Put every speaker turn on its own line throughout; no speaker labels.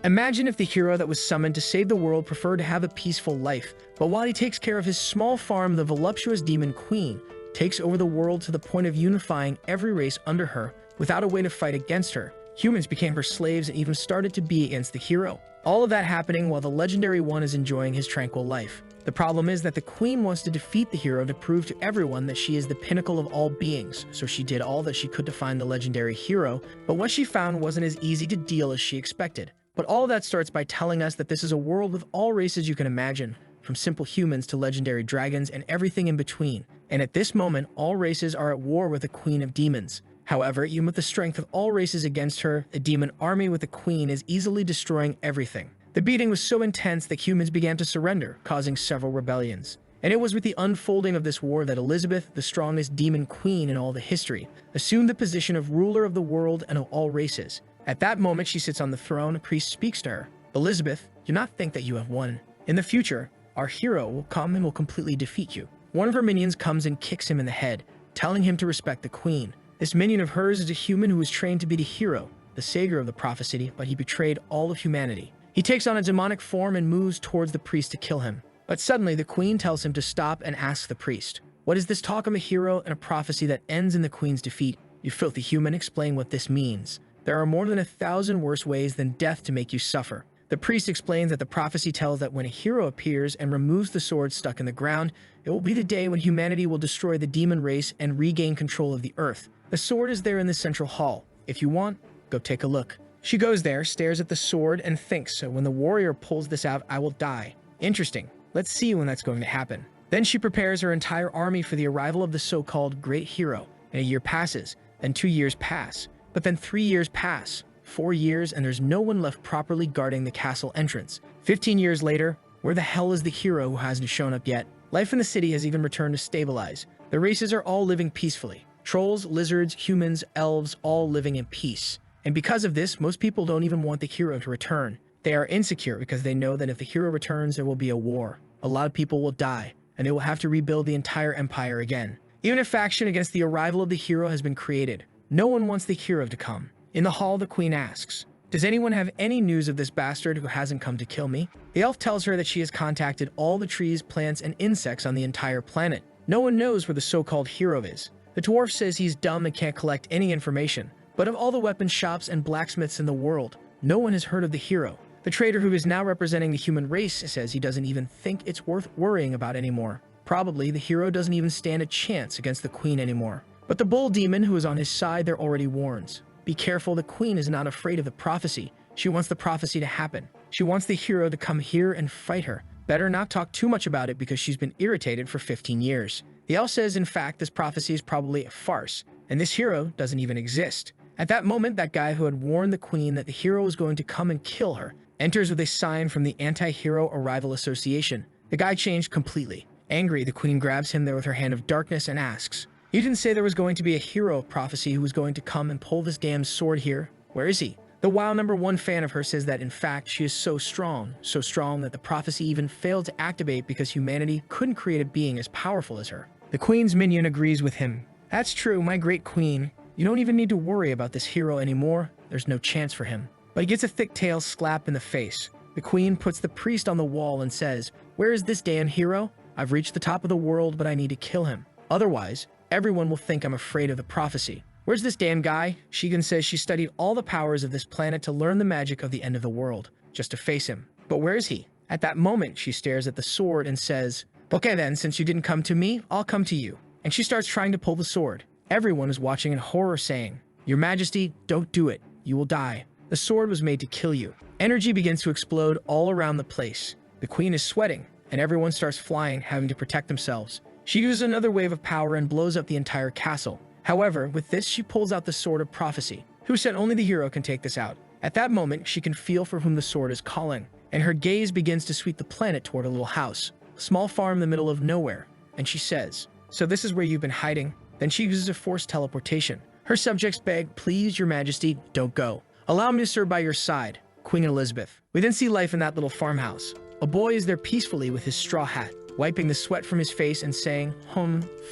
Imagine if the hero that was summoned to save the world preferred to have a peaceful life, but while he takes care of his small farm, the voluptuous demon queen takes over the world to the point of unifying every race under her without a way to fight against her. Humans became her slaves and even started to be against the hero. All of that happening while the legendary one is enjoying his tranquil life. The problem is that the queen wants to defeat the hero to prove to everyone that she is the pinnacle of all beings, so she did all that she could to find the legendary hero, but what she found wasn't as easy to deal as she expected. But all of that starts by telling us that this is a world with all races you can imagine, from simple humans to legendary dragons and everything in between. And at this moment, all races are at war with the queen of demons. However, even with the strength of all races against her, the demon army with the queen is easily destroying everything. The beating was so intense that humans began to surrender, causing several rebellions. And it was with the unfolding of this war that Elizabeth, the strongest demon queen in all the history, assumed the position of ruler of the world and of all races. At that moment, she sits on the throne. A priest speaks to her. Elizabeth, do not think that you have won. In the future, our hero will come and will completely defeat you. One of her minions comes and kicks him in the head, telling him to respect the queen. This minion of hers is a human who was trained to be the hero, the savior of the prophecy, but he betrayed all of humanity. He takes on a demonic form and moves towards the priest to kill him. But suddenly, the queen tells him to stop and asks the priest, "What is this talk of a hero and a prophecy that ends in the queen's defeat? You filthy human, explain what this means. There are more than 1,000 worse ways than death to make you suffer." The priest explains that the prophecy tells that when a hero appears and removes the sword stuck in the ground, it will be the day when humanity will destroy the demon race and regain control of the earth. The sword is there in the central hall. If you want, go take a look. She goes there, stares at the sword, and thinks, so when the warrior pulls this out, I will die. Interesting. Let's see when that's going to happen. Then she prepares her entire army for the arrival of the so-called great hero, and a year passes, then 2 years pass, but then 3 years pass, 4 years, and there's no one left properly guarding the castle entrance. 15 years later, where the hell is the hero who hasn't shown up yet? Life in the city has even returned to stabilize. The races are all living peacefully. Trolls, lizards, humans, elves, all living in peace. And because of this, most people don't even want the hero to return. They are insecure because they know that if the hero returns, there will be a war. A lot of people will die, and they will have to rebuild the entire empire again. Even a faction against the arrival of the hero has been created. No one wants the hero to come. In the hall, the queen asks, "Does anyone have any news of this bastard who hasn't come to kill me?" The elf tells her that she has contacted all the trees, plants, and insects on the entire planet. No one knows where the so-called hero is. The dwarf says he's dumb and can't collect any information. But of all the weapon shops and blacksmiths in the world, no one has heard of the hero. The trader who is now representing the human race says he doesn't even think it's worth worrying about anymore. Probably the hero doesn't even stand a chance against the queen anymore. But the bull demon who is on his side there already warns. Be careful, the queen is not afraid of the prophecy. She wants the prophecy to happen. She wants the hero to come here and fight her. Better not talk too much about it because she's been irritated for 15 years. The elf says, in fact, this prophecy is probably a farce, and this hero doesn't even exist. At that moment, that guy who had warned the queen that the hero was going to come and kill her enters with a sign from the Anti-Hero Arrival Association. The guy changed completely. Angry, the queen grabs him there with her hand of darkness and asks, "You didn't say there was going to be a hero of prophecy who was going to come and pull this damn sword here? Where is he?" The WoW #1 fan of her says that in fact she is so strong that the prophecy even failed to activate because humanity couldn't create a being as powerful as her. The queen's minion agrees with him. "That's true, my great queen. You don't even need to worry about this hero anymore. There's no chance for him." But he gets a thick tail slap in the face. The queen puts the priest on the wall and says, "Where is this damn hero? I've reached the top of the world, but I need to kill him. Otherwise, everyone will think I'm afraid of the prophecy. Where's this damn guy?" Shegan says she studied all the powers of this planet to learn the magic of the end of the world, just to face him. But where is he? At that moment, she stares at the sword and says, "Okay then, since you didn't come to me, I'll come to you." And she starts trying to pull the sword. Everyone is watching in horror saying, "Your Majesty, don't do it. You will die. The sword was made to kill you." Energy begins to explode all around the place. The queen is sweating, and everyone starts flying, having to protect themselves. She uses another wave of power and blows up the entire castle. However, with this, she pulls out the sword of prophecy. Who said only the hero can take this out? At that moment, she can feel for whom the sword is calling, and her gaze begins to sweep the planet toward a little house, a small farm in the middle of nowhere, and she says, "So this is where you've been hiding?" Then she uses a forced teleportation. Her subjects beg, "Please, your Majesty, don't go. Allow me to serve by your side, Queen Elizabeth." We then see life in that little farmhouse. A boy is there peacefully with his straw hat, wiping the sweat from his face and saying,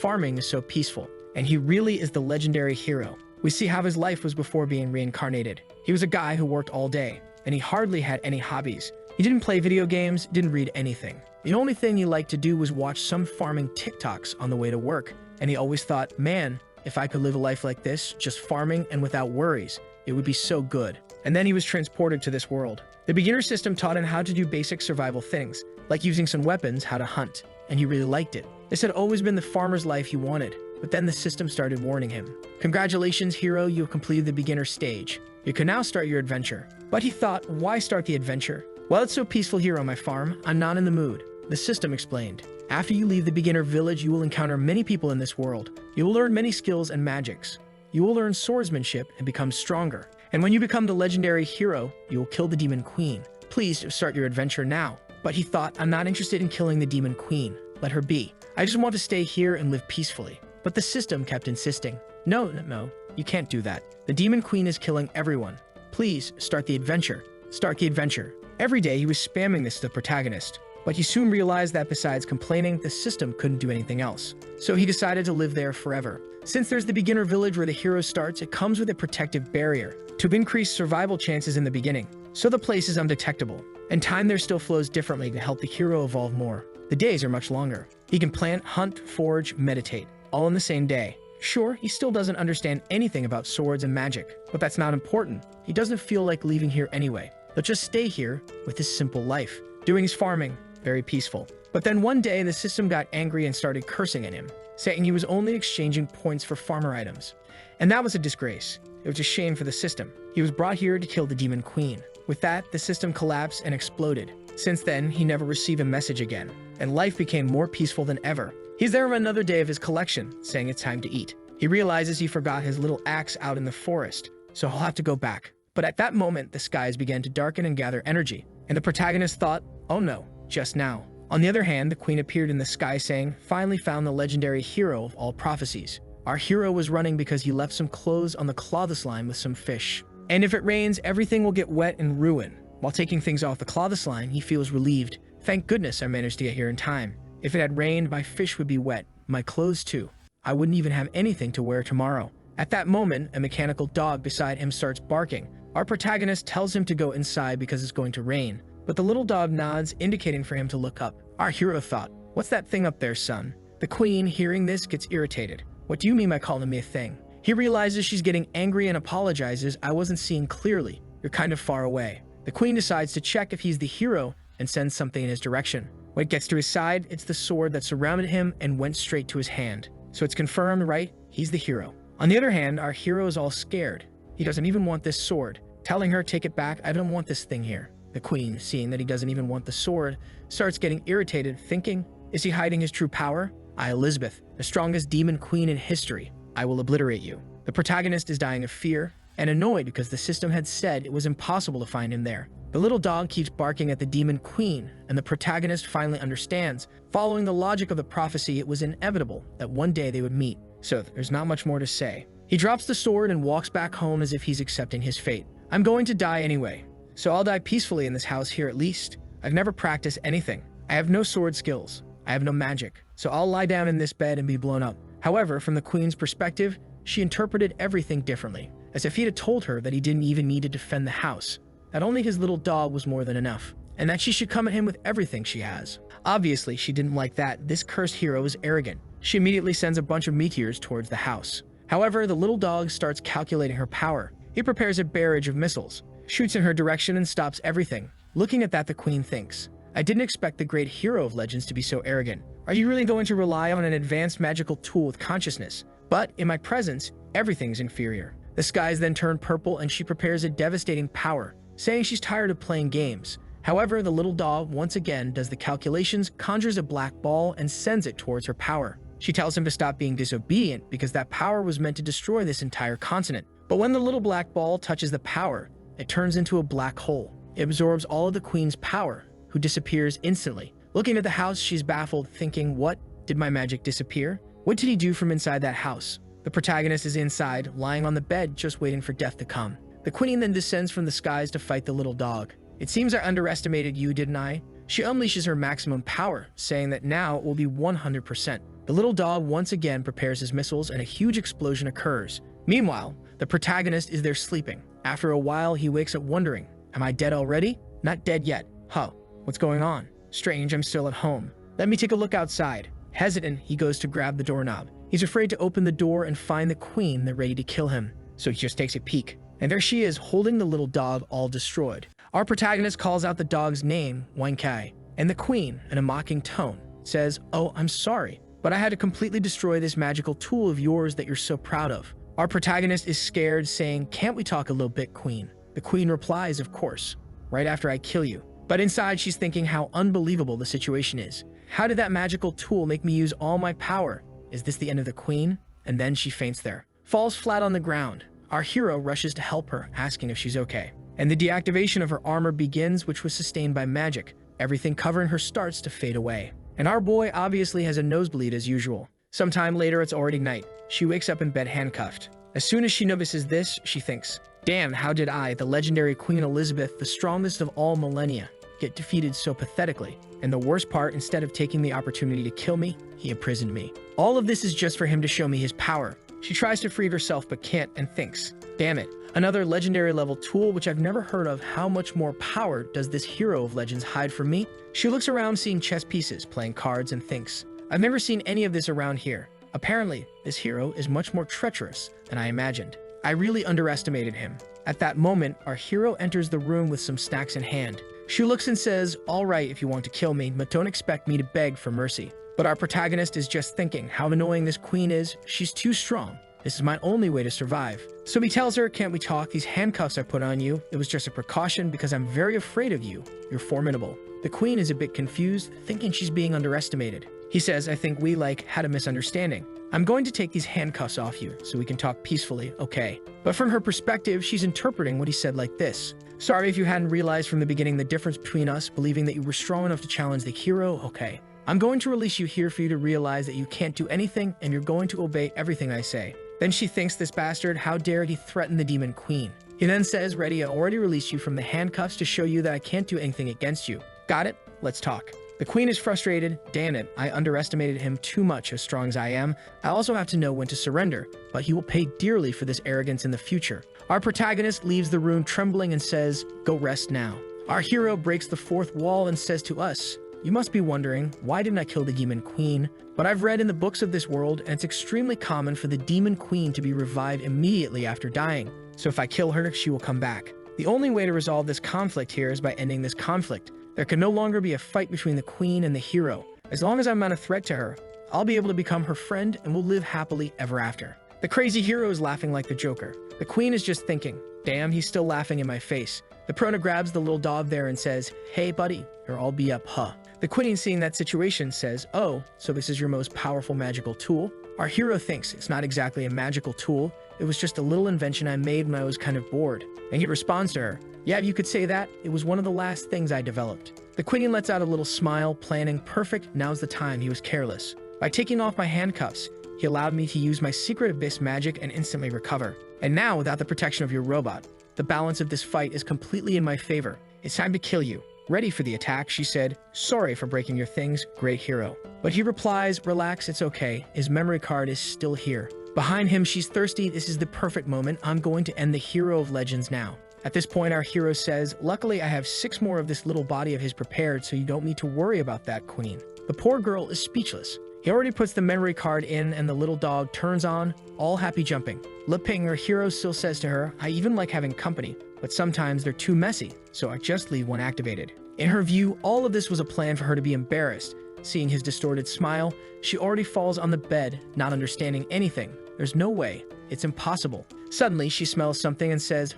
Farming is so peaceful." And he really is the legendary hero. We see how his life was before being reincarnated. He was a guy who worked all day, and he hardly had any hobbies. He didn't play video games, didn't read anything. The only thing he liked to do was watch some farming TikToks on the way to work, and he always thought, man, if I could live a life like this, just farming and without worries, it would be so good. And then he was transported to this world. The beginner system taught him how to do basic survival things, like using some weapons, how to hunt, and he really liked it. This had always been the farmer's life he wanted, but then the system started warning him. Congratulations, hero, you have completed the beginner stage. You can now start your adventure. But he thought, why start the adventure? Well, it's so peaceful here on my farm, I'm not in the mood. The system explained. After you leave the beginner village, you will encounter many people in this world. You will learn many skills and magics. You will learn swordsmanship and become stronger. And when you become the legendary hero, you will kill the demon queen. Please start your adventure now. But he thought, I'm not interested in killing the demon queen. Let her be. I just want to stay here and live peacefully. But the system kept insisting. No, you can't do that. The demon queen is killing everyone. Please start the adventure. Start the adventure. Every day he was spamming this to the protagonist. But he soon realized that besides complaining, the system couldn't do anything else. So he decided to live there forever. Since there's the beginner village where the hero starts, it comes with a protective barrier to increase survival chances in the beginning. So the place is undetectable, and time there still flows differently to help the hero evolve more. The days are much longer. He can plant, hunt, forge, meditate, all in the same day. Sure, he still doesn't understand anything about swords and magic, but that's not important. He doesn't feel like leaving here anyway. He'll just stay here with his simple life, doing his farming, very peaceful. But then one day, the system got angry and started cursing at him, saying he was only exchanging points for farmer items. And that was a disgrace. It was a shame for the system. He was brought here to kill the demon queen. With that, the system collapsed and exploded. Since then, he never received a message again, and life became more peaceful than ever. He's there on another day of his collection, saying it's time to eat. He realizes he forgot his little axe out in the forest, so he'll have to go back. But at that moment, the skies began to darken and gather energy, and the protagonist thought, oh no, just now. On the other hand, the queen appeared in the sky saying, finally found the legendary hero of all prophecies. Our hero was running because he left some clothes on the clothes line with some fish. And if it rains, everything will get wet and ruin. While taking things off the clothes line, he feels relieved. Thank goodness I managed to get here in time. If it had rained, my fish would be wet, my clothes too. I wouldn't even have anything to wear tomorrow. At that moment, a mechanical dog beside him starts barking. Our protagonist tells him to go inside because it's going to rain, but the little dog nods, indicating for him to look up. Our hero thought, what's that thing up there, son? The queen, hearing this, gets irritated. What do you mean by calling me a thing? He realizes she's getting angry and apologizes. I wasn't seeing clearly. You're kind of far away. The queen decides to check if he's the hero and sends something in his direction. When it gets to his side, it's the sword that surrounded him and went straight to his hand. So it's confirmed, right? He's the hero. On the other hand, our hero is all scared. He doesn't even want this sword, telling her, take it back, I don't want this thing here. The queen, seeing that he doesn't even want the sword, starts getting irritated, thinking, is he hiding his true power? I, Elizabeth, the strongest demon queen in history, I will obliterate you. The protagonist is dying of fear and annoyed because the system had said it was impossible to find him there. The little dog keeps barking at the demon queen, and the protagonist finally understands. Following the logic of the prophecy, it was inevitable that one day they would meet. So there's not much more to say. He drops the sword and walks back home as if he's accepting his fate. I'm going to die anyway, so I'll die peacefully in this house here at least. I've never practiced anything. I have no sword skills. I have no magic, so I'll lie down in this bed and be blown up. However, from the queen's perspective, she interpreted everything differently, as if he had told her that he didn't even need to defend the house, that only his little dog was more than enough, and that she should come at him with everything she has. Obviously, she didn't like that. This cursed hero is arrogant. She immediately sends a bunch of meteors towards the house. However, the little dog starts calculating her power. He prepares a barrage of missiles, shoots in her direction, and stops everything. Looking at that, the queen thinks, I didn't expect the great hero of legends to be so arrogant. Are you really going to rely on an advanced magical tool with consciousness? But in my presence, everything's inferior. The skies then turn purple and she prepares a devastating power, saying she's tired of playing games. However, the little dog once again does the calculations, conjures a black ball, and sends it towards her power. She tells him to stop being disobedient because that power was meant to destroy this entire continent. But when the little black ball touches the power, it turns into a black hole. It absorbs all of the queen's power, who disappears instantly. Looking at the house, she's baffled, thinking, what? Did my magic disappear? What did he do from inside that house? The protagonist is inside, lying on the bed, just waiting for death to come. The queen then descends from the skies to fight the little dog. It seems I underestimated you, didn't I? She unleashes her maximum power, saying that now it will be 100%. The little dog once again prepares his missiles and a huge explosion occurs. Meanwhile, the protagonist is there sleeping. After a while, he wakes up wondering, Am I dead already? Not dead yet. Huh. What's going on? Strange, I'm still at home. Let me take a look outside. Hesitant, he goes to grab the doorknob. He's afraid to open the door and find the queen that's ready to kill him. So he just takes a peek. And there she is, holding the little dog all destroyed. Our protagonist calls out the dog's name, Wankai, and the queen, in a mocking tone, says, "Oh, I'm sorry, but I had to completely destroy this magical tool of yours that you're so proud of." Our protagonist is scared, saying, "Can't we talk a little bit, queen?" The queen replies, "Of course, right after I kill you." But inside, she's thinking how unbelievable the situation is. How did that magical tool make me use all my power? Is this the end of the queen? And then she faints there, falls flat on the ground. Our hero rushes to help her, asking if she's okay. And the deactivation of her armor begins, which was sustained by magic. Everything covering her starts to fade away. And our boy obviously has a nosebleed as usual. Sometime later, it's already night. She wakes up in bed handcuffed. As soon as she notices this, she thinks, "Damn, how did I, the legendary Queen Elizabeth, the strongest of all millennia, get defeated so pathetically? And the worst part, instead of taking the opportunity to kill me, he imprisoned me. All of this is just for him to show me his power." She tries to free herself but can't and thinks, "Damn it, another legendary level tool which I've never heard of. How much more power does this hero of legends hide from me?" She looks around seeing chess pieces, playing cards, and thinks, "I've never seen any of this around here. Apparently, this hero is much more treacherous than I imagined. I really underestimated him." At that moment, our hero enters the room with some snacks in hand. She looks and says, "All right if you want to kill me, but don't expect me to beg for mercy." But our protagonist is just thinking how annoying this queen is. She's too strong. This is my only way to survive. So he tells her, "Can't we talk? These handcuffs I put on you, it was just a precaution because I'm very afraid of you. You're formidable." The queen is a bit confused, thinking she's being underestimated. He says, "I think we had a misunderstanding. I'm going to take these handcuffs off you so we can talk peacefully, okay?" But from her perspective, she's interpreting what he said like this: "Sorry if you hadn't realized from the beginning the difference between us, believing that you were strong enough to challenge the hero, okay. I'm going to release you here for you to realize that you can't do anything and you're going to obey everything I say." Then she thinks, "This bastard, how dare he threaten the demon queen?" He then says, "Ready, I already released you from the handcuffs to show you that I can't do anything against you. Got it? Let's talk." The queen is frustrated. "Damn it, I underestimated him too much, as strong as I am. I also have to know when to surrender, but he will pay dearly for this arrogance in the future." Our protagonist leaves the room trembling and says, "Go rest now." Our hero breaks the fourth wall and says to us, "You must be wondering, why didn't I kill the demon queen? But I've read in the books of this world, and it's extremely common for the demon queen to be revived immediately after dying. So if I kill her, she will come back. The only way to resolve this conflict here is by ending this conflict. There can no longer be a fight between the queen and the hero. As long as I'm not a threat to her, I'll be able to become her friend and we'll live happily ever after." The crazy hero is laughing like the Joker. The queen is just thinking, "Damn, he's still laughing in my face." The prona grabs the little dog there and says, "Hey buddy, you're all be up, huh?" The queen, seeing that situation, says, "Oh, so this is your most powerful magical tool?" Our hero thinks it's not exactly a magical tool. It was just a little invention I made when I was kind of bored. And he responds to her, "Yeah, you could say that. It was one of the last things I developed." The queen lets out a little smile, planning, "Perfect, now's the time." He was careless. By taking off my handcuffs, he allowed me to use my secret abyss magic and instantly recover. And now, without the protection of your robot, the balance of this fight is completely in my favor. It's time to kill you. Ready for the attack, she said. "Sorry for breaking your things, great hero." But he replies, "Relax, it's okay. His memory card is still here." Behind him, she's thirsty. "This is the perfect moment. I'm going to end the hero of legends now." At this point, our hero says, "Luckily, I have 6 more of this little body of his prepared, so you don't need to worry about that, queen." The poor girl is speechless. He already puts the memory card in and the little dog turns on, all happy jumping. Lipping, her hero still says to her, "I even like having company, but sometimes they're too messy, so I just leave one activated." In her view, all of this was a plan for her to be embarrassed. Seeing his distorted smile, she already falls on the bed, not understanding anything. There's no way. It's impossible. Suddenly, she smells something and says,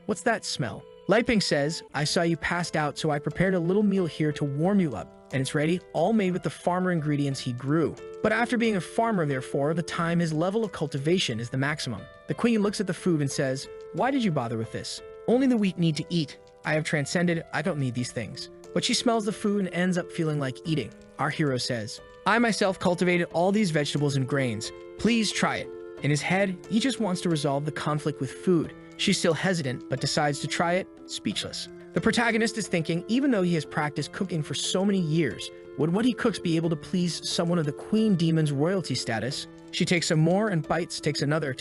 "What's that smell?" Liping says, "I saw you passed out, so I prepared a little meal here to warm you up. And it's ready, all made with the farmer ingredients he grew. But after being a farmer, therefore, the time his level of cultivation is the maximum." The queen looks at the food and says, "Why did you bother with this? Only the weak need to eat. I have transcended, I don't need these things." But she smells the food and ends up feeling like eating. Our hero says, "I myself cultivated all these vegetables and grains. Please try it." In his head, he just wants to resolve the conflict with food. She's still hesitant, but decides to try it, speechless. The protagonist is thinking, even though he has practiced cooking for so many years, would what he cooks be able to please someone of the queen demon's royalty status? She takes some more and bites, takes another,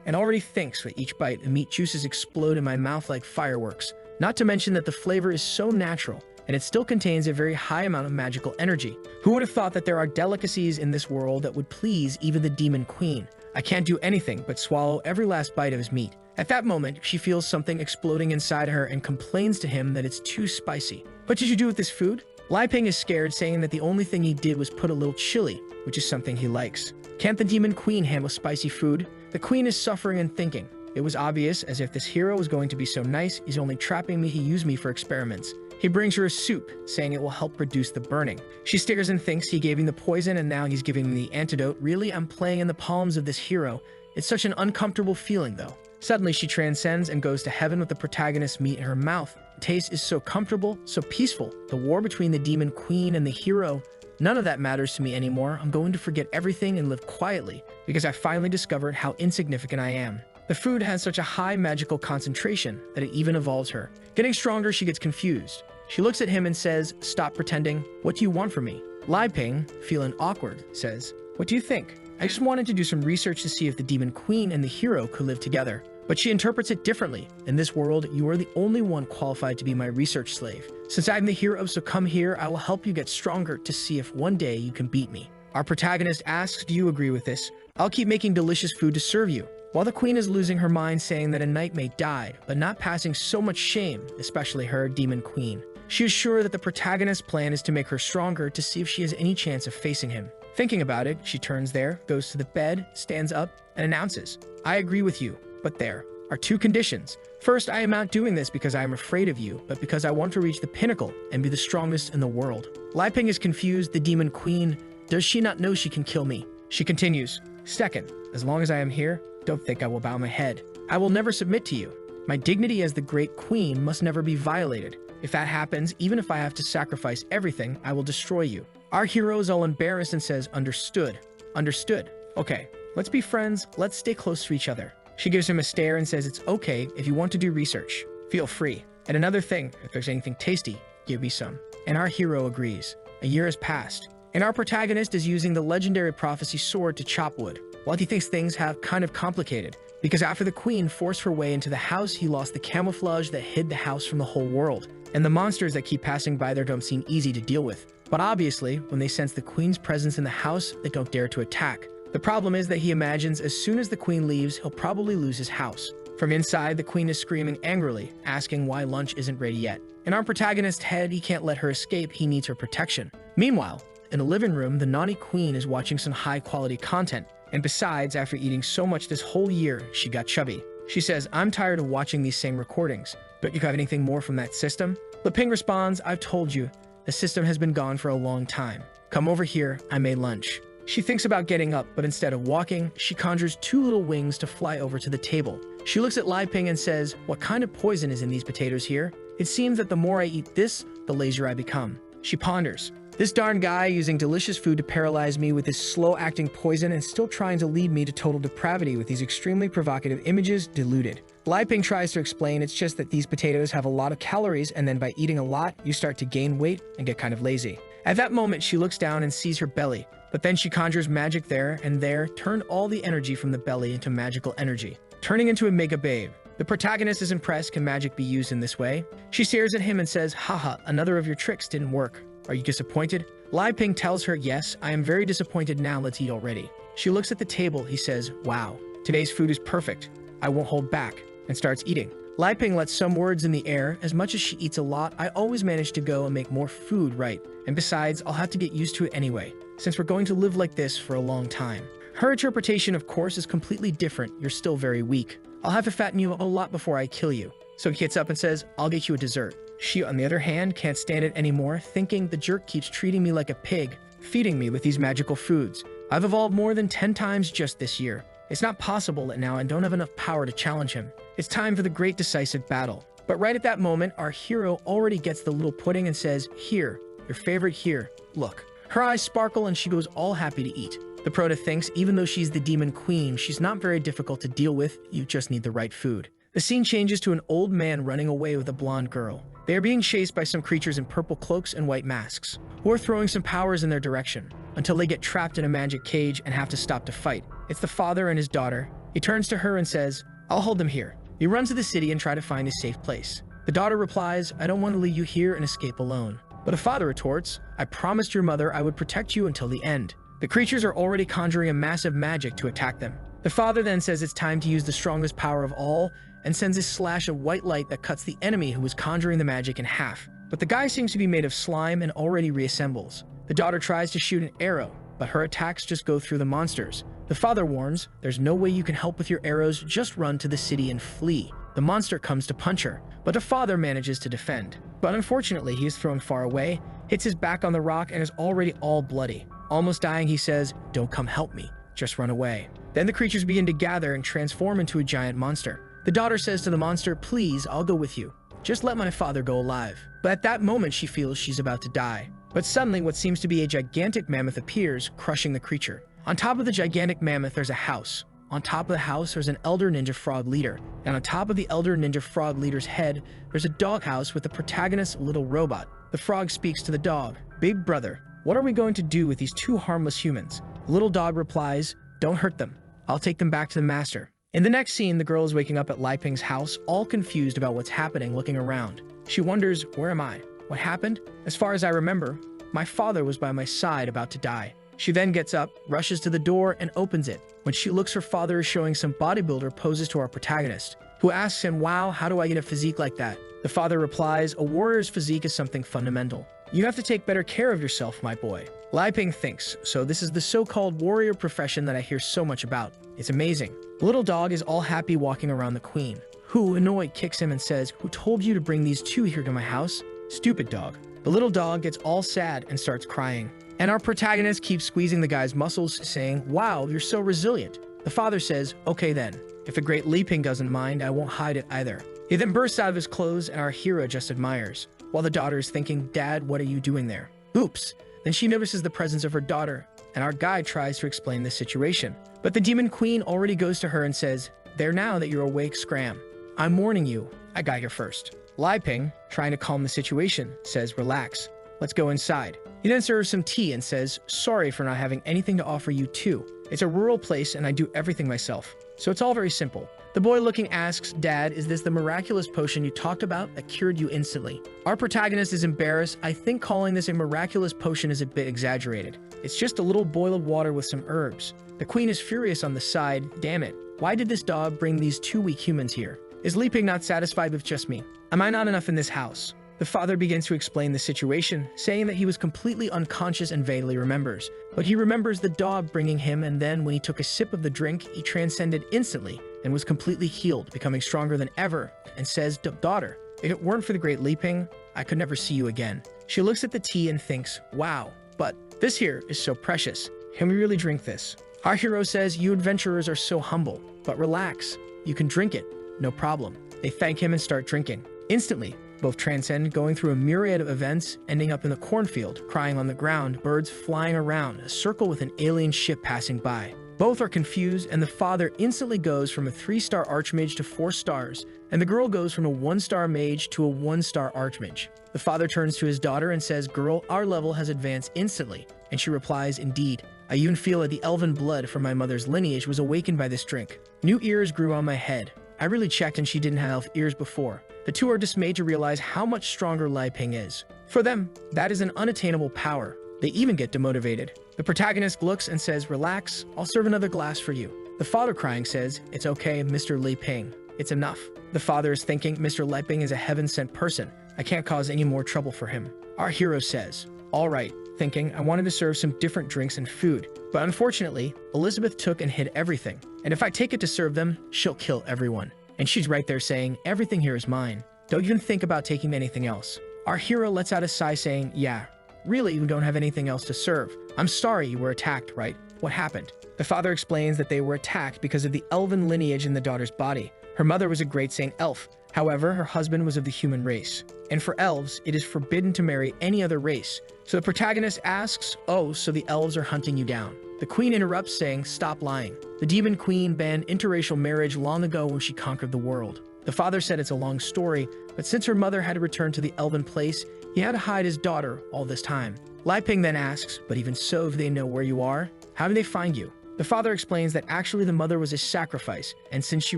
and already thinks with each bite the meat juices explode in my mouth like fireworks. Not to mention that the flavor is so natural, and it still contains a very high amount of magical energy. Who would have thought that there are delicacies in this world that would please even the demon queen? I can't do anything but swallow every last bite of his meat. At that moment, she feels something exploding inside her and complains to him that it's too spicy. What did you do with this food? Lai Ping is scared, saying that the only thing he did was put a little chili, which is something he likes. Can't the demon queen handle spicy food? The queen is suffering and thinking. It was obvious, as if this hero was going to be so nice, he's only trapping me, he used me for experiments. He brings her a soup, saying it will help reduce the burning. She stares and thinks he gave me the poison and now he's giving me the antidote. Really, I'm playing in the palms of this hero. It's such an uncomfortable feeling, though. Suddenly, she transcends and goes to heaven with the protagonist's meat in her mouth. The taste is so comfortable, so peaceful. The war between the demon queen and the hero, none of that matters to me anymore. I'm going to forget everything and live quietly, because I finally discovered how insignificant I am. The food has such a high magical concentration that it even evolves her. Getting stronger, she gets confused. She looks at him and says, "Stop pretending. What do you want from me?" Lai Ping, feeling awkward, says, "What do you think? I just wanted to do some research to see if the demon queen and the hero could live together." But she interprets it differently. In this world, you are the only one qualified to be my research slave. Since I'm the hero, so come here, I will help you get stronger to see if one day you can beat me. Our protagonist asks, "Do you agree with this? I'll keep making delicious food to serve you." While the queen is losing her mind, saying that a knight may die, but not passing so much shame, especially her, demon queen. She is sure that the protagonist's plan is to make her stronger to see if she has any chance of facing him. Thinking about it, she turns there, goes to the bed, stands up, and announces, "I agree with you, but there are two conditions. First, I am not doing this because I am afraid of you, but because I want to reach the pinnacle and be the strongest in the world." Lai Ping is confused. The demon queen, does she not know she can kill me? She continues, "Second, as long as I am here, don't think I will bow my head. I will never submit to you. My dignity as the great queen must never be violated. If that happens, even if I have to sacrifice everything, I will destroy you." Our hero is all embarrassed and says, "Understood. Understood. Okay, let's be friends. Let's stay close to each other." She gives him a stare and says, "It's okay if you want to do research. Feel free. And another thing, if there's anything tasty, give me some." And our hero agrees. A year has passed, and our protagonist is using the legendary prophecy sword to chop wood. While he thinks things have kind of complicated, because after the queen forced her way into the house, he lost the camouflage that hid the house from the whole world. And the monsters that keep passing by there don't seem easy to deal with. But obviously, when they sense the queen's presence in the house, they don't dare to attack. The problem is that he imagines as soon as the queen leaves, he'll probably lose his house. From inside, the queen is screaming angrily, asking why lunch isn't ready yet. In our protagonist's head, he can't let her escape, he needs her protection. Meanwhile, in a living room, the naughty queen is watching some high-quality content. And besides, after eating so much this whole year, she got chubby. She says, "I'm tired of watching these same recordings. Don't you have anything more from that system?" Li Ping responds, "I've told you, the system has been gone for a long time. Come over here, I made lunch." She thinks about getting up, but instead of walking, she conjures two little wings to fly over to the table. She looks at Lai Ping and says, "What kind of poison is in these potatoes here? It seems that the more I eat this, the lazier I become." She ponders. This darn guy using delicious food to paralyze me with his slow-acting poison and still trying to lead me to total depravity with these extremely provocative images, deluded. Lai Ping tries to explain it's just that these potatoes have a lot of calories, and then by eating a lot, you start to gain weight and get kind of lazy. At that moment, she looks down and sees her belly, but then she conjures magic there, and there turned all the energy from the belly into magical energy, turning into a mega babe. The protagonist is impressed. Can magic be used in this way? She stares at him and says, "Haha, another of your tricks didn't work. Are you disappointed?" Lai Ping tells her, "Yes, I am very disappointed now, let's eat already." She looks at the table, he says, "Wow, today's food is perfect. I won't hold back," and starts eating. Lai Ping lets some words in the air. "As much as she eats a lot, I always manage to go and make more food, right? And besides, I'll have to get used to it anyway, since we're going to live like this for a long time." Her interpretation, of course, is completely different. "You're still very weak. I'll have to fatten you a lot before I kill you." So he gets up and says, "I'll get you a dessert." She, on the other hand, can't stand it anymore, thinking the jerk keeps treating me like a pig, feeding me with these magical foods. I've evolved more than 10 times just this year. It's not possible that now I don't have enough power to challenge him. It's time for the great decisive battle. But right at that moment, our hero already gets the little pudding and says, "Here, your favorite here, look." Her eyes sparkle and she goes all happy to eat. The prota thinks even though she's the demon queen, she's not very difficult to deal with, you just need the right food. The scene changes to an old man running away with a blonde girl. They are being chased by some creatures in purple cloaks and white masks, who are throwing some powers in their direction, until they get trapped in a magic cage and have to stop to fight. It's the father and his daughter. He turns to her and says, "I'll hold them here." He runs to the city and try to find a safe place. The daughter replies, I don't want to leave you here and escape alone. But the father retorts, I promised your mother I would protect you until the end. The creatures are already conjuring a massive magic to attack them. The father then says it's time to use the strongest power of all and sends a slash of white light that cuts the enemy who was conjuring the magic in half. But the guy seems to be made of slime and already reassembles. The daughter tries to shoot an arrow, but her attacks just go through the monsters. The father warns, there's no way you can help with your arrows, just run to the city and flee. The monster comes to punch her, but the father manages to defend. But unfortunately, he is thrown far away, hits his back on the rock, and is already all bloody. Almost dying, he says, don't come help me, just run away. Then the creatures begin to gather and transform into a giant monster. The daughter says to the monster, please, I'll go with you. Just let my father go alive. But at that moment, she feels she's about to die. But suddenly, what seems to be a gigantic mammoth appears, crushing the creature. On top of the gigantic mammoth, there's a house. On top of the house, there's an elder ninja frog leader. And on top of the elder ninja frog leader's head, there's a doghouse with the protagonist's little robot. The frog speaks to the dog. Big brother, what are we going to do with these two harmless humans? The little dog replies, don't hurt them. I'll take them back to the master. In the next scene, the girl is waking up at Li Ping's house, all confused about what's happening, looking around. She wonders, where am I? What happened? As far as I remember, my father was by my side about to die. She then gets up, rushes to the door, and opens it. When she looks, her father is showing some bodybuilder poses to our protagonist, who asks him, wow, how do I get a physique like that? The father replies, a warrior's physique is something fundamental. You have to take better care of yourself, my boy. Li Ping thinks, so this is the so-called warrior profession that I hear so much about. It's amazing. The little dog is all happy walking around the queen, who, annoyed, kicks him and says, who told you to bring these two here to my house? Stupid dog. The little dog gets all sad and starts crying. And our protagonist keeps squeezing the guy's muscles, saying, wow, you're so resilient. The father says, okay then. If the great Li Ping doesn't mind, I won't hide it either. He then bursts out of his clothes and our hero just admires, while the daughter is thinking, Dad, what are you doing there? Oops. Then she notices the presence of her daughter, and our guy tries to explain the situation. But the demon queen already goes to her and says, there now that you're awake, scram. I'm warning you, I got here first. Li Ping, trying to calm the situation, says, relax. Let's go inside. He then serves some tea and says, sorry for not having anything to offer you too. It's a rural place and I do everything myself. So it's all very simple. The boy looking asks, Dad, is this the miraculous potion you talked about that cured you instantly? Our protagonist is embarrassed. I think calling this a miraculous potion is a bit exaggerated. It's just a little boiled water with some herbs. The queen is furious on the side. Damn it. Why did this dog bring these two weak humans here? Is Li Ping not satisfied with just me? Am I not enough in this house? The father begins to explain the situation, saying that he was completely unconscious and vaguely remembers. But he remembers the dog bringing him, and then when he took a sip of the drink, he transcended instantly and was completely healed, becoming stronger than ever, and says, daughter, if it weren't for the great Li Ping, I could never see you again. She looks at the tea and thinks, wow, but this here is so precious. Can we really drink this? Our hero says, you adventurers are so humble, but relax. You can drink it, no problem. They thank him and start drinking. Instantly, both transcend, going through a myriad of events, ending up in the cornfield, crying on the ground, birds flying around, a circle with an alien ship passing by. Both are confused, and the father instantly goes from a 3-star archmage to 4 stars, and the girl goes from a 1-star mage to a 1-star archmage. The father turns to his daughter and says, girl, our level has advanced instantly, and she replies, indeed. I even feel that the elven blood from my mother's lineage was awakened by this drink. New ears grew on my head. I really checked and she didn't have elf ears before. The two are dismayed to realize how much stronger Li Ping is. For them, that is an unattainable power. They even get demotivated. The protagonist looks and says, relax, I'll serve another glass for you. The father crying says, it's okay, Mr. Li Ping. It's enough. The father is thinking, Mr. Li Ping is a heaven-sent person. I can't cause any more trouble for him. Our hero says, all right, thinking, I wanted to serve some different drinks and food. But unfortunately, Elizabeth took and hid everything. And if I take it to serve them, she'll kill everyone. And she's right there saying, everything here is mine. Don't even think about taking anything else. Our hero lets out a sigh saying, yeah, really you don't have anything else to serve. I'm sorry you were attacked, right? What happened? The father explains that they were attacked because of the elven lineage in the daughter's body. Her mother was a great saint elf. However, her husband was of the human race. And for elves, it is forbidden to marry any other race. So the protagonist asks, oh, so the elves are hunting you down. The queen interrupts saying, stop lying. The demon queen banned interracial marriage long ago when she conquered the world. The father said it's a long story, but since her mother had to return to the elven place, he had to hide his daughter all this time. Li Ping then asks, but even so, if they know where you are, how do they find you? The father explains that actually the mother was a sacrifice, and since she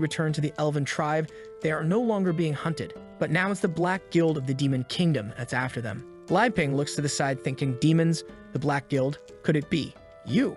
returned to the elven tribe, they are no longer being hunted. But now it's the Black Guild of the Demon Kingdom that's after them. Lai Ping looks to the side thinking, demons, the Black Guild, could it be you?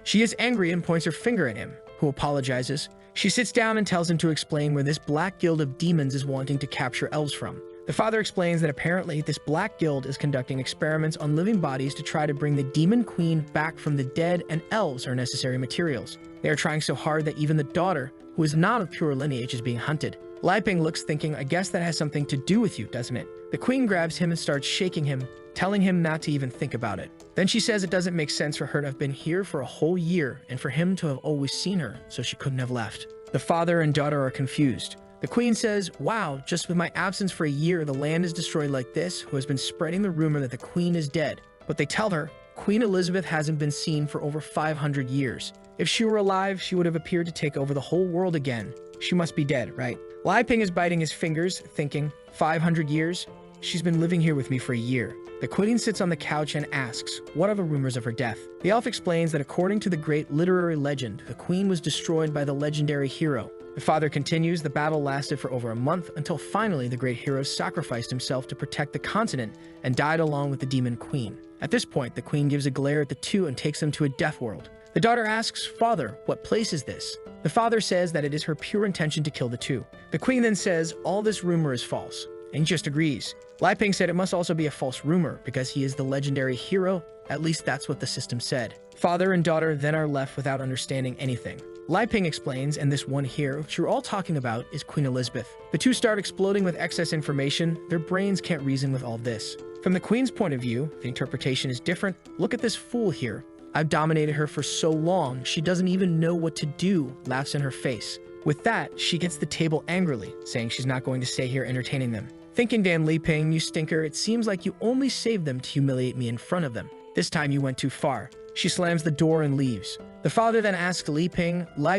She is angry and points her finger at him, who apologizes. She sits down and tells him to explain where this Black Guild of Demons is wanting to capture elves from. The father explains that apparently this Black Guild is conducting experiments on living bodies to try to bring the Demon Queen back from the dead, and elves are necessary materials. They are trying so hard that even the daughter, who is not of pure lineage, is being hunted. Lai Ping looks thinking, I guess that has something to do with you, doesn't it? The queen grabs him and starts shaking him, telling him not to even think about it. Then she says it doesn't make sense for her to have been here for a whole year and for him to have always seen her, so she couldn't have left. The father and daughter are confused. The queen says, wow, just with my absence for a year, the land is destroyed like this, who has been spreading the rumor that the queen is dead. But they tell her, Queen Elizabeth hasn't been seen for over 500 years. If she were alive, she would have appeared to take over the whole world again. She must be dead, right? Lai Ping is biting his fingers, thinking, 500 years? She's been living here with me for a year. The queen sits on the couch and asks, what are the rumors of her death? The elf explains that according to the great literary legend, the queen was destroyed by the legendary hero. The father continues, the battle lasted for over a month until finally the great hero sacrificed himself to protect the continent and died along with the demon queen. At this point, the queen gives a glare at the two and takes them to a death world. The daughter asks, Father, what place is this? The father says that it is her pure intention to kill the two. The queen then says, all this rumor is false, and he just agrees. Lai Ping said it must also be a false rumor because he is the legendary hero, at least that's what the system said. Father and daughter then are left without understanding anything. Lai Ping explains, and this one here, which you're all talking about, is Queen Elizabeth. The two start exploding with excess information. Their brains can't reason with all this. From the queen's point of view, the interpretation is different. Look at this fool here. I've dominated her for so long, she doesn't even know what to do, laughs in her face. With that, she gets the table angrily, saying she's not going to stay here entertaining them. Thinking, Dan Li Ping, you stinker, it seems like you only saved them to humiliate me in front of them. This time you went too far. She slams the door and leaves. The father then asks Lai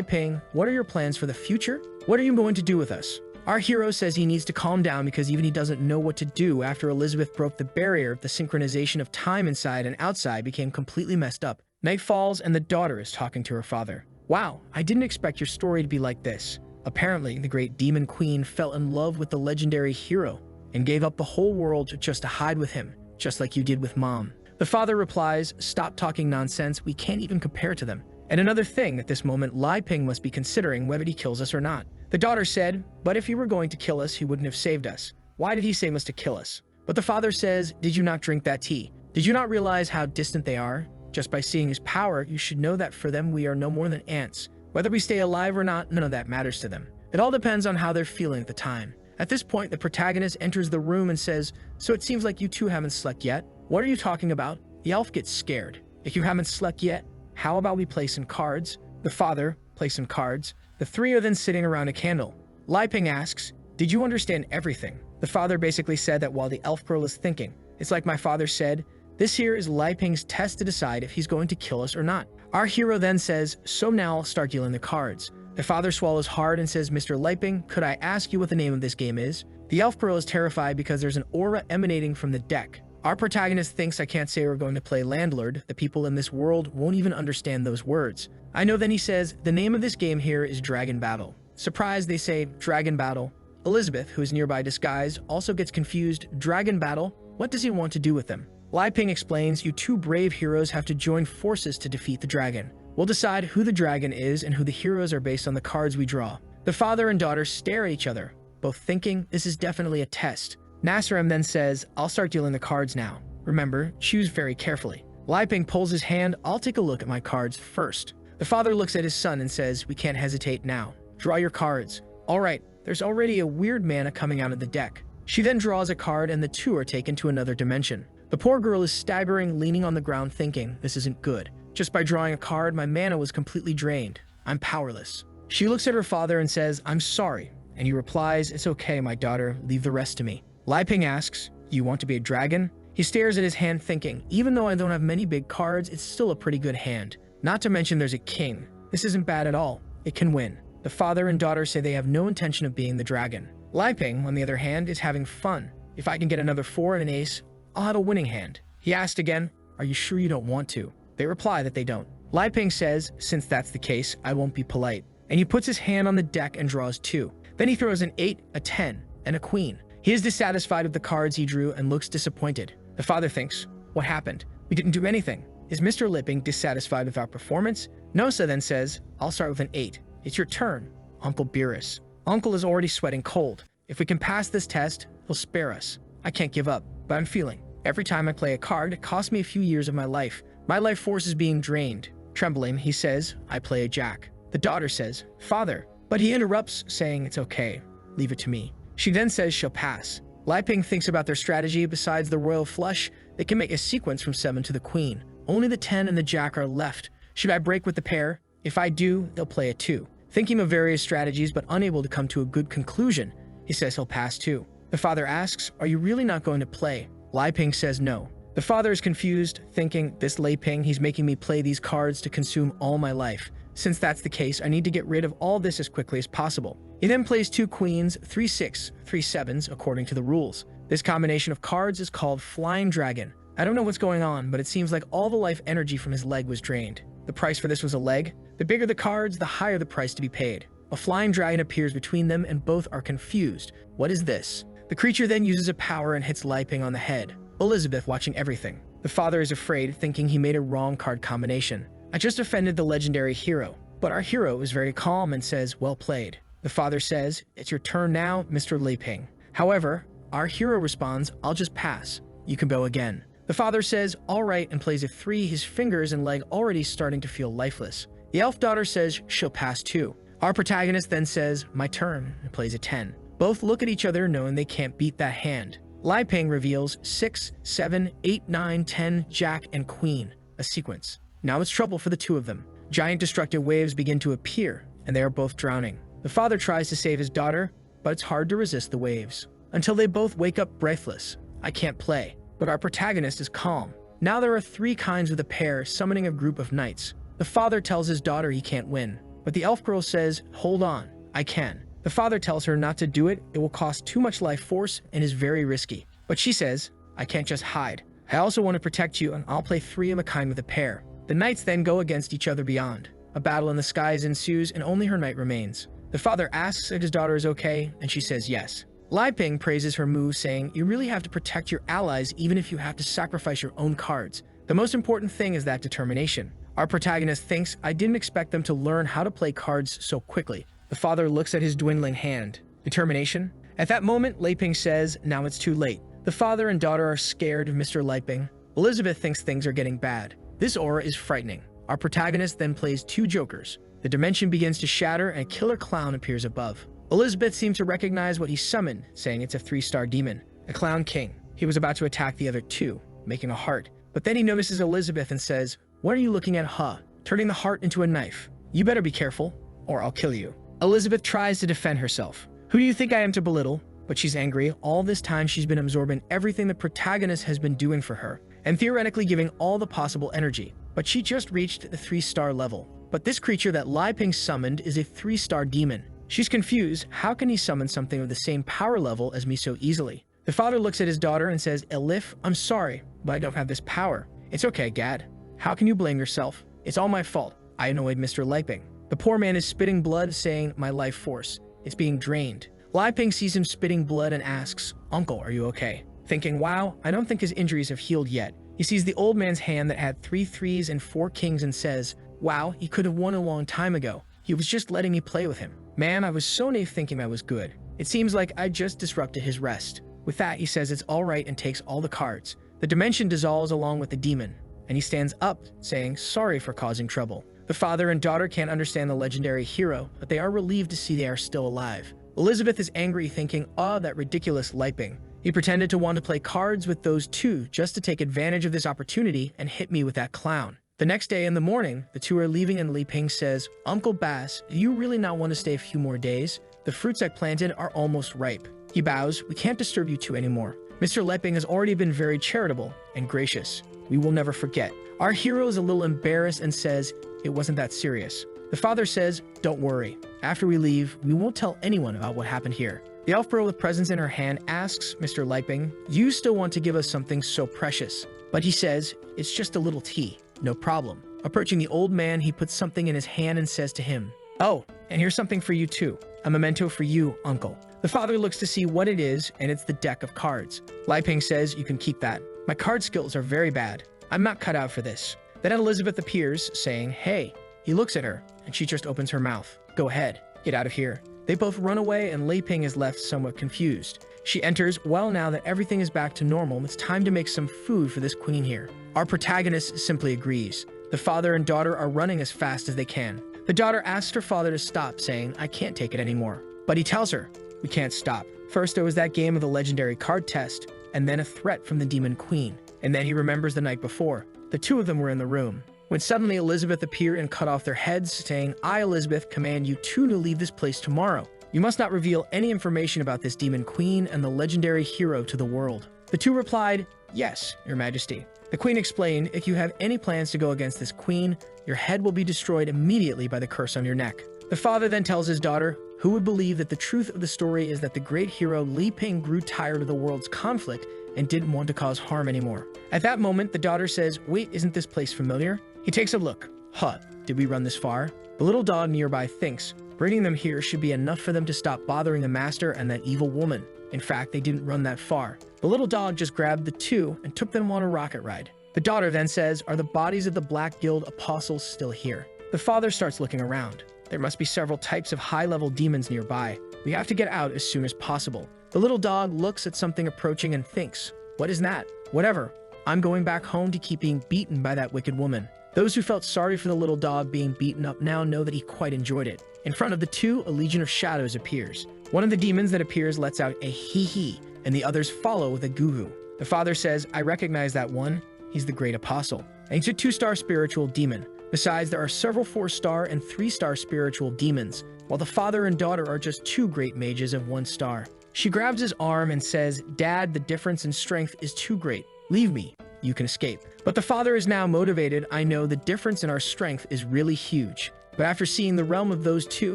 Ping, what are your plans for the future? What are you going to do with us? Our hero says he needs to calm down because even he doesn't know what to do after Elizabeth broke the barrier. The synchronization of time inside and outside became completely messed up. Night falls and the daughter is talking to her father. Wow, I didn't expect your story to be like this. Apparently, the great demon queen fell in love with the legendary hero and gave up the whole world just to hide with him, just like you did with Mom. The father replies, stop talking nonsense, we can't even compare to them. And another thing, at this moment, Lai Ping must be considering whether he kills us or not. The daughter said, but if he were going to kill us, he wouldn't have saved us. Why did he say must to kill us? But the father says, did you not drink that tea? Did you not realize how distant they are? Just by seeing his power, you should know that for them we are no more than ants. Whether we stay alive or not, none of that matters to them. It all depends on how they're feeling at the time. At this point, the protagonist enters the room and says, so it seems like you two haven't slept yet. What are you talking about? The elf gets scared. If you haven't slept yet, how about we play some cards? The father plays some cards. The three are then sitting around a candle. Lai Ping asks, did you understand everything? The father basically said that while the elf girl is thinking, it's like my father said, this here is Lai Ping's test to decide if he's going to kill us or not. Our hero then says, so now I'll start dealing the cards. The father swallows hard and says, Mr. Lai Ping, could I ask you what the name of this game is? The elf girl is terrified because there's an aura emanating from the deck. Our protagonist thinks I can't say we're going to play Landlord. The people in this world won't even understand those words. I know then he says, the name of this game here is Dragon Battle. Surprised, they say, Dragon Battle. Elizabeth, who is nearby disguised, also gets confused. Dragon Battle? What does he want to do with them? Lai Ping explains, you two brave heroes have to join forces to defeat the dragon. We'll decide who the dragon is and who the heroes are based on the cards we draw. The father and daughter stare at each other, both thinking this is definitely a test. Nasserim then says, I'll start dealing the cards now. Remember, choose very carefully. Lai Ping pulls his hand, I'll take a look at my cards first. The father looks at his son and says, we can't hesitate now. Draw your cards. All right, there's already a weird mana coming out of the deck. She then draws a card and the two are taken to another dimension. The poor girl is staggering, leaning on the ground thinking, this isn't good. Just by drawing a card, my mana was completely drained. I'm powerless. She looks at her father and says, I'm sorry. And he replies, it's okay, my daughter, leave the rest to me. Lai Ping asks, you want to be a dragon? He stares at his hand thinking, even though I don't have many big cards, it's still a pretty good hand. Not to mention there's a king. This isn't bad at all. It can win. The father and daughter say they have no intention of being the dragon. Lai Ping, on the other hand, is having fun. If I can get another 4 and an ace, I'll have a winning hand. He asked again, are you sure you don't want to? They reply that they don't. Lai Ping says, since that's the case, I won't be polite. And he puts his hand on the deck and draws 2. Then he throws an 8, a 10, and a queen. He is dissatisfied with the cards he drew and looks disappointed. The father thinks, what happened? We didn't do anything. Is Mr. Lipping dissatisfied with our performance? Nosa then says, I'll start with an 8. It's your turn, Uncle Beerus. Uncle is already sweating cold. If we can pass this test, he'll spare us. I can't give up, but I'm feeling. Every time I play a card, it costs me a few years of my life. My life force is being drained. Trembling, he says, I play a jack. The daughter says, Father, but he interrupts, saying it's okay. Leave it to me. She then says she'll pass. Lai Ping thinks about their strategy. Besides the royal flush, they can make a sequence from 7 to the queen. Only the 10 and the jack are left. Should I break with the pair? If I do, they'll play a 2. Thinking of various strategies but unable to come to a good conclusion, he says he'll pass too. The father asks, are you really not going to play? Lai Ping says no. The father is confused, thinking, this Lai Ping, he's making me play these cards to consume all my life. Since that's the case, I need to get rid of all this as quickly as possible. He then plays 2 queens, 3 6, 3 7s, according to the rules. This combination of cards is called Flying Dragon. I don't know what's going on, but it seems like all the life energy from his leg was drained. The price for this was a leg. The bigger the cards, the higher the price to be paid. A flying dragon appears between them and both are confused. What is this? The creature then uses a power and hits Lai Ping on the head. Elizabeth watching everything. The father is afraid, thinking he made a wrong card combination. I just offended the legendary hero. But our hero is very calm and says, well played. The father says, it's your turn now, Mr. Lai Ping. However, our hero responds, I'll just pass. You can go again. The father says, all right, and plays a 3, his fingers and leg already starting to feel lifeless. The elf daughter says she'll pass too. Our protagonist then says, my turn, and plays a 10. Both look at each other knowing they can't beat that hand. Lai Ping reveals 6, 7, 8, 9, 10, jack, and queen, a sequence. Now it's trouble for the 2 of them. Giant destructive waves begin to appear, and they are both drowning. The father tries to save his daughter, but it's hard to resist the waves. Until they both wake up breathless. I can't play. But our protagonist is calm. Now there are 3 kinds with a pair summoning a group of knights. The father tells his daughter he can't win, but the elf girl says, hold on, I can. The father tells her not to do it, it will cost too much life force and is very risky. But she says, I can't just hide. I also want to protect you and I'll play 3 of a kind with a pair. The knights then go against each other beyond. A battle in the skies ensues and only her knight remains. The father asks if his daughter is okay and she says yes. Lai Ping praises her move, saying, you really have to protect your allies even if you have to sacrifice your own cards. The most important thing is that determination. Our protagonist thinks, I didn't expect them to learn how to play cards so quickly. The father looks at his dwindling hand. Determination? At that moment, Lai Ping says, now it's too late. The father and daughter are scared of Mr. Lai Ping. Elizabeth thinks things are getting bad. This aura is frightening. Our protagonist then plays 2 jokers. The dimension begins to shatter and a killer clown appears above. Elizabeth seems to recognize what he summoned, saying it's a 3-star demon, a clown king. He was about to attack the other 2, making a heart. But then he notices Elizabeth and says, what are you looking at, huh? Turning the heart into a knife. You better be careful, or I'll kill you. Elizabeth tries to defend herself. Who do you think I am to belittle? But she's angry. All this time she's been absorbing everything the protagonist has been doing for her, and theoretically giving all the possible energy. But she just reached the 3-star level. But this creature that Lai Ping summoned is a 3-star demon. She's confused. How can he summon something of the same power level as me so easily? The father looks at his daughter and says, Elif, I'm sorry, but I don't have this power. It's okay, Gad. How can you blame yourself? It's all my fault. I annoyed Mr. Lai Ping. The poor man is spitting blood, saying, my life force. It's being drained. Lai Ping sees him spitting blood and asks, Uncle, are you okay? Thinking, wow, I don't think his injuries have healed yet. He sees the old man's hand that had 3 3s and 4 kings and says, wow, he could have won a long time ago. He was just letting me play with him. Man, I was so naive thinking I was good. It seems like I just disrupted his rest. With that, he says it's all right and takes all the cards. The dimension dissolves along with the demon, and he stands up, saying, sorry for causing trouble. The father and daughter can't understand the legendary hero, but they are relieved to see they are still alive. Elizabeth is angry, thinking, that ridiculous Lai Ping. He pretended to want to play cards with those 2 just to take advantage of this opportunity and hit me with that clown. The next day in the morning, the 2 are leaving and Lai Ping says, Uncle Bass, do you really not want to stay a few more days? The fruits I planted are almost ripe. He bows, we can't disturb you 2 anymore. Mr. Lai Ping has already been very charitable and gracious. We will never forget. Our hero is a little embarrassed and says, it wasn't that serious. The father says, don't worry. After we leave, we won't tell anyone about what happened here. The elf girl with presents in her hand asks Mr. Lai Ping, you still want to give us something so precious? But he says, it's just a little tea. No problem. Approaching the old man, he puts something in his hand and says to him, "Oh, and here's something for you too. A memento for you, uncle." The father looks to see what it is, and it's the deck of cards. Li Ping says, "You can keep that. My card skills are very bad. I'm not cut out for this." Then Elizabeth appears, saying, "Hey." He looks at her, and she just opens her mouth. "Go ahead. Get out of here." They both run away, and Li Ping is left somewhat confused. She enters, "Well, now that everything is back to normal, it's time to make some food for this queen here." Our protagonist simply agrees. The father and daughter are running as fast as they can. The daughter asks her father to stop, saying, "I can't take it anymore." But he tells her, "We can't stop. First, there was that game of the legendary card test, and then a threat from the demon queen." And then he remembers the night before. The two of them were in the room, when suddenly Elizabeth appeared and cut off their heads, saying, "I, Elizabeth, command you two to leave this place tomorrow. You must not reveal any information about this demon queen and the legendary hero to the world." The two replied, "Yes, Your Majesty." The queen explained, "If you have any plans to go against this queen, your head will be destroyed immediately by the curse on your neck." The father then tells his daughter, "Who would believe that the truth of the story is that the great hero Li Ping grew tired of the world's conflict and didn't want to cause harm anymore." At that moment, the daughter says, "Wait, isn't this place familiar?" He takes a look. "Huh, did we run this far?" The little dog nearby thinks, bringing them here should be enough for them to stop bothering the master and that evil woman. In fact, they didn't run that far. The little dog just grabbed the two and took them on a rocket ride. The daughter then says, "Are the bodies of the Black Guild apostles still here?" The father starts looking around. There must be several types of high-level demons nearby. We have to get out as soon as possible. The little dog looks at something approaching and thinks, "What is that? Whatever. I'm going back home to keep being beaten by that wicked woman." Those who felt sorry for the little dog being beaten up now know that he quite enjoyed it. In front of the two, a legion of shadows appears. One of the demons that appears lets out a hee-hee, and the others follow with a goo-goo. The father says, "I recognize that one. He's the great apostle." And he's a 2-star spiritual demon. Besides, there are several 4-star and 3-star spiritual demons, while the father and daughter are just 2 great mages of 1 star. She grabs his arm and says, "Dad, the difference in strength is too great. Leave me. You can escape." But the father is now motivated. "I know the difference in our strength is really huge. But after seeing the realm of those two,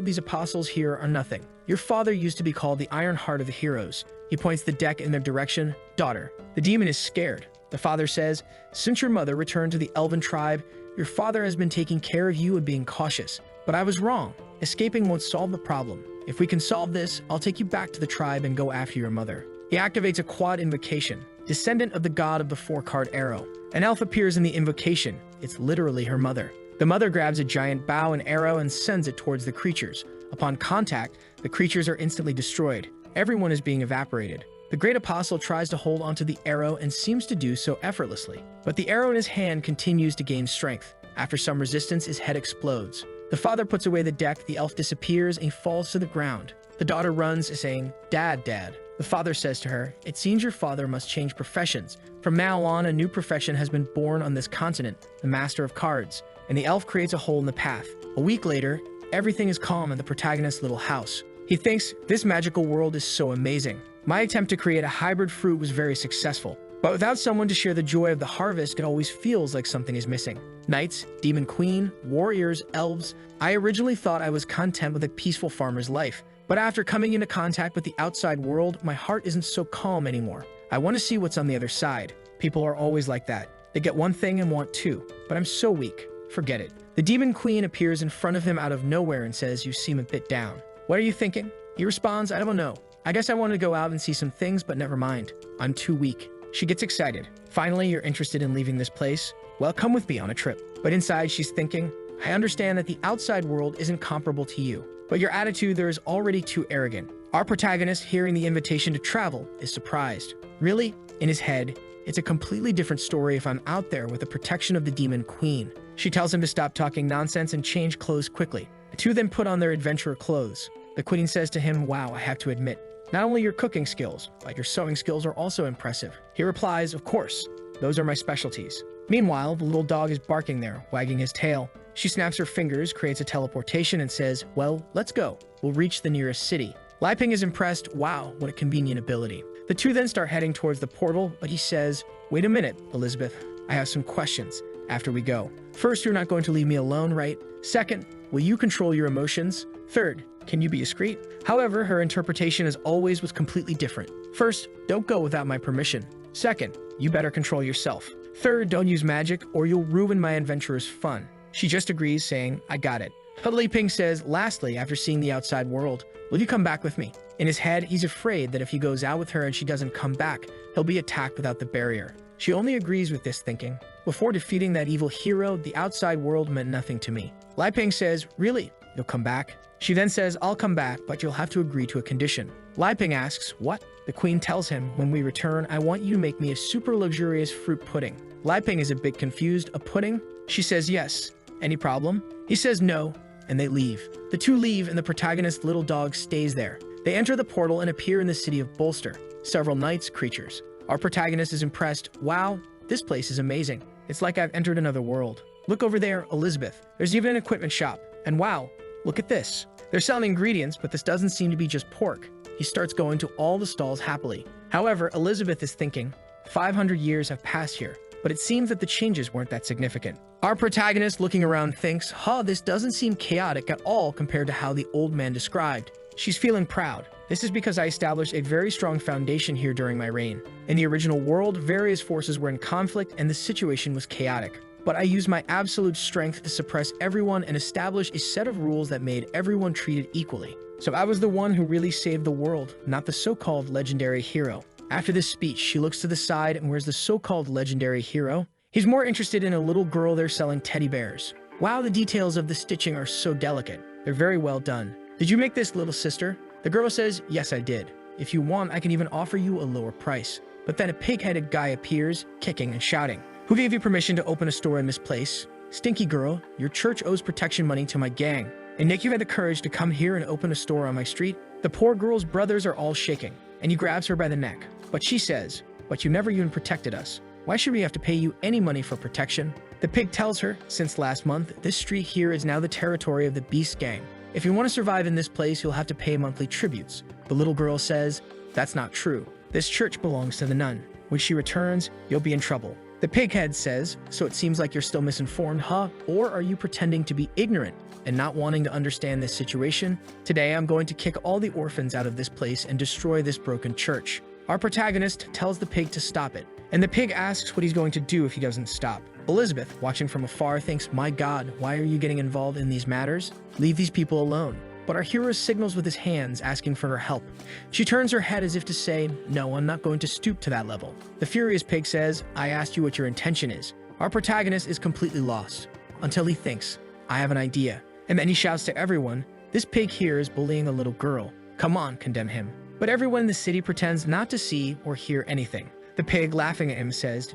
these apostles here are nothing. Your father used to be called the Iron Heart of the Heroes." He points the deck in their direction. "Daughter." The demon is scared. The father says, "Since your mother returned to the Elven tribe, your father has been taking care of you and being cautious. But I was wrong. Escaping won't solve the problem. If we can solve this, I'll take you back to the tribe and go after your mother." He activates a quad invocation, descendant of the god of the 4-card arrow. An elf appears in the invocation. It's literally her mother. The mother grabs a giant bow and arrow and sends it towards the creatures. Upon contact, the creatures are instantly destroyed. Everyone is being evaporated. The great apostle tries to hold onto the arrow and seems to do so effortlessly. But the arrow in his hand continues to gain strength. After some resistance, his head explodes. The father puts away the deck, the elf disappears, and he falls to the ground. The daughter runs, saying, "Dad, Dad." The father says to her, "It seems your father must change professions. From now on, a new profession has been born on this continent, the Master of Cards." And the elf creates a hole in the path. A week later, everything is calm in the protagonist's little house. He thinks, "This magical world is so amazing. My attempt to create a hybrid fruit was very successful. But without someone to share the joy of the harvest, it always feels like something is missing. Knights, demon queen, warriors, elves. I originally thought I was content with a peaceful farmer's life. But after coming into contact with the outside world, my heart isn't so calm anymore. I want to see what's on the other side. People are always like that. They get one thing and want two. But I'm so weak. Forget it." The demon queen appears in front of him out of nowhere and says, "You seem a bit down. What are you thinking?" He responds, "I don't know. I guess I wanted to go out and see some things, but never mind. I'm too weak." She gets excited. "Finally, you're interested in leaving this place? Well, come with me on a trip." But inside, she's thinking, "I understand that the outside world isn't comparable to you, but your attitude there is already too arrogant." Our protagonist, hearing the invitation to travel, is surprised. Really? In his head, it's a completely different story if I'm out there with the protection of the demon queen. She tells him to stop talking nonsense and change clothes quickly. The two then put on their adventurer clothes. The queen says to him, "Wow, I have to admit, not only your cooking skills, but your sewing skills are also impressive." He replies, "Of course, those are my specialties." Meanwhile, the little dog is barking there, wagging his tail. She snaps her fingers, creates a teleportation, and says, "Well, let's go. We'll reach the nearest city." Li Ping is impressed. Wow, what a convenient ability. The two then start heading towards the portal, but he says, "Wait a minute, Elizabeth. I have some questions after we go. First, you're not going to leave me alone, right? Second, will you control your emotions? Third, can you be discreet?" However, her interpretation as always was completely different. First, don't go without my permission. Second, you better control yourself. Third, don't use magic or you'll ruin my adventurer's fun. She just agrees, saying, I got it. But Li Ping says, lastly, after seeing the outside world, will you come back with me? In his head, he's afraid that if he goes out with her and she doesn't come back, he'll be attacked without the barrier. She only agrees with this thinking. Before defeating that evil hero, the outside world meant nothing to me. Li Ping says, really? You'll come back? She then says, I'll come back, but you'll have to agree to a condition. Li Ping asks, what? The queen tells him, when we return, I want you to make me a super luxurious fruit pudding. Li Ping is a bit confused. A pudding? She says yes. Any problem? He says no, and they leave. The two leave, and the protagonist's little dog stays there. They enter the portal and appear in the city of Bolster. Several knights, creatures. Our protagonist is impressed. Wow, this place is amazing. It's like I've entered another world. Look over there, Elizabeth. There's even an equipment shop. And wow, look at this. They're selling ingredients, but this doesn't seem to be just pork. He starts going to all the stalls happily. However, Elizabeth is thinking, 500 years have passed here, but it seems that the changes weren't that significant. Our protagonist, looking around, thinks, this doesn't seem chaotic at all compared to how the old man described. She's feeling proud. This is because I established a very strong foundation here during my reign. In the original world, various forces were in conflict and the situation was chaotic. But I used my absolute strength to suppress everyone and establish a set of rules that made everyone treated equally. So I was the one who really saved the world, not the so-called legendary hero. After this speech, she looks to the side, and where's the so-called legendary hero? He's more interested in a little girl there selling teddy bears. Wow, the details of the stitching are so delicate. They're very well done. Did you make this, little sister? The girl says, yes, I did. If you want, I can even offer you a lower price. But then a pig-headed guy appears, kicking and shouting. Who gave you permission to open a store in this place? Stinky girl, your church owes protection money to my gang. And Nick, you had the courage to come here and open a store on my street? The poor girl's brothers are all shaking, and he grabs her by the neck. But she says, but you never even protected us. Why should we have to pay you any money for protection? The pig tells her, since last month, this street here is now the territory of the Beast Gang. If you want to survive in this place, you'll have to pay monthly tributes. The little girl says, that's not true. This church belongs to the nun. When she returns, you'll be in trouble. The pighead says, so it seems like you're still misinformed, huh? Or are you pretending to be ignorant and not wanting to understand this situation? Today, I'm going to kick all the orphans out of this place and destroy this broken church. Our protagonist tells the pig to stop it, and the pig asks what he's going to do if he doesn't stop. Elizabeth, watching from afar, thinks, my God, why are you getting involved in these matters? Leave these people alone. But our hero signals with his hands, asking for her help. She turns her head as if to say, no, I'm not going to stoop to that level. The furious pig says, I asked you what your intention is. Our protagonist is completely lost, until he thinks, I have an idea. And then he shouts to everyone, this pig here is bullying a little girl. Come on, condemn him. But everyone in the city pretends not to see or hear anything. The pig, laughing at him, says,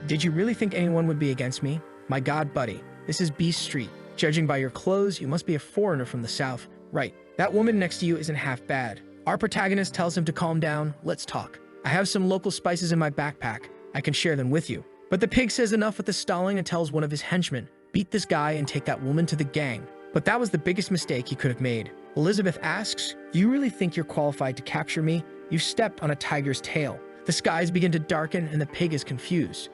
did you really think anyone would be against me? My God, buddy, this is Beast Street. Judging by your clothes, you must be a foreigner from the south. Right, that woman next to you isn't half bad. Our protagonist tells him to calm down. Let's talk. I have some local spices in my backpack. I can share them with you. But the pig says enough with the stalling and tells one of his henchmen, beat this guy and take that woman to the gang. But that was the biggest mistake he could have made. Elizabeth asks, do you really think you're qualified to capture me? You've stepped on a tiger's tail. The skies begin to darken and the pig is confused.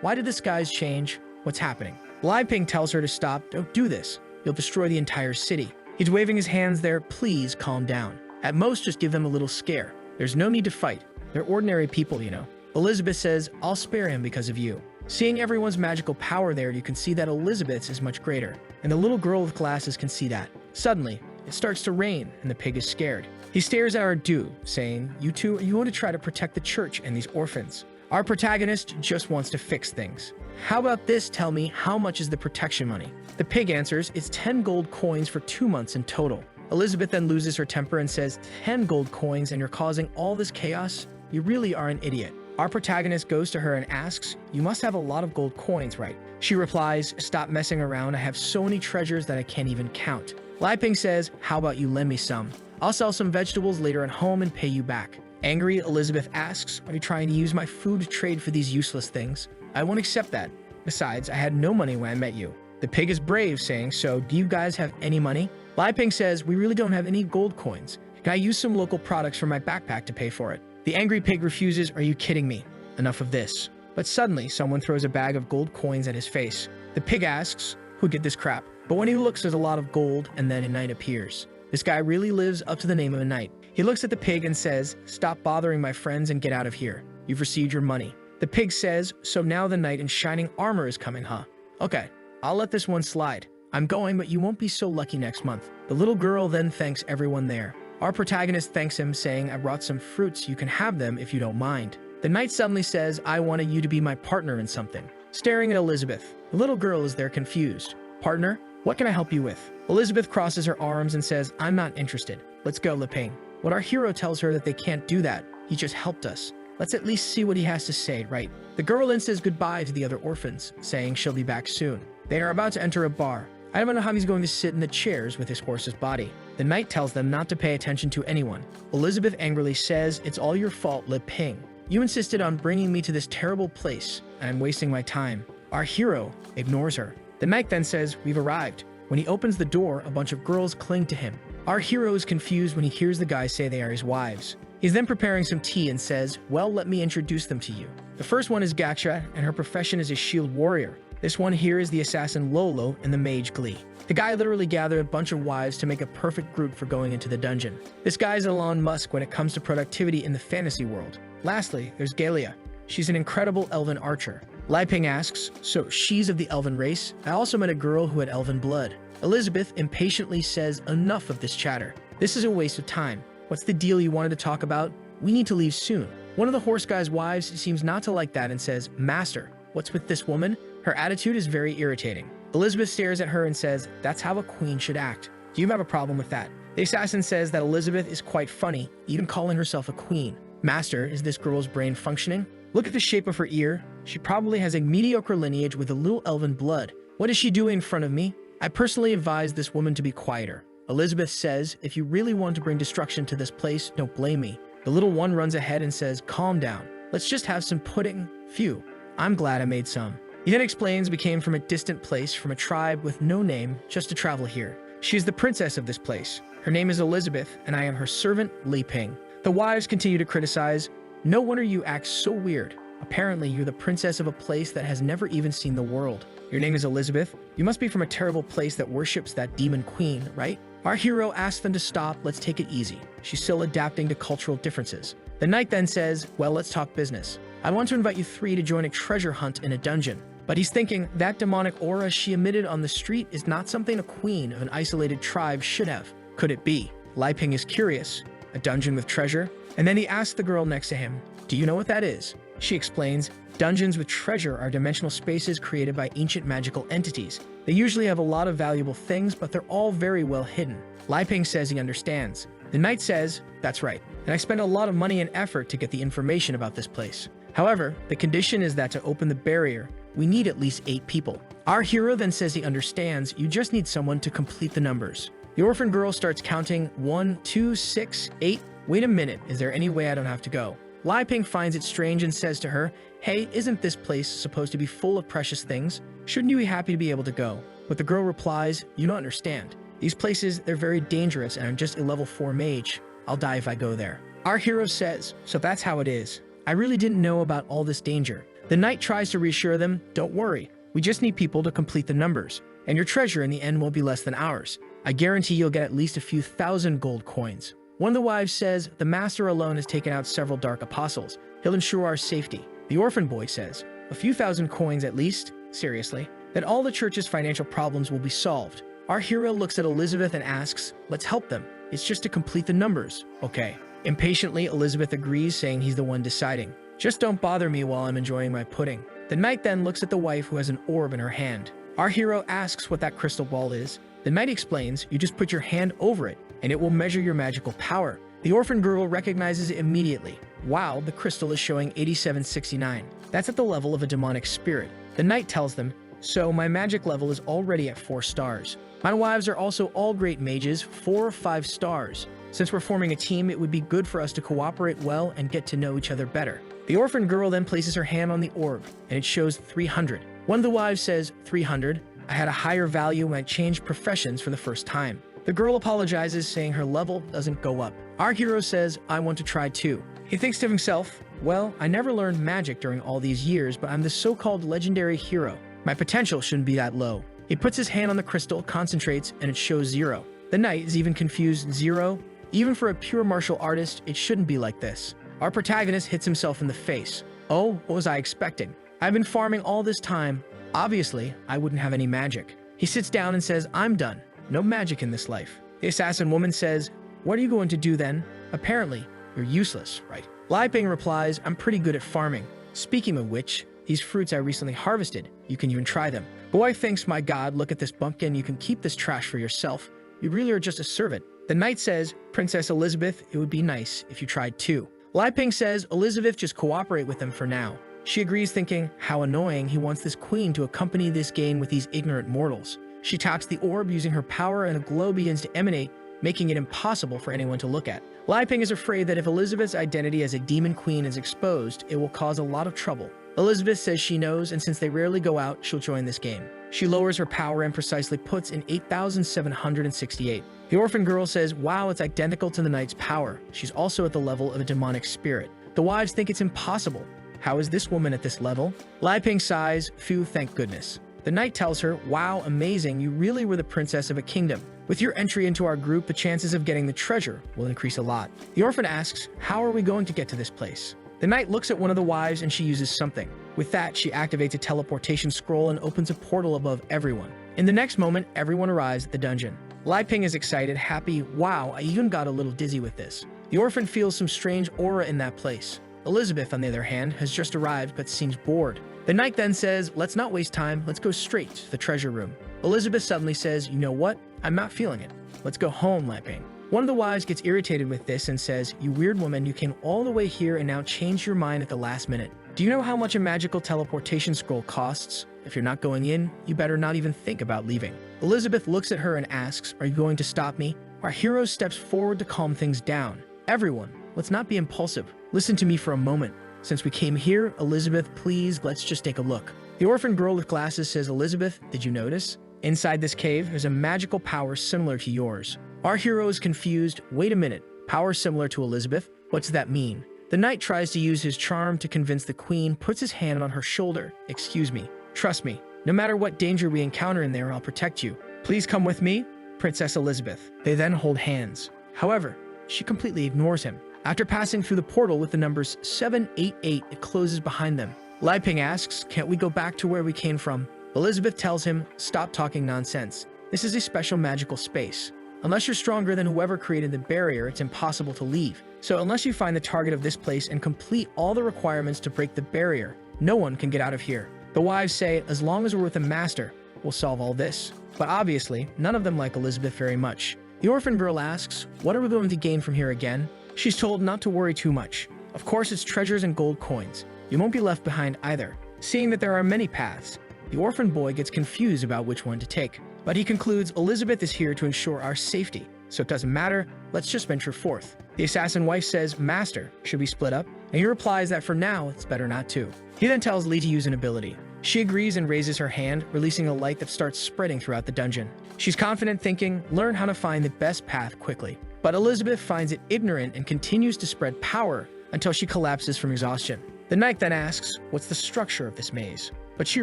Why did the skies change? What's happening? Li Ping tells her to stop. Don't do this. You'll destroy the entire city. He's waving his hands there. Please calm down. At most, just give them a little scare. There's no need to fight. They're ordinary people, you know. Elizabeth says, I'll spare him because of you. Seeing everyone's magical power there, you can see that Elizabeth's is much greater. And the little girl with glasses can see that. Suddenly, it starts to rain and the pig is scared. He stares at our dude, saying, you two, you want to try to protect the church and these orphans. Our protagonist just wants to fix things. How about this? Tell me, how much is the protection money? The pig answers, it's 10 gold coins for 2 months in total. Elizabeth then loses her temper and says, 10 gold coins and you're causing all this chaos? You really are an idiot. Our protagonist goes to her and asks, you must have a lot of gold coins, right? She replies, stop messing around. I have so many treasures that I can't even count. Li Ping says, how about you lend me some? I'll sell some vegetables later at home and pay you back. Angry, Elizabeth asks, are you trying to use my food to trade for these useless things? I won't accept that. Besides, I had no money when I met you. The pig is brave, saying, so do you guys have any money? Li Ping says, we really don't have any gold coins. Can I use some local products from my backpack to pay for it? The angry pig refuses, are you kidding me? Enough of this. But suddenly, someone throws a bag of gold coins at his face. The pig asks, who did this crap? But when he looks, there's a lot of gold, and then a knight appears. This guy really lives up to the name of a knight. He looks at the pig and says, stop bothering my friends and get out of here. You've received your money. The pig says, so now the knight in shining armor is coming, huh? Okay, I'll let this one slide. I'm going, but you won't be so lucky next month. The little girl then thanks everyone there. Our protagonist thanks him, saying, I brought some fruits, you can have them if you don't mind. The knight suddenly says, I wanted you to be my partner in something. Staring at Elizabeth, the little girl is there confused. Partner? What can I help you with? Elizabeth crosses her arms and says, I'm not interested. Let's go, Leping. But our hero tells her that they can't do that. He just helped us. Let's at least see what he has to say, right? The girl then says goodbye to the other orphans, saying she'll be back soon. They are about to enter a bar. I don't know how he's going to sit in the chairs with his horse's body. The knight tells them not to pay attention to anyone. Elizabeth angrily says, it's all your fault, Leping. You insisted on bringing me to this terrible place, and I'm wasting my time. Our hero ignores her. The knight then says, we've arrived. When he opens the door, a bunch of girls cling to him. Our hero is confused when he hears the guys say they are his wives. He's then preparing some tea and says, well, let me introduce them to you. The first one is Gaksha, and her profession is a shield warrior. This one here is the assassin Lolo and the mage Glee. The guy literally gathered a bunch of wives to make a perfect group for going into the dungeon. This guy's Elon Musk when it comes to productivity in the fantasy world. Lastly, there's Galia. She's an incredible elven archer. Liping asks, so she's of the elven race? I also met a girl who had elven blood. Elizabeth impatiently says, enough of this chatter. This is a waste of time. What's the deal you wanted to talk about? We need to leave soon. One of the horse guy's wives seems not to like that and says, Master, what's with this woman? Her attitude is very irritating. Elizabeth stares at her and says, that's how a queen should act. Do you have a problem with that? The assassin says that Elizabeth is quite funny, even calling herself a queen. Master, is this girl's brain functioning? Look at the shape of her ear. She probably has a mediocre lineage with a little elven blood. What is she doing in front of me? I personally advise this woman to be quieter. Elizabeth says, if you really want to bring destruction to this place, don't blame me. The little one runs ahead and says, calm down. Let's just have some pudding. Phew, I'm glad I made some. He then explains we came from a distant place, from a tribe with no name, just to travel here. She is the princess of this place. Her name is Elizabeth, and I am her servant, Leping. The wives continue to criticize. No wonder you act so weird. Apparently, you're the princess of a place that has never even seen the world. Your name is Elizabeth? You must be from a terrible place that worships that demon queen, right? Our hero asks them to stop, let's take it easy. She's still adapting to cultural differences. The knight then says, well, let's talk business. I want to invite you three to join a treasure hunt in a dungeon. But he's thinking, that demonic aura she emitted on the street is not something a queen of an isolated tribe should have. Could it be? Liping is curious. A dungeon with treasure? And then he asks the girl next to him, do you know what that is? She explains, dungeons with treasure are dimensional spaces created by ancient magical entities. They usually have a lot of valuable things, but they're all very well hidden. Liping says he understands. The knight says, that's right, and I spent a lot of money and effort to get the information about this place. However, the condition is that to open the barrier, we need at least 8 people. Our hero then says he understands, you just need someone to complete the numbers. The orphan girl starts counting 1, 2, 6, 8. Wait a minute, is there any way I don't have to go? Liping finds it strange and says to her, hey, isn't this place supposed to be full of precious things? Shouldn't you be happy to be able to go? But the girl replies, you don't understand. These places, they're very dangerous and I'm just a level 4 mage. I'll die if I go there. Our hero says, so that's how it is. I really didn't know about all this danger. The knight tries to reassure them, don't worry. We just need people to complete the numbers. And your treasure in the end won't be less than ours. I guarantee you'll get at least a few thousand gold coins. One of the wives says, the master alone has taken out several dark apostles. He'll ensure our safety. The orphan boy says, a few thousand coins at least? Seriously? That all the church's financial problems will be solved. Our hero looks at Elizabeth and asks, let's help them. It's just to complete the numbers. Okay. Impatiently, Elizabeth agrees, saying he's the one deciding. Just don't bother me while I'm enjoying my pudding. The knight then looks at the wife who has an orb in her hand. Our hero asks what that crystal ball is. The knight explains, you just put your hand over it, and it will measure your magical power. The orphan girl recognizes it immediately. Wow, the crystal is showing 8769. That's at the level of a demonic spirit. The knight tells them, so my magic level is already at 4 stars. My wives are also all great mages, 4 or 5 stars. Since we're forming a team, it would be good for us to cooperate well and get to know each other better. The orphan girl then places her hand on the orb, and it shows 300. One of the wives says, 300? I had a higher value when I changed professions for the first time. The girl apologizes, saying her level doesn't go up. Our hero says, I want to try too. He thinks to himself, well, I never learned magic during all these years, but I'm the so-called legendary hero. My potential shouldn't be that low. He puts his hand on the crystal, concentrates, and it shows 0. The knight is even confused. 0? Even for a pure martial artist, it shouldn't be like this. Our protagonist hits himself in the face. Oh, what was I expecting? I've been farming all this time. Obviously, I wouldn't have any magic. He sits down and says, I'm done. No magic in this life. The assassin woman says, what are you going to do then? Apparently, you're useless, right? Lai Ping replies, I'm pretty good at farming. Speaking of which, these fruits I recently harvested. You can even try them. Boy thinks, my god, look at this bumpkin. You can keep this trash for yourself. You really are just a servant. The knight says, Princess Elizabeth, it would be nice if you tried too. Lai Ping says, Elizabeth, just cooperate with them for now. She agrees, thinking, how annoying, he wants this queen to accompany this game with these ignorant mortals. She taps the orb using her power and a glow begins to emanate, making it impossible for anyone to look at. Lai Ping is afraid that if Elizabeth's identity as a demon queen is exposed, it will cause a lot of trouble. Elizabeth says she knows, and since they rarely go out, she'll join this game. She lowers her power and precisely puts in 8,768. The orphan girl says, wow, it's identical to the knight's power. She's also at the level of a demonic spirit. The wives think it's impossible. How is this woman at this level? Lai Ping sighs, phew, thank goodness. The knight tells her, wow, amazing, you really were the princess of a kingdom. With your entry into our group, the chances of getting the treasure will increase a lot. The orphan asks, how are we going to get to this place? The knight looks at one of the wives and she uses something. With that, she activates a teleportation scroll and opens a portal above everyone. In the next moment, everyone arrives at the dungeon. Lai Ping is excited, happy, wow, I even got a little dizzy with this. The orphan feels some strange aura in that place. Elizabeth, on the other hand, has just arrived but seems bored. The knight then says, let's not waste time, let's go straight to the treasure room. Elizabeth suddenly says, you know what? I'm not feeling it. Let's go home, Lai Ping. One of the wives gets irritated with this and says, you weird woman, you came all the way here and now changed your mind at the last minute. Do you know how much a magical teleportation scroll costs? If you're not going in, you better not even think about leaving. Elizabeth looks at her and asks, are you going to stop me? Our hero steps forward to calm things down. Everyone, let's not be impulsive. Listen to me for a moment. Since we came here, Elizabeth, please, let's just take a look. The orphan girl with glasses says, Elizabeth, did you notice? Inside this cave, there's a magical power similar to yours. Our hero is confused. Wait a minute. Power similar to Elizabeth? What does that mean? The knight tries to use his charm to convince the queen, puts his hand on her shoulder. Excuse me. Trust me. No matter what danger we encounter in there, I'll protect you. Please come with me, Princess Elizabeth. They then hold hands. However, she completely ignores him. After passing through the portal with the numbers 788, it closes behind them. Lai Ping asks, can't we go back to where we came from? Elizabeth tells him, stop talking nonsense. This is a special magical space. Unless you're stronger than whoever created the barrier, it's impossible to leave. So unless you find the target of this place and complete all the requirements to break the barrier, no one can get out of here. The wives say, as long as we're with a master, we'll solve all this. But obviously, none of them like Elizabeth very much. The orphan girl asks, what are we going to gain from here again? She's told not to worry too much. Of course, it's treasures and gold coins. You won't be left behind either. Seeing that there are many paths, the orphan boy gets confused about which one to take. But he concludes, Elizabeth is here to ensure our safety, so it doesn't matter, let's just venture forth. The assassin wife says, Master, should we split up? And he replies that for now, it's better not to. He then tells Lee to use an ability. She agrees and raises her hand, releasing a light that starts spreading throughout the dungeon. She's confident, thinking, learn how to find the best path quickly. But Elizabeth finds it ignorant and continues to spread power until she collapses from exhaustion. The knight then asks, what's the structure of this maze? But she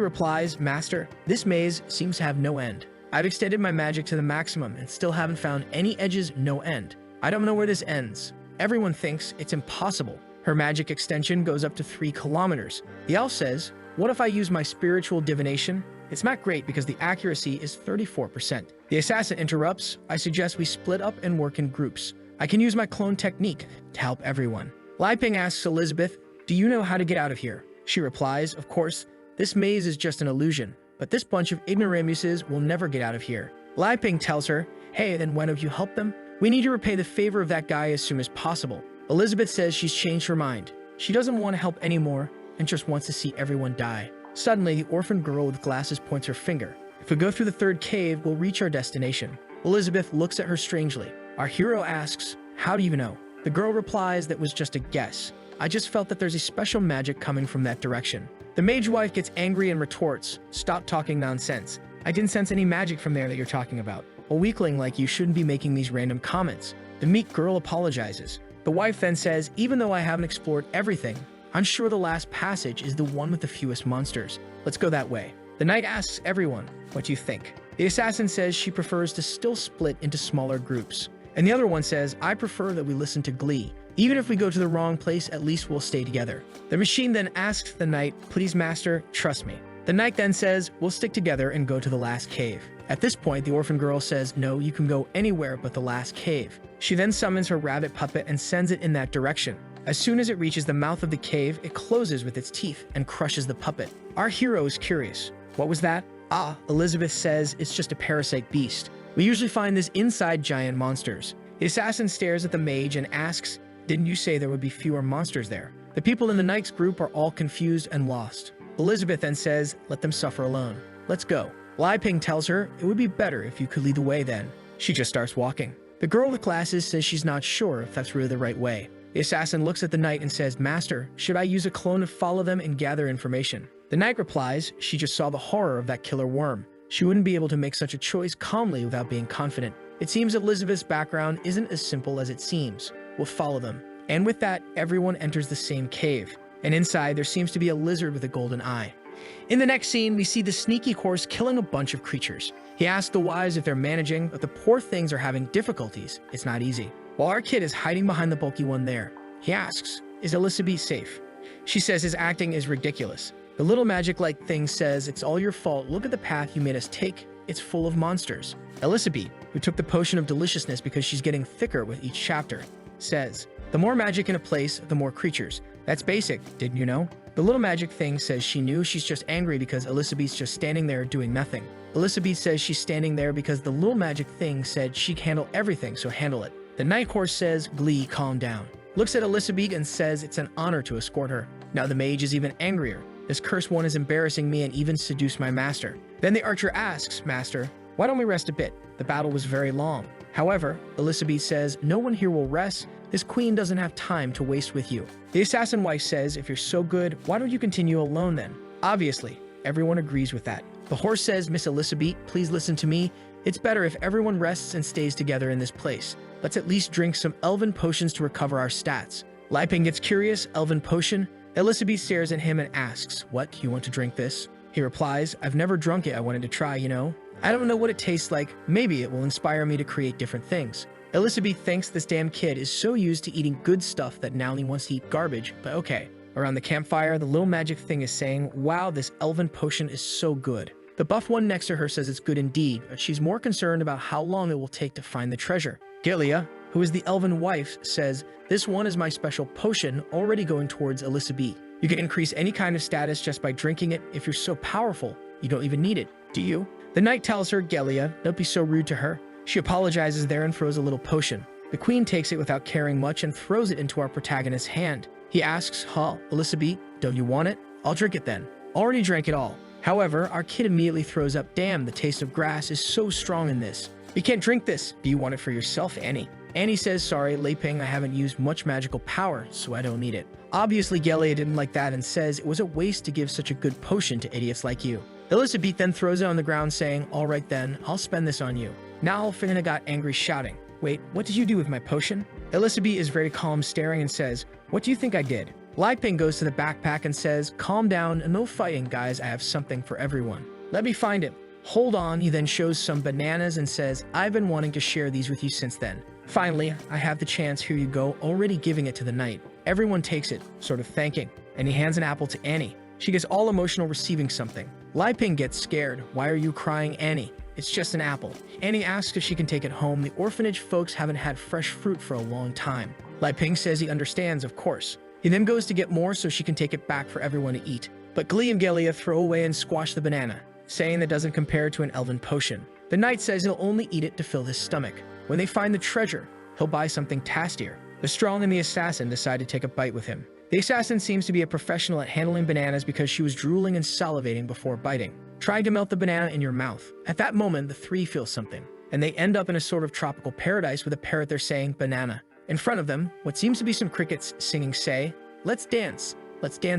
replies, Master, this maze seems to have no end. I've extended my magic to the maximum and still haven't found any edges, no end. I don't know where this ends. Everyone thinks it's impossible. Her magic extension goes up to 3 kilometers. The elf says, what if I use my spiritual divination? It's not great because the accuracy is 34%. The assassin interrupts, I suggest we split up and work in groups. I can use my clone technique to help everyone. Lai Ping asks Elizabeth, do you know how to get out of here? She replies, of course, this maze is just an illusion, but this bunch of ignoramuses will never get out of here. Lai Ping tells her, hey, then why don't you help them? We need to repay the favor of that guy as soon as possible. Elizabeth says she's changed her mind. She doesn't want to help anymore and just wants to see everyone die. Suddenly, the orphan girl with glasses points her finger. If we go through the 3rd cave, we'll reach our destination. Elizabeth looks at her strangely. Our hero asks, how do you know? The girl replies that was just a guess. I just felt that there's a special magic coming from that direction. The mage wife gets angry and retorts, stop talking nonsense. I didn't sense any magic from there that you're talking about. A weakling like you shouldn't be making these random comments. The meek girl apologizes. The wife then says, even though I haven't explored everything, I'm sure the last passage is the one with the fewest monsters. Let's go that way. The knight asks everyone, what do you think? The assassin says she prefers to still split into smaller groups. And the other one says, I prefer that we listen to Glee. Even if we go to the wrong place, at least we'll stay together. The machine then asks the knight, please master, trust me. The knight then says, we'll stick together and go to the last cave. At this point, the orphan girl says, no, you can go anywhere but the last cave. She then summons her rabbit puppet and sends it in that direction. As soon as it reaches the mouth of the cave, it closes with its teeth and crushes the puppet. Our hero is curious. What was that? Ah, Elizabeth says it's just a parasite beast. We usually find this inside giant monsters. The assassin stares at the mage and asks, didn't you say there would be fewer monsters there? The people in the knight's group are all confused and lost. Elizabeth then says, let them suffer alone. Let's go. Lai Ping tells her, it would be better if you could lead the way then. She just starts walking. The girl with glasses says she's not sure if that's really the right way. The assassin looks at the knight and says, Master, should I use a clone to follow them and gather information? The knight replies, she just saw the horror of that killer worm. She wouldn't be able to make such a choice calmly without being confident. It seems Elizabeth's background isn't as simple as it seems. We'll follow them. And with that, everyone enters the same cave. And inside, there seems to be a lizard with a golden eye. In the next scene, we see the sneaky horse killing a bunch of creatures. He asks the wives if they're managing, but the poor things are having difficulties. It's not easy. While our kid is hiding behind the bulky one there, he asks, is Elizabeth safe? She says his acting is ridiculous. The little magic-like thing says, it's all your fault. Look at the path you made us take. It's full of monsters. Elizabeth, who took the potion of deliciousness because she's getting thicker with each chapter, says, the more magic in a place, the more creatures. That's basic, didn't you know? The little magic thing says she knew. She's just angry because Elizabeth's just standing there doing nothing. Elizabeth says she's standing there because the little magic thing said she'd handle everything, so handle it. The night horse says, Glee, calm down. Looks at Elizabeth and says it's an honor to escort her. Now the mage is even angrier. This cursed one is embarrassing me and even seduced my master. Then the archer asks, Master, why don't we rest a bit? The battle was very long. However, Elizabeth says, no one here will rest. This queen doesn't have time to waste with you. The assassin wife says, if you're so good, why don't you continue alone then? Obviously, everyone agrees with that. The horse says, Miss Elizabeth, please listen to me. It's better if everyone rests and stays together in this place. Let's at least drink some elven potions to recover our stats. Lai Ping gets curious, elven potion. Elizabeth stares at him and asks, what, you want to drink this? He replies, I've never drunk it, I wanted to try, you know. I don't know what it tastes like, maybe it will inspire me to create different things. Elizabeth thinks this damn kid is so used to eating good stuff that now he wants to eat garbage, but okay. Around the campfire, the little magic thing is saying, wow, this elven potion is so good. The buff one next to her says it's good indeed, but she's more concerned about how long it will take to find the treasure. Gilia, who is the elven wife, says, this one is my special potion already going towards Elizabeth. You can increase any kind of status just by drinking it. If you're so powerful, you don't even need it, do you? The knight tells her, Gilia, don't be so rude to her. She apologizes there and throws a little potion. The queen takes it without caring much and throws it into our protagonist's hand. He asks, huh, Elizabeth, don't you want it? I'll drink it then. Already drank it all. However, our kid immediately throws up, damn, the taste of grass is so strong in this. You can't drink this. Do you want it for yourself, Annie? Annie says, sorry, Lai Ping, I haven't used much magical power, so I don't need it. Obviously, Gelia didn't like that and says it was a waste to give such a good potion to idiots like you. Elizabeth then throws it on the ground saying, all right then, I'll spend this on you. Now Finna got angry shouting, wait, what did you do with my potion? Elizabeth is very calm staring and says, what do you think I did? Lai Ping goes to the backpack and says, calm down and no fighting guys, I have something for everyone. Let me find it. Hold on, he then shows some bananas and says, I've been wanting to share these with you since then. Finally, I have the chance, here you go, already giving it to the knight. Everyone takes it, sort of thanking, and he hands an apple to Annie. She gets all emotional receiving something. Lai Ping gets scared. Why are you crying, Annie? It's just an apple. Annie asks if she can take it home. The orphanage folks haven't had fresh fruit for a long time. Lai Ping says he understands, of course. He then goes to get more so she can take it back for everyone to eat. But Glee and Gelia throw away and squash the banana, saying that doesn't compare to an elven potion. The knight says he'll only eat it to fill his stomach. When they find the treasure, he'll buy something tastier. The strong and the assassin decide to take a bite with him. The assassin seems to be a professional at handling bananas because she was drooling and salivating before biting, trying to melt the banana in your mouth. At that moment, the three feel something, and they end up in a sort of tropical paradise with a parrot there saying, banana. In front of them, what seems to be some crickets singing say, let's dance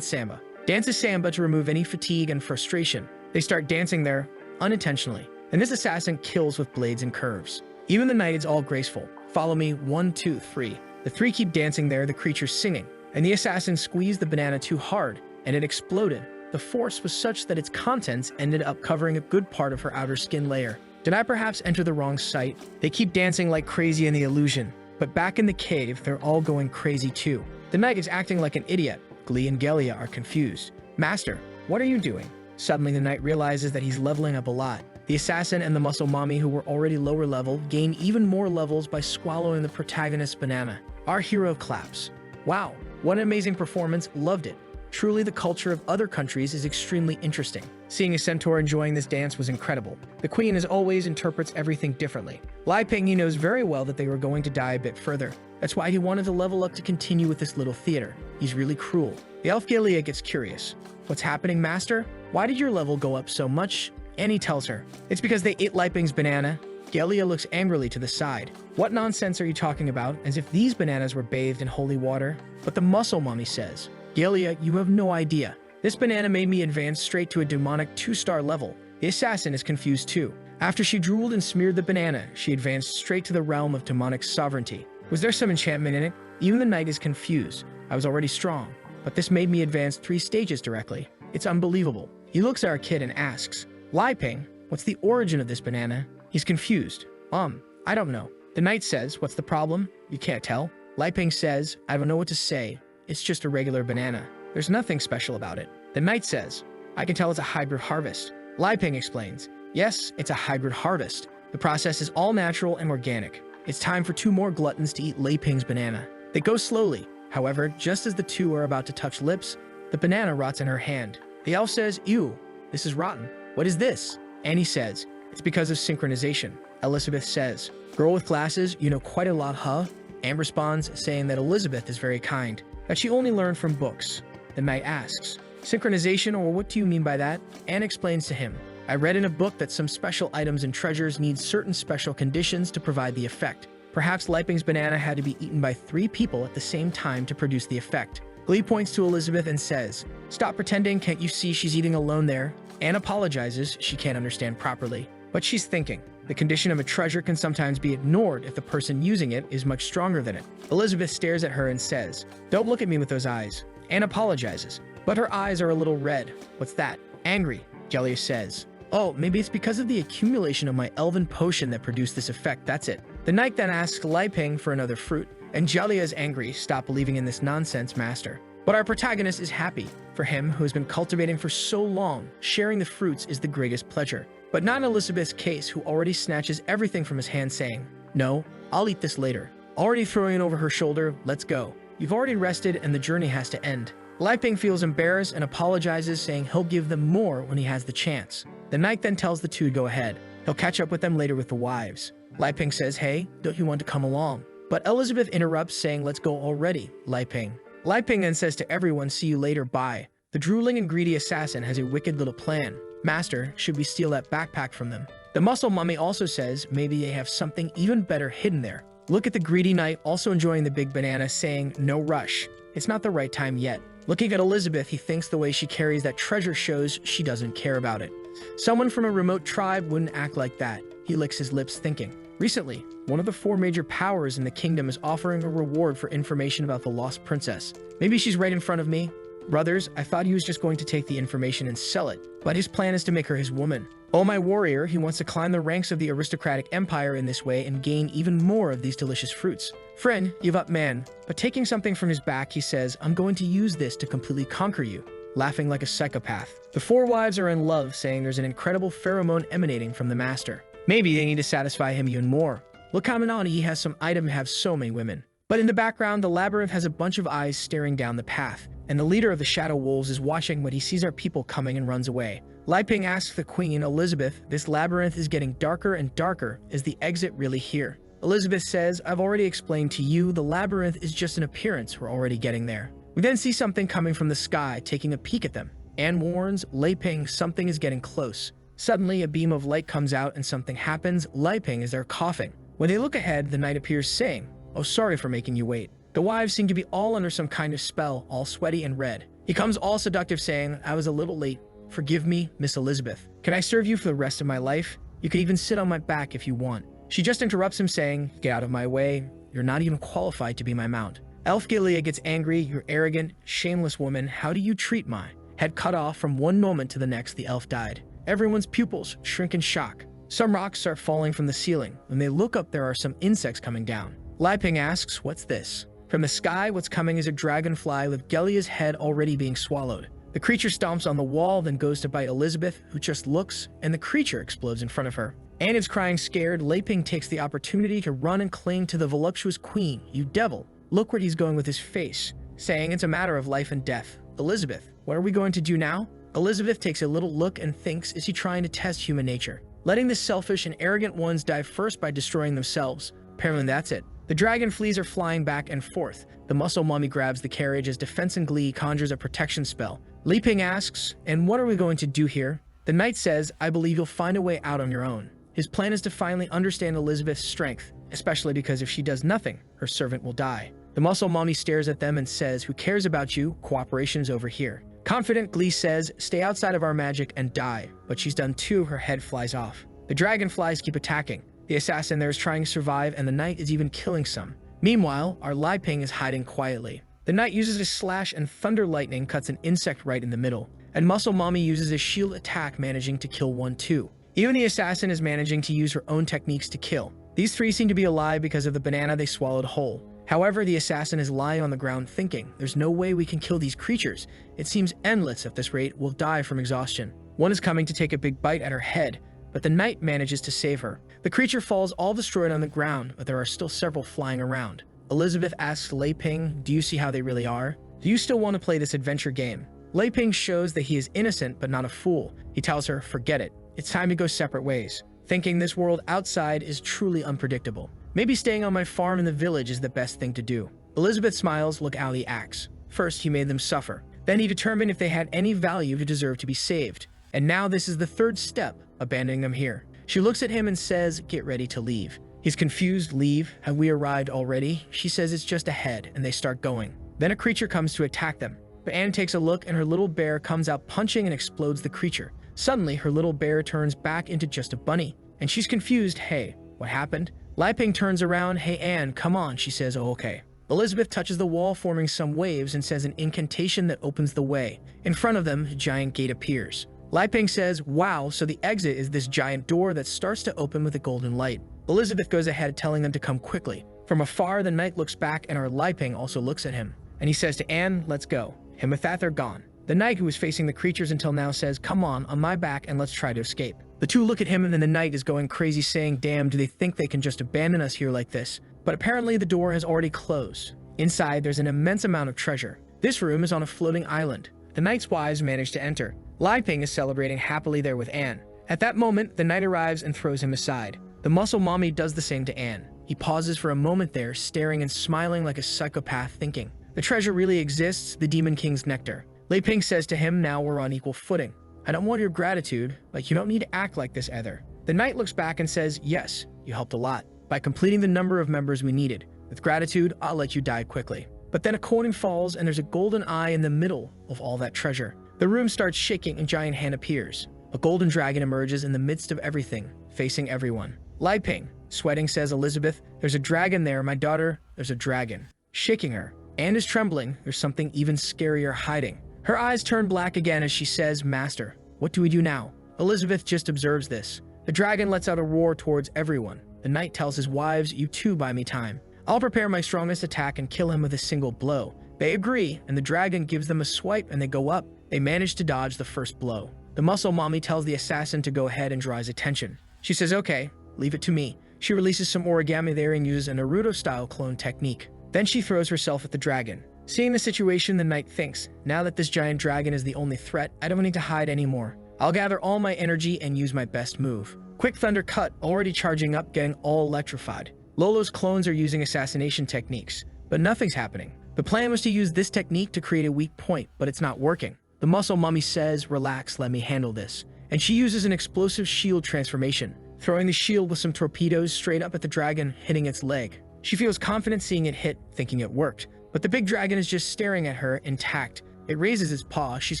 samba. Dance is samba to remove any fatigue and frustration. They start dancing there, unintentionally, and this assassin kills with blades and curves. Even the knight is all graceful. Follow me, 1, 2, 3. The three keep dancing there, the creatures singing, and the assassin squeezed the banana too hard, and it exploded. The force was such that its contents ended up covering a good part of her outer skin layer. Did I perhaps enter the wrong site? They keep dancing like crazy in the illusion, but back in the cave, they're all going crazy too. The knight is acting like an idiot. Glee and Gelia are confused. Master, what are you doing? Suddenly, the knight realizes that he's leveling up a lot. The assassin and the muscle mommy, who were already lower level, gain even more levels by swallowing the protagonist's banana. Our hero claps. Wow, what an amazing performance, loved it. Truly, the culture of other countries is extremely interesting. Seeing a centaur enjoying this dance was incredible. The queen, as always, interprets everything differently. Li Ping, he knows very well that they were going to die a bit further. That's why he wanted to level up to continue with this little theater. He's really cruel. The elf Yahello gets curious. What's happening, master? Why did your level go up so much? Annie tells her. It's because they ate Li Ping's banana. Yahello looks angrily to the side. What nonsense are you talking about? As if these bananas were bathed in holy water? But the muscle mommy says, Yahello, you have no idea. This banana made me advance straight to a demonic 2-star level. The assassin is confused too. After she drooled and smeared the banana, she advanced straight to the realm of demonic sovereignty. Was there some enchantment in it? Even the knight is confused. I was already strong, but this made me advance 3 stages directly. It's unbelievable. He looks at our kid and asks, Li Ping, what's the origin of this banana? He's confused. I don't know. The knight says, what's the problem? You can't tell. Li Ping says, I don't know what to say. It's just a regular banana. There's nothing special about it. The knight says, I can tell it's a hybrid harvest. Li Ping explains, yes, it's a hybrid harvest. The process is all natural and organic. It's time for 2 more gluttons to eat Li Ping's banana. They go slowly. However, just as the 2 are about to touch lips, the banana rots in her hand. The elf says, ew, this is rotten. What is this? Annie says, it's because of synchronization. Elizabeth says, girl with glasses, you know quite a lot, huh? Anne responds, saying that Elizabeth is very kind, that she only learned from books. The knight asks, synchronization, or what do you mean by that? Anne explains to him, I read in a book that some special items and treasures need certain special conditions to provide the effect. Perhaps Li Ping's banana had to be eaten by 3 people at the same time to produce the effect. Glee points to Elizabeth and says, stop pretending, can't you see she's eating alone there? Anne apologizes, she can't understand properly. But she's thinking, the condition of a treasure can sometimes be ignored if the person using it is much stronger than it. Elizabeth stares at her and says, don't look at me with those eyes. Anne apologizes, but her eyes are a little red. What's that? Angry, Yahello says. Oh, maybe it's because of the accumulation of my elven potion that produced this effect, that's it. The knight then asks Li Ping for another fruit, and Yahello is angry, stop believing in this nonsense, master. But our protagonist is happy. For him, who has been cultivating for so long, sharing the fruits is the greatest pleasure. But not in Elizabeth's case, who already snatches everything from his hand saying, no, I'll eat this later. Already throwing it over her shoulder, let's go. You've already rested and the journey has to end. Li Ping feels embarrassed and apologizes, saying he'll give them more when he has the chance. The knight then tells the 2 to go ahead. He'll catch up with them later with the wives. Li Ping says, hey, don't you want to come along? But Elizabeth interrupts, saying, let's go already, Li Ping. Li Ping then says to everyone, see you later, bye. The drooling and greedy assassin has a wicked little plan. Master, should we steal that backpack from them? The muscle mummy also says maybe they have something even better hidden there. Look at the greedy knight also enjoying the big banana, saying, no rush. It's not the right time yet. Looking at Elizabeth, he thinks the way she carries that treasure shows she doesn't care about it. Someone from a remote tribe wouldn't act like that. He licks his lips thinking. Recently, one of the 4 major powers in the kingdom is offering a reward for information about the lost princess. Maybe she's right in front of me. Brothers, I thought he was just going to take the information and sell it, but his plan is to make her his woman. Oh, my warrior, he wants to climb the ranks of the aristocratic empire in this way and gain even more of these delicious fruits. Friend, give up, man. But taking something from his back, he says, I'm going to use this to completely conquer you, laughing like a psychopath. The 4 wives are in love, saying there's an incredible pheromone emanating from the master. Maybe they need to satisfy him even more. Look how many he has some item to have so many women. But in the background, the labyrinth has a bunch of eyes staring down the path, and the leader of the Shadow Wolves is watching when he sees our people coming and runs away. Li Ping asks the Queen, Elizabeth, this labyrinth is getting darker and darker. Is the exit really here? Elizabeth says, I've already explained to you, the labyrinth is just an appearance, we're already getting there. We then see something coming from the sky, taking a peek at them. Anne warns Li Ping something is getting close. Suddenly, a beam of light comes out and something happens. Li Ping is there coughing. When they look ahead, the knight appears saying, oh, sorry for making you wait. The wives seem to be all under some kind of spell, all sweaty and red. He comes all seductive saying, I was a little late. Forgive me, Miss Elizabeth. Can I serve you for the rest of my life? You can even sit on my back if you want. She just interrupts him saying, get out of my way. You're not even qualified to be my mount. Elf Yahello gets angry. You're arrogant, shameless woman. How do you treat my head? Cut off from one moment to the next, the elf died. Everyone's pupils shrink in shock. Some rocks start falling from the ceiling. When they look up, there are some insects coming down. Li Ping asks, what's this? From the sky, what's coming is a dragonfly with Yahello's head already being swallowed. The creature stomps on the wall, then goes to bite Elizabeth, who just looks, and the creature explodes in front of her. Anne is crying scared. Lei Ping takes the opportunity to run and cling to the voluptuous queen. "You devil, look where he's going with his face," saying it's a matter of life and death. "Elizabeth, what are we going to do now?" Elizabeth takes a little look and thinks, is he trying to test human nature? Letting the selfish and arrogant ones die first by destroying themselves. Apparently that's it. The dragon fleas are flying back and forth. The muscle mummy grabs the carriage as Defense and Glee conjures a protection spell. Lei Ping asks, "And what are we going to do here?" The knight says, "I believe you'll find a way out on your own." His plan is to finally understand Elizabeth's strength, especially because if she does nothing, her servant will die. The muscle mummy stares at them and says, "Who cares about you? Cooperation is over here." Confident Glee says, "Stay outside of our magic and die," but she's done too. Her head flies off. The dragonflies keep attacking. The assassin there is trying to survive, and the knight is even killing some. Meanwhile, our Lei Ping is hiding quietly. The knight uses a slash and thunder lightning cuts an insect right in the middle, and muscle mommy uses a shield attack, managing to kill one too. Even the assassin is managing to use her own techniques to kill. These three seem to be alive because of the banana they swallowed whole. However, the assassin is lying on the ground thinking, "There's no way we can kill these creatures. It seems endless at this rate. We'll die from exhaustion." One is coming to take a big bite at her head, but the knight manages to save her. The creature falls all destroyed on the ground, but there are still several flying around. Elizabeth asks Lei Ping, "Do you see how they really are? Do you still want to play this adventure game?" Lei Ping shows that he is innocent but not a fool. He tells her, "Forget it. It's time to go separate ways," thinking this world outside is truly unpredictable. "Maybe staying on my farm in the village is the best thing to do." Elizabeth smiles. Look how he acts. First, he made them suffer. Then he determined if they had any value to deserve to be saved. And now this is the third step, abandoning them here. She looks at him and says, "Get ready to leave." He's confused. "Leave? Have we arrived already?" She says it's just ahead, and they start going. Then a creature comes to attack them. But Anne takes a look, and her little bear comes out punching and explodes the creature. Suddenly, her little bear turns back into just a bunny, and she's confused. "Hey, what happened?" Lei Ping turns around. "Hey, Anne, come on," she says. "Oh, okay." Elizabeth touches the wall, forming some waves, and says an incantation that opens the way. In front of them, a giant gate appears. Lei Ping says, "Wow, so the exit is this giant door that starts to open with a golden light." Elizabeth goes ahead, telling them to come quickly. From afar, the knight looks back, and our Lei Ping also looks at him. And he says to Anne, "Let's go." And with that, they're gone. The knight, who was facing the creatures until now, says, "Come on my back, and let's try to escape." The two look at him, and then the knight is going crazy, saying, "Damn, do they think they can just abandon us here like this?" But apparently the door has already closed. Inside, there's an immense amount of treasure. This room is on a floating island. The knight's wives manage to enter. Lei Ping is celebrating happily there with Anne. At that moment, the knight arrives and throws him aside. The muscle mommy does the same to Anne. He pauses for a moment there, staring and smiling like a psychopath, thinking, "The treasure really exists, the Demon King's nectar." Lei Ping says to him, "Now we're on equal footing. I don't want your gratitude, but you don't need to act like this either." The knight looks back and says, "Yes, you helped a lot by completing the number of members we needed. With gratitude, I'll let you die quickly." But then a coin falls, and there's a golden eye in the middle of all that treasure. The room starts shaking, and a giant hand appears. A golden dragon emerges in the midst of everything, facing everyone. Lei Ping, sweating, says, "Elizabeth, there's a dragon there, my daughter. There's a dragon." Shaking her. Anne is trembling. There's something even scarier hiding. Her eyes turn black again as she says, "Master, what do we do now?" Elizabeth just observes this. The dragon lets out a roar towards everyone. The knight tells his wives, "You too buy me time. I'll prepare my strongest attack and kill him with a single blow." They agree, and the dragon gives them a swipe, and they go up. They manage to dodge the first blow. The muscle mommy tells the assassin to go ahead and draw his attention. She says, "Okay, leave it to me." She releases some origami there and uses a Naruto-style clone technique. Then she throws herself at the dragon. Seeing the situation, the knight thinks, "Now that this giant dragon is the only threat, I don't need to hide anymore. I'll gather all my energy and use my best move." Quick thunder cut, already charging up, getting all electrified. Lolo's clones are using assassination techniques, but nothing's happening. The plan was to use this technique to create a weak point, but it's not working. The muscle mummy says, "Relax, let me handle this." And she uses an explosive shield transformation, throwing the shield with some torpedoes straight up at the dragon, hitting its leg. She feels confident seeing it hit, thinking it worked. But the big dragon is just staring at her, intact. It raises its paw, she's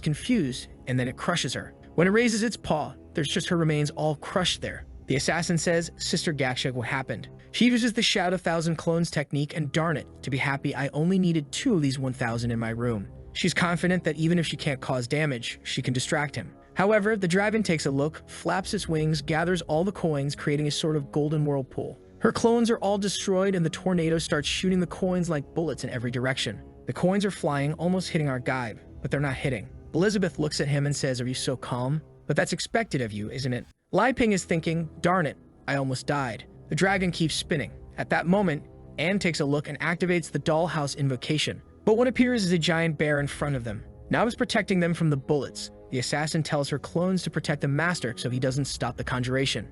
confused, and then it crushes her. When it raises its paw, there's just her remains all crushed there. The assassin says, "Sister Gakshak, what happened?" She uses the Shout 1,000 Clones technique, and darn it, to be happy, I only needed 2 of these 1,000 in my room. She's confident that even if she can't cause damage, she can distract him. However, the dragon takes a look, flaps its wings, gathers all the coins, creating a sort of golden whirlpool. Her clones are all destroyed, and the tornado starts shooting the coins like bullets in every direction. The coins are flying, almost hitting our guide, but they're not hitting. Elizabeth looks at him and says, "Are you so calm? But that's expected of you, isn't it?" Li Ping is thinking, "Darn it, I almost died." The dragon keeps spinning. At that moment, Anne takes a look and activates the dollhouse invocation. But what appears is a giant bear in front of them. Now it's protecting them from the bullets. The assassin tells her clones to protect the master so he doesn't stop the conjuration.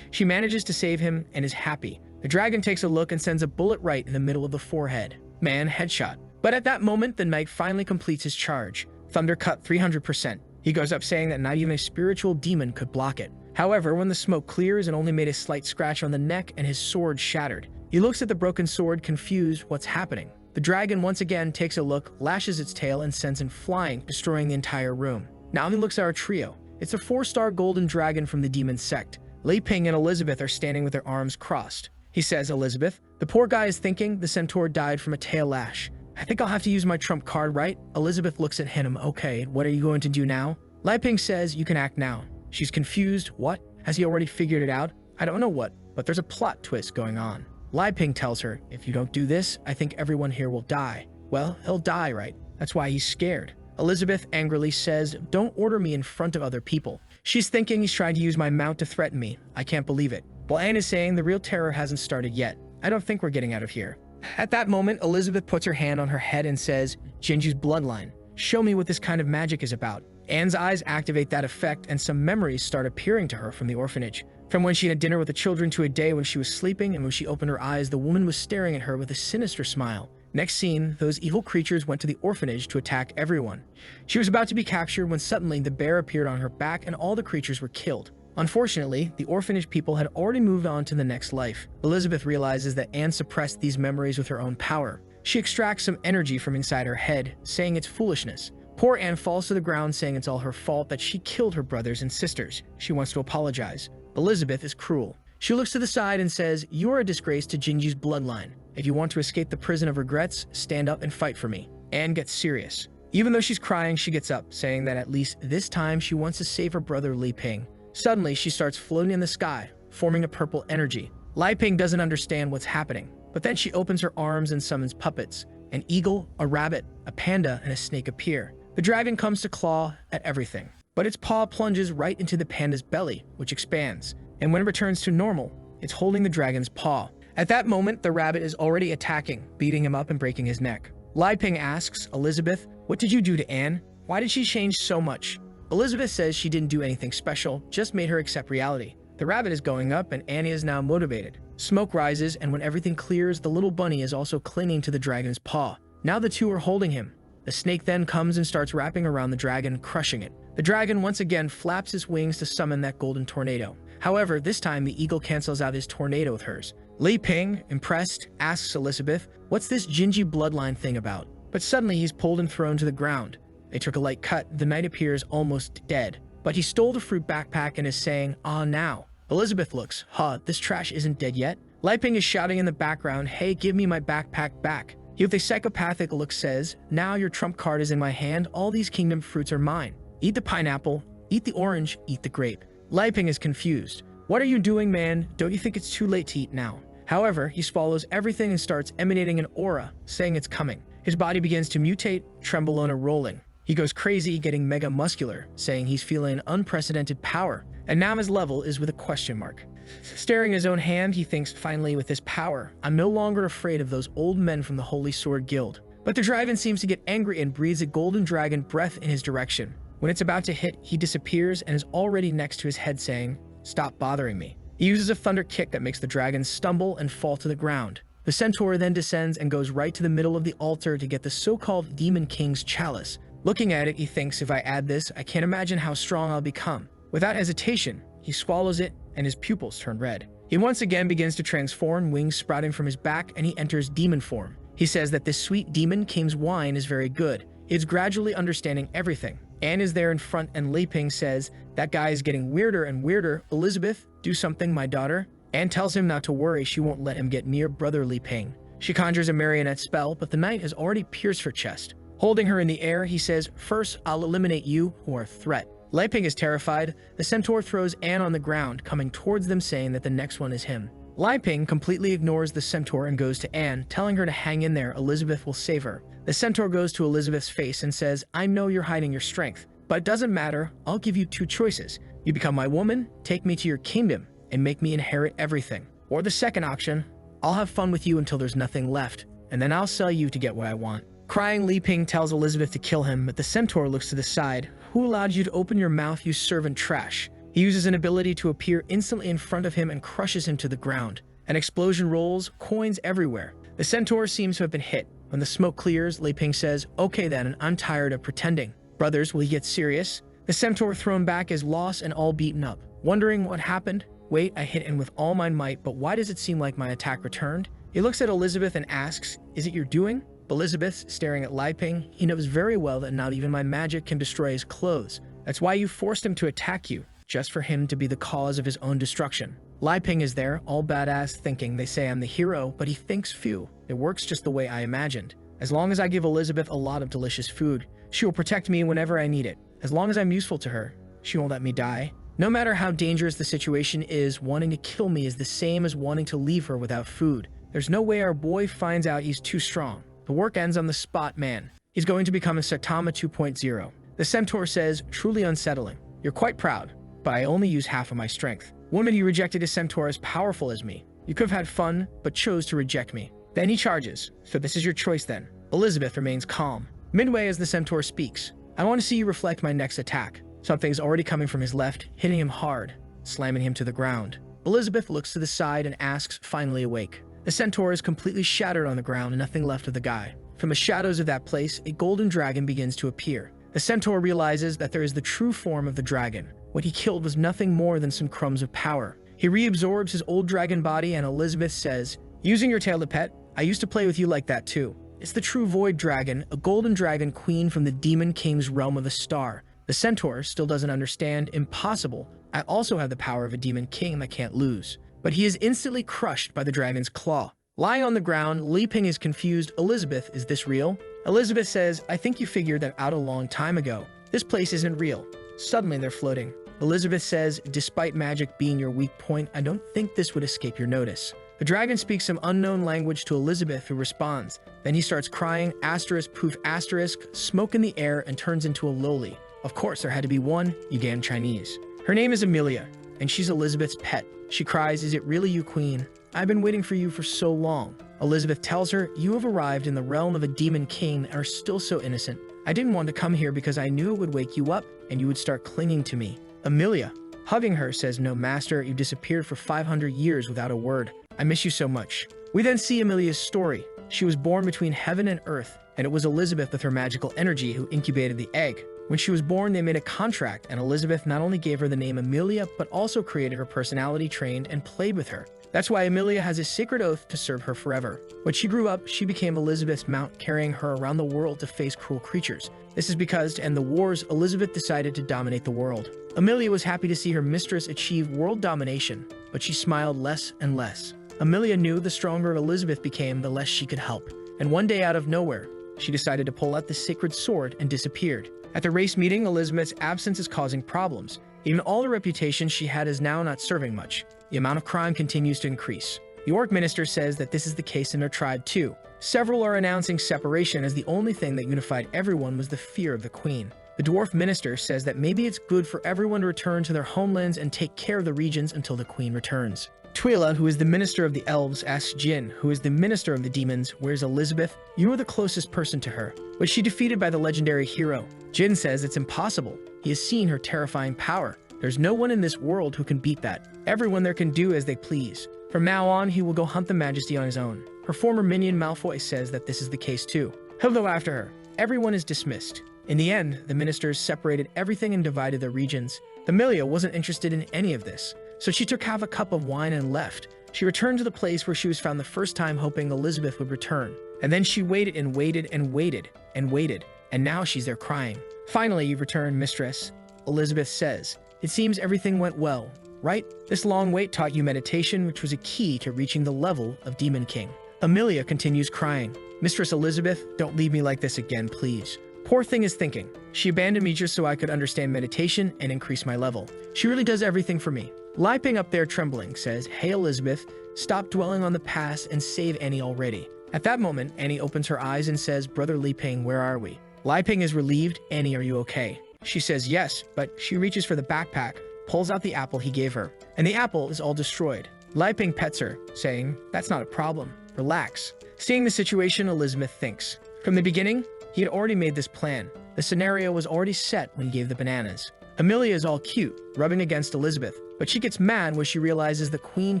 She manages to save him and is happy. The dragon takes a look and sends a bullet right in the middle of the forehead. Man, headshot. But at that moment, the knight finally completes his charge. Thunder cut 300%. He goes up saying that not even a spiritual demon could block it. However, when the smoke clears, it only made a slight scratch on the neck and his sword shattered. He looks at the broken sword, confused what's happening. The dragon once again takes a look, lashes its tail, and sends him flying, destroying the entire room. Now he looks at our trio. It's a 4-star golden dragon from the demon sect. Li Ping and Elizabeth are standing with their arms crossed. He says, "Elizabeth, the poor guy is thinking the centaur died from a tail lash. I think I'll have to use my trump card, right?" Elizabeth looks at him. "Okay, what are you going to do now?" Li Ping says, "You can act now." She's confused. What? Has he already figured it out? I don't know what, but there's a plot twist going on. Li Ping tells her, "If you don't do this, I think everyone here will die." Well, he'll die, right? That's why he's scared. Elizabeth angrily says, "Don't order me in front of other people." She's thinking he's trying to use my mount to threaten me. I can't believe it. While Anne is saying the real terror hasn't started yet. I don't think we're getting out of here. At that moment, Elizabeth puts her hand on her head and says, "Jinju's bloodline. Show me what this kind of magic is about." Anne's eyes activate that effect and some memories start appearing to her from the orphanage. From when she had dinner with the children to a day when she was sleeping, and when she opened her eyes, the woman was staring at her with a sinister smile. Next scene, those evil creatures went to the orphanage to attack everyone. She was about to be captured when suddenly the bear appeared on her back and all the creatures were killed. Unfortunately, the orphanage people had already moved on to the next life. Elizabeth realizes that Anne suppressed these memories with her own power. She extracts some energy from inside her head, saying it's foolishness. Poor Anne falls to the ground saying it's all her fault that she killed her brothers and sisters. She wants to apologize. Elizabeth is cruel. She looks to the side and says, "You are a disgrace to Jinju's bloodline. If you want to escape the prison of regrets, stand up and fight for me." Anne gets serious. Even though she's crying, she gets up, saying that at least this time she wants to save her brother Li Ping. Suddenly, she starts floating in the sky, forming a purple energy. Li Ping doesn't understand what's happening, but then she opens her arms and summons puppets. An eagle, a rabbit, a panda, and a snake appear. The dragon comes to claw at everything, but its paw plunges right into the panda's belly, which expands. And when it returns to normal, it's holding the dragon's paw. At that moment, the rabbit is already attacking, beating him up and breaking his neck. Li Ping asks, "Elizabeth, what did you do to Anne? Why did she change so much?" Elizabeth says she didn't do anything special, just made her accept reality. The rabbit is going up and Annie is now motivated. Smoke rises, and when everything clears, the little bunny is also clinging to the dragon's paw. Now the two are holding him. The snake then comes and starts wrapping around the dragon, crushing it. The dragon once again flaps his wings to summon that golden tornado. However, this time the eagle cancels out his tornado with hers. Li Ping, impressed, asks Elizabeth, "What's this Jinji bloodline thing about?" But suddenly he's pulled and thrown to the ground. They took a light cut. The knight appears almost dead. But he stole the fruit backpack and is saying, "Ah, now." Elizabeth looks, this trash isn't dead yet." Li Ping is shouting in the background, "Hey, give me my backpack back." He with a psychopathic look says, "Now your trump card is in my hand. All these kingdom fruits are mine. Eat the pineapple, eat the orange, eat the grape." Li Ping is confused. "What are you doing, man? Don't you think it's too late to eat now?" However, he swallows everything and starts emanating an aura, saying it's coming. His body begins to mutate, trembolona rolling. He goes crazy, getting mega muscular, saying he's feeling unprecedented power, and now his level is with a question mark. Staring at his own hand, he thinks, "Finally, with this power, I'm no longer afraid of those old men from the Holy Sword Guild." But the dragon seems to get angry and breathes a golden dragon breath in his direction. When it's about to hit, he disappears and is already next to his head saying, "Stop bothering me." He uses a thunder kick that makes the dragon stumble and fall to the ground. The centaur then descends and goes right to the middle of the altar to get the so-called Demon King's chalice. Looking at it, he thinks, "If I add this, I can't imagine how strong I'll become." Without hesitation, he swallows it and his pupils turn red. He once again begins to transform, wings sprouting from his back, and he enters demon form. He says that this sweet Demon King's wine is very good. It's gradually understanding everything. Anne is there in front and Li Ping says, "That guy is getting weirder and weirder. Elizabeth, do something, my daughter." Anne tells him not to worry, she won't let him get near brother Li Ping. She conjures a marionette spell, but the knight has already pierced her chest. Holding her in the air, he says, "First, I'll eliminate you who are a threat." Li Ping is terrified. The centaur throws Anne on the ground, coming towards them saying that the next one is him. Li Ping completely ignores the centaur and goes to Anne, telling her to hang in there, Elizabeth will save her. The centaur goes to Elizabeth's face and says, I know you're hiding your strength, but it doesn't matter, I'll give you two choices. You become my woman, take me to your kingdom, and make me inherit everything. Or the second option, I'll have fun with you until there's nothing left, and then I'll sell you to get what I want. Crying, Li Ping tells Elizabeth to kill him, but the centaur looks to the side. Who allowed you to open your mouth, you servant trash? He uses an ability to appear instantly in front of him and crushes him to the ground. An explosion rolls, coins everywhere. The centaur seems to have been hit. When the smoke clears, Li Ping says, okay then, I'm tired of pretending. Brothers, will you get serious? The centaur thrown back is lost and all beaten up. Wondering what happened? Wait, I hit in with all my might, but why does it seem like my attack returned? He looks at Elizabeth and asks, is it your doing? Elizabeth, staring at Li Ping, he knows very well that not even my magic can destroy his clothes. That's why you forced him to attack you, just for him to be the cause of his own destruction. Li Ping is there, all badass, thinking they say I'm the hero, but he thinks phew. It works just the way I imagined. As long as I give Elizabeth a lot of delicious food, she will protect me whenever I need it. As long as I'm useful to her, she won't let me die. No matter how dangerous the situation is, wanting to kill me is the same as wanting to leave her without food. There's no way our boy finds out he's too strong. The work ends on the spot, man. He's going to become a Saitama 2.0. The centaur says, truly unsettling. You're quite proud, but I only use half of my strength. Woman, you rejected a centaur as powerful as me. You could have had fun, but chose to reject me. Then he charges. So this is your choice then. Elizabeth remains calm. Midway as the centaur speaks, I want to see you reflect my next attack. Something's already coming from his left, hitting him hard, slamming him to the ground. Elizabeth looks to the side and asks, finally awake. The centaur is completely shattered on the ground and nothing left of the guy. From the shadows of that place, a golden dragon begins to appear. The centaur realizes that there is the true form of the dragon. What he killed was nothing more than some crumbs of power. He reabsorbs his old dragon body and Elizabeth says, using your tail to pet, I used to play with you like that too. It's the true void dragon, a golden dragon queen from the demon king's realm of the star. The centaur still doesn't understand. Impossible. I also have the power of a demon king that can't lose. But he is instantly crushed by the dragon's claw. Lying on the ground, Li Ping is confused. Elizabeth, is this real? Elizabeth says, I think you figured that out a long time ago. This place isn't real. Suddenly they're floating. Elizabeth says, despite magic being your weak point, I don't think this would escape your notice. The dragon speaks some unknown language to Elizabeth, who responds. Then he starts crying, asterisk, poof, asterisk, smoke in the air, and turns into a loli. Of course, there had to be one, Yugan Chinese. Her name is Amelia, and she's Elizabeth's pet. She cries, is it really you, queen? I've been waiting for you for so long. Elizabeth tells her, you have arrived in the realm of a demon king and are still so innocent. I didn't want to come here because I knew it would wake you up and you would start clinging to me. Amelia, hugging her, says, no, master, you disappeared for 500 years without a word. I miss you so much. We then see Amelia's story. She was born between heaven and earth, and it was Elizabeth with her magical energy who incubated the egg. When she was born, they made a contract, and Elizabeth not only gave her the name Amelia, but also created her personality, trained, and played with her. That's why Amelia has a sacred oath to serve her forever. When she grew up, she became Elizabeth's mount, carrying her around the world to face cruel creatures. This is because, to end the wars, Elizabeth decided to dominate the world. Amelia was happy to see her mistress achieve world domination, but she smiled less and less. Amelia knew the stronger Elizabeth became, the less she could help. And one day, out of nowhere, she decided to pull out the sacred sword and disappeared. At the race meeting, Elizabeth's absence is causing problems. Even all the reputation she had is now not serving much. The amount of crime continues to increase. The orc minister says that this is the case in their tribe too. Several are announcing separation as the only thing that unified everyone was the fear of the queen. The dwarf minister says that maybe it's good for everyone to return to their homelands and take care of the regions until the queen returns. Twyla, who is the minister of the elves, asks Jin, who is the minister of the demons, where's Elizabeth? You are the closest person to her. Was she defeated by the legendary hero? Jin says it's impossible. He has seen her terrifying power. There's no one in this world who can beat that. Everyone there can do as they please. From now on, he will go hunt the majesty on his own. Her former minion Malfoy says that this is the case too. He'll go after her. Everyone is dismissed. In the end, the ministers separated everything and divided their regions. Amelia wasn't interested in any of this, so she took half a cup of wine and left. She returned to the place where she was found the first time, hoping Elizabeth would return. And then she waited and waited and waited and waited, and now she's there crying. Finally, you've returned, mistress, Elizabeth says. It seems everything went well, right? This long wait taught you meditation, which was a key to reaching the level of Demon King. Amelia continues crying. Mistress Elizabeth, don't leave me like this again, please. Poor thing is thinking. She abandoned me just so I could understand meditation and increase my level. She really does everything for me. Li Ping up there trembling says, "Hey Elizabeth, stop dwelling on the past and save Annie already." At that moment, Annie opens her eyes and says, "Brother Li Ping, where are we?" Li Ping is relieved. "Annie, are you okay?" She says yes, but she reaches for the backpack, pulls out the apple he gave her, and the apple is all destroyed. Li Ping pets her, saying, "That's not a problem. Relax." Seeing the situation, Elizabeth thinks. From the beginning, he had already made this plan. The scenario was already set when he gave the bananas. Amelia is all cute, rubbing against Elizabeth, but she gets mad when she realizes the queen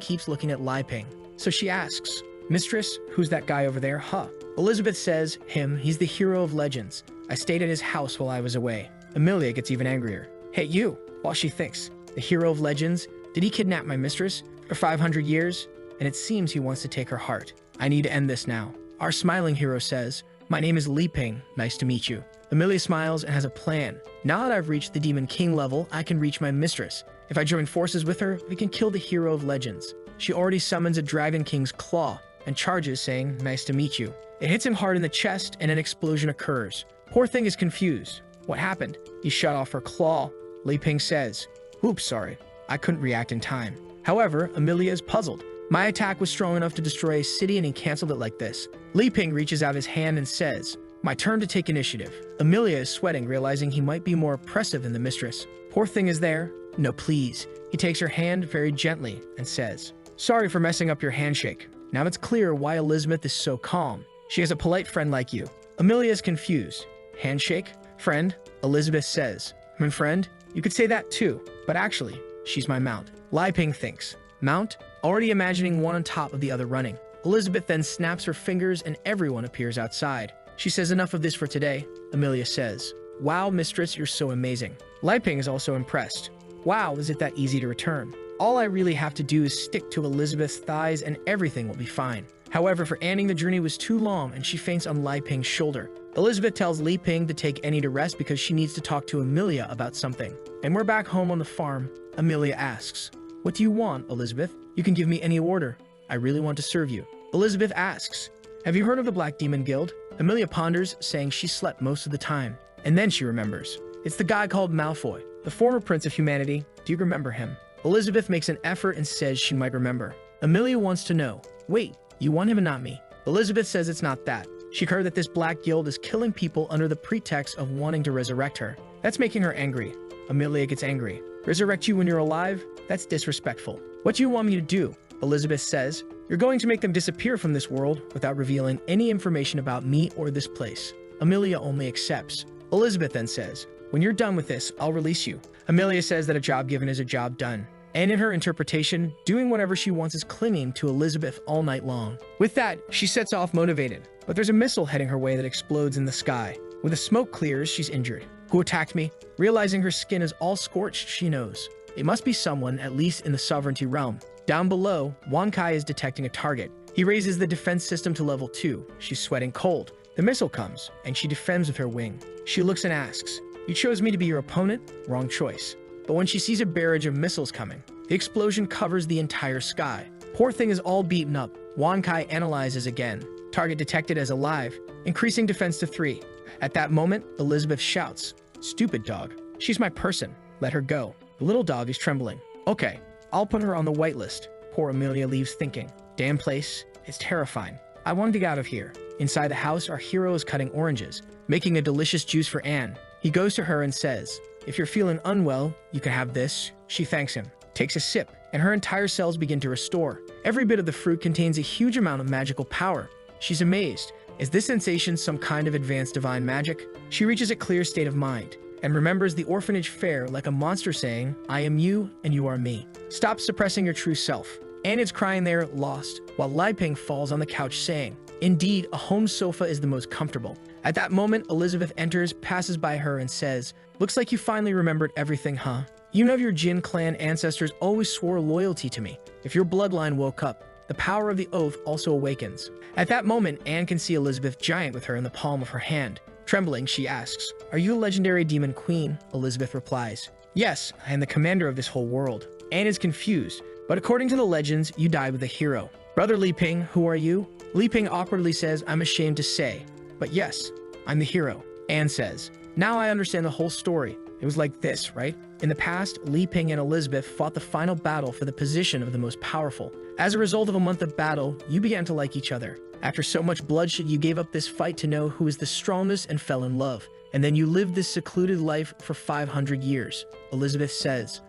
keeps looking at Li Ping. So she asks, "Mistress, who's that guy over there, huh?" Elizabeth says, "Him, he's the hero of legends. I stayed at his house while I was away." Amelia gets even angrier. "Hey, you," while she thinks, "the hero of legends? Did he kidnap my mistress for 500 years? And it seems he wants to take her heart. I need to end this now." Our smiling hero says, "My name is Li Ping. Nice to meet you." Amelia smiles and has a plan. Now that I've reached the Demon King level, I can reach my mistress. If I join forces with her, we can kill the hero of legends. She already summons a Dragon King's claw and charges, saying, "Nice to meet you." It hits him hard in the chest and an explosion occurs. Poor thing is confused. What happened? He shut off her claw. Li Ping says, "Oops, sorry. I couldn't react in time." However, Amelia is puzzled. My attack was strong enough to destroy a city and he canceled it like this. Li Ping reaches out his hand and says, "My turn to take initiative." Amelia is sweating, realizing he might be more oppressive than the mistress. Poor thing is there. "No, please." He takes her hand very gently and says, "Sorry for messing up your handshake." Now it's clear why Elizabeth is so calm. She has a polite friend like you. Amelia is confused. Handshake? Friend? Elizabeth says, Friend? You could say that too, but actually, she's my mount." Li Ping thinks. Mount? Already imagining one on top of the other running. Elizabeth then snaps her fingers and everyone appears outside. She says, "Enough of this for today." Amelia says, "Wow, mistress, you're so amazing." Li Ping is also impressed. "Wow, is it that easy to return? All I really have to do is stick to Elizabeth's thighs and everything will be fine." However, for Annie, the journey was too long and she faints on Li Ping's shoulder. Elizabeth tells Li Ping to take Annie to rest because she needs to talk to Amelia about something. And we're back home on the farm. Amelia asks, "What do you want, Elizabeth? You can give me any order. I really want to serve you." Elizabeth asks, "Have you heard of the Black Demon Guild?" Amelia ponders, saying she slept most of the time. And then she remembers. It's the guy called Malfoy, the former prince of humanity. Do you remember him? Elizabeth makes an effort and says she might remember. Amelia wants to know, "Wait, you want him and not me?" Elizabeth says it's not that. She heard that this Black Guild is killing people under the pretext of wanting to resurrect her. That's making her angry. Amelia gets angry. "Resurrect you when you're alive? That's disrespectful. What do you want me to do?" Elizabeth says, "You're going to make them disappear from this world without revealing any information about me or this place." Amelia only accepts. Elizabeth then says, "When you're done with this, I'll release you." Amelia says that a job given is a job done. And in her interpretation, doing whatever she wants is clinging to Elizabeth all night long. With that, she sets off motivated. But there's a missile heading her way that explodes in the sky. When the smoke clears, she's injured. Who attacked me? Realizing her skin is all scorched, she knows. It must be someone, at least in the sovereignty realm. Down below, Wankai is detecting a target. He raises the defense system to level 2. She's sweating cold. The missile comes, and she defends with her wing. She looks and asks, "You chose me to be your opponent? Wrong choice." But when she sees a barrage of missiles coming, the explosion covers the entire sky. Poor thing is all beaten up. Wankai analyzes again. Target detected as alive, increasing defense to 3. At that moment, Elizabeth shouts, "Stupid dog. She's my person. Let her go." The little dog is trembling. "Okay, I'll put her on the whitelist." Poor Amelia leaves thinking, "Damn place. It's terrifying. I want to get out of here." Inside the house, our hero is cutting oranges, making a delicious juice for Anne. He goes to her and says, "If you're feeling unwell, you can have this." She thanks him, takes a sip, and her entire cells begin to restore. Every bit of the fruit contains a huge amount of magical power. She's amazed. Is this sensation some kind of advanced divine magic? She reaches a clear state of mind and remembers the orphanage fair like a monster saying, "I am you and you are me." Stop suppressing your true self. Anne is crying there, lost, while Li Ping falls on the couch saying, "Indeed, a home sofa is the most comfortable." At that moment, Elizabeth enters, passes by her, and says, "Looks like you finally remembered everything, huh? You know your Jin clan ancestors always swore loyalty to me. If your bloodline woke up, the power of the oath also awakens." At that moment, Anne can see Elizabeth giant with her in the palm of her hand. Trembling, she asks, "Are you a legendary demon queen?" Elizabeth replies, "Yes, I am the commander of this whole world." Anne is confused, but according to the legends, you died with a hero. "Brother Li Ping, who are you?" Li Ping awkwardly says, "I'm ashamed to say, but yes, I'm the hero." Anne says, "Now I understand the whole story. It was like this, right? In the past, Li Ping and Elizabeth fought the final battle for the position of the most powerful. As a result of a month of battle, you began to like each other. After so much bloodshed, you gave up this fight to know who is the strongest and fell in love. And then you lived this secluded life for 500 years. Elizabeth says,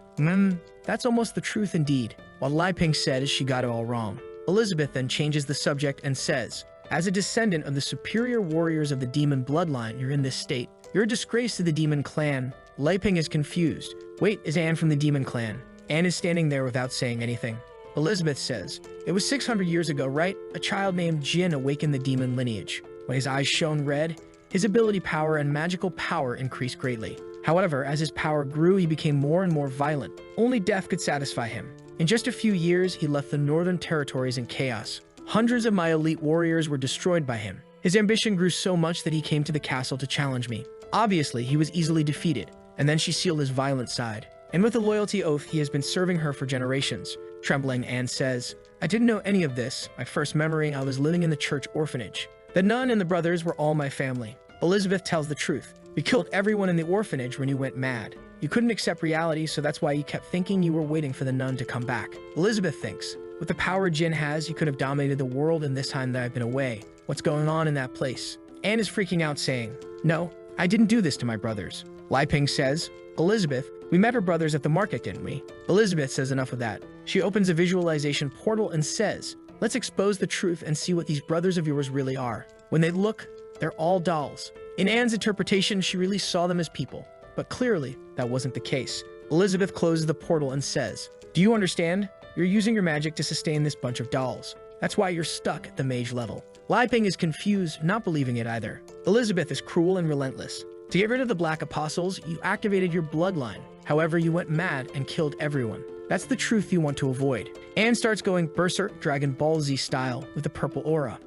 that's almost the truth indeed. While Li Ping said she got it all wrong. Elizabeth then changes the subject and says, as a descendant of the superior warriors of the demon bloodline, you're in this state. You're a disgrace to the demon clan. Li Ping is confused. Wait, is Anne from the demon clan? Anne is standing there without saying anything. Elizabeth says, it was 600 years ago, right? A child named Jin awakened the demon lineage. When his eyes shone red, his ability power and magical power increased greatly. However, as his power grew, he became more and more violent. Only death could satisfy him. In just a few years, he left the northern territories in chaos. Hundreds of my elite warriors were destroyed by him. His ambition grew so much that he came to the castle to challenge me. Obviously, he was easily defeated, and then she sealed his violent side. And with a loyalty oath, he has been serving her for generations. Trembling, Anne says, I didn't know any of this. My first memory, I was living in the church orphanage. The nun and the brothers were all my family. Elizabeth tells the truth. You killed everyone in the orphanage when you went mad. You couldn't accept reality, so that's why you kept thinking you were waiting for the nun to come back. Elizabeth thinks, with the power Jin has, he could have dominated the world in this time that I've been away. What's going on in that place? Anne is freaking out, saying, no, I didn't do this to my brothers. Li Ping says, Elizabeth, we met her brothers at the market, didn't we? Elizabeth says enough of that. She opens a visualization portal and says, let's expose the truth and see what these brothers of yours really are. When they look, they're all dolls. In Anne's interpretation, she really saw them as people. But clearly, that wasn't the case. Elizabeth closes the portal and says, do you understand? You're using your magic to sustain this bunch of dolls. That's why you're stuck at the mage level. Li Ping is confused, not believing it either. Elizabeth is cruel and relentless. To get rid of the Black Apostles, you activated your bloodline. However, you went mad and killed everyone. That's the truth you want to avoid. Anne starts going berserk Dragon Ball Z style with the purple aura.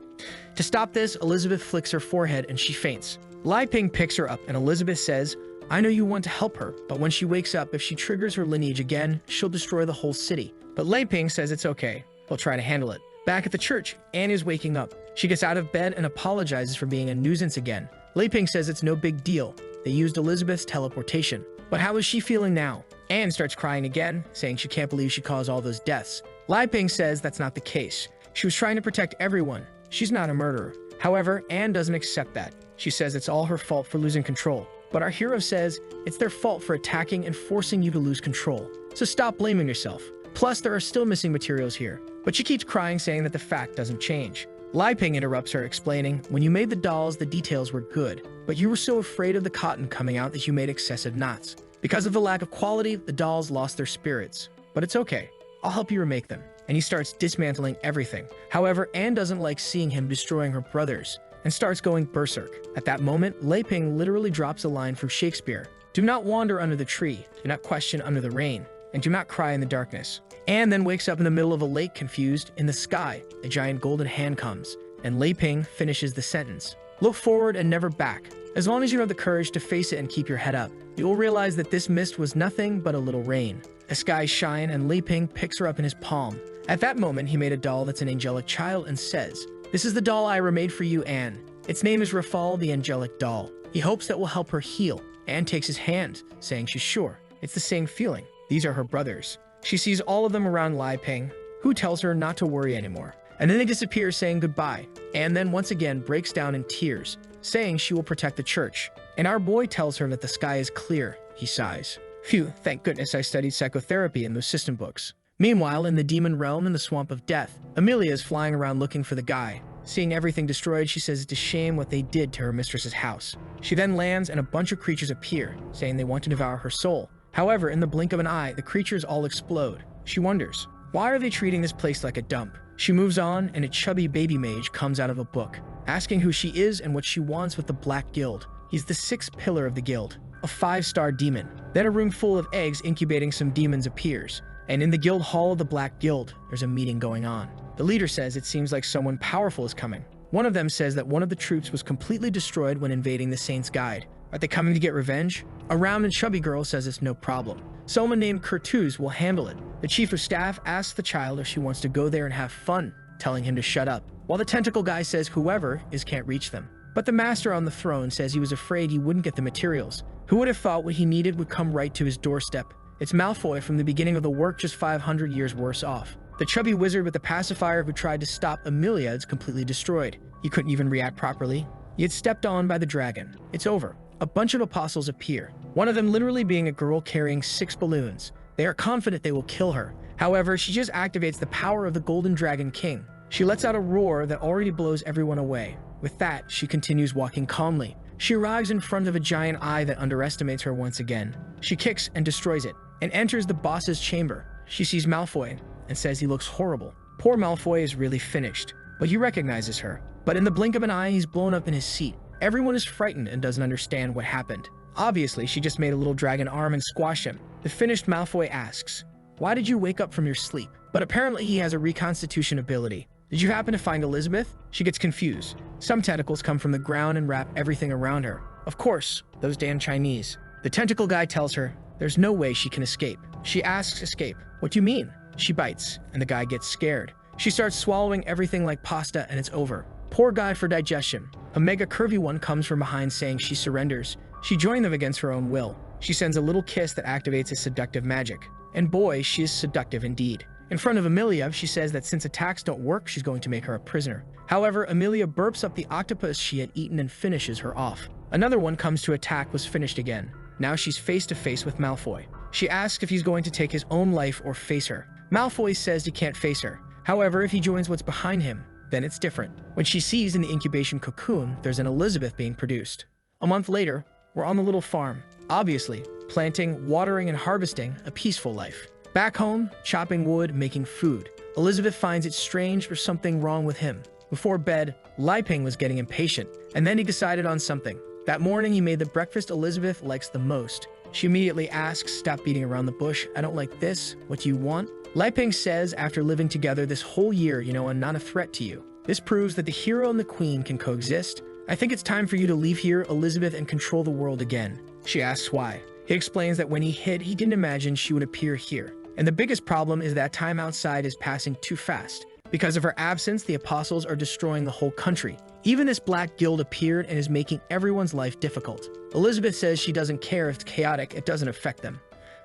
To stop this, Elizabeth flicks her forehead and she faints. Li Ping picks her up and Elizabeth says, I know you want to help her, but when she wakes up, if she triggers her lineage again, she'll destroy the whole city. But Li Ping says it's okay. They'll try to handle it. Back at the church, Anne is waking up. She gets out of bed and apologizes for being a nuisance again. Li Ping says it's no big deal. They used Elizabeth's teleportation. But how is she feeling now? Anne starts crying again, saying she can't believe she caused all those deaths. Li Ping says that's not the case. She was trying to protect everyone. She's not a murderer. However, Anne doesn't accept that. She says it's all her fault for losing control. But our hero says it's their fault for attacking and forcing you to lose control. So stop blaming yourself. Plus, there are still missing materials here. But she keeps crying, saying that the fact doesn't change. Li Ping interrupts her, explaining, when you made the dolls, the details were good. But you were so afraid of the cotton coming out that you made excessive knots. Because of the lack of quality, the dolls lost their spirits. But it's okay. I'll help you remake them. And he starts dismantling everything. However, Anne doesn't like seeing him destroying her brothers and starts going berserk. At that moment, Li Ping literally drops a line from Shakespeare. Do not wander under the tree, do not question under the rain, and do not cry in the darkness. Anne then wakes up in the middle of a lake confused. In the sky, a giant golden hand comes, and Li Ping finishes the sentence. Look forward and never back. As long as you have the courage to face it and keep your head up, you will realize that this mist was nothing but a little rain. The skies shine and Li Ping picks her up in his palm. At that moment, he made a doll that's an angelic child and says, this is the doll Ira made for you, Anne. Its name is Rafal, the angelic doll. He hopes that will help her heal. Anne takes his hand, saying she's sure. It's the same feeling. These are her brothers. She sees all of them around Li Ping, who tells her not to worry anymore. And then they disappear, saying goodbye. Anne then once again breaks down in tears, saying she will protect the church. And our boy tells her that the sky is clear. He sighs. Phew, thank goodness I studied psychotherapy in those system books. Meanwhile, in the demon realm in the Swamp of Death, Amelia is flying around looking for the guy. Seeing everything destroyed, she says it's a shame what they did to her mistress's house. She then lands and a bunch of creatures appear, saying they want to devour her soul. However, in the blink of an eye, the creatures all explode. She wonders, why are they treating this place like a dump? She moves on, and a chubby baby mage comes out of a book, asking who she is and what she wants with the Black Guild. He's the sixth pillar of the guild, a 5-star demon. Then a room full of eggs incubating some demons appears, and in the guild hall of the Black Guild, there's a meeting going on. The leader says it seems like someone powerful is coming. One of them says that one of the troops was completely destroyed when invading the Saint's Guide. Are they coming to get revenge? A round and chubby girl says it's no problem. Someone named Kurtuz will handle it. The chief of staff asks the child if she wants to go there and have fun, telling him to shut up, while the tentacle guy says whoever is can't reach them. But the master on the throne says he was afraid he wouldn't get the materials. Who would have thought what he needed would come right to his doorstep? It's Malfoy from the beginning of the work, just 500 years worse off. The chubby wizard with the pacifier who tried to stop Amelia is completely destroyed. He couldn't even react properly. He had stepped on by the dragon. It's over. A bunch of apostles appear, one of them literally being a girl carrying 6 balloons. They are confident they will kill her. However, she just activates the power of the Golden Dragon King. She lets out a roar that already blows everyone away. With that, she continues walking calmly. She arrives in front of a giant eye that underestimates her once again. She kicks and destroys it, and enters the boss's chamber. She sees Malfoy and says he looks horrible. Poor Malfoy is really finished, but he recognizes her. But in the blink of an eye, he's blown up in his seat. Everyone is frightened and doesn't understand what happened. Obviously, she just made a little dragon arm and squashed him. The finished Malfoy asks, "Why did you wake up from your sleep?" But apparently he has a reconstitution ability. Did you happen to find Elizabeth? She gets confused. Some tentacles come from the ground and wrap everything around her. Of course, those damn Chinese. The tentacle guy tells her there's no way she can escape. She asks escape. What do you mean? She bites, and the guy gets scared. She starts swallowing everything like pasta, and it's over. Poor guy for digestion. A mega curvy one comes from behind saying she surrenders. She joined them against her own will. She sends a little kiss that activates his seductive magic. And boy, she is seductive indeed. In front of Amelia, she says that since attacks don't work, she's going to make her a prisoner. However, Amelia burps up the octopus she had eaten and finishes her off. Another one comes to attack, was finished again. Now she's face to face with Malfoy. She asks if he's going to take his own life or face her. Malfoy says he can't face her. However, if he joins what's behind him, then it's different. When she sees in the incubation cocoon, there's an Elizabeth being produced. A month later, we're on the little farm. Obviously, planting, watering, and harvesting a peaceful life. Back home, chopping wood, making food. Elizabeth finds it strange there's something wrong with him. Before bed, Li Ping was getting impatient, and then he decided on something. That morning, he made the breakfast Elizabeth likes the most. She immediately asks, "Stop beating around the bush. I don't like this. What do you want?" Li Ping says, "After living together this whole year, I'm not a threat to you. This proves that the hero and the queen can coexist. I think it's time for you to leave here, Elizabeth, and control the world again." She asks why. He explains that when he hid, he didn't imagine she would appear here. And the biggest problem is that time outside is passing too fast. Because of her absence, the apostles are destroying the whole country. Even this black guild appeared and is making everyone's life difficult. Elizabeth says she doesn't care if it's chaotic, it doesn't affect them.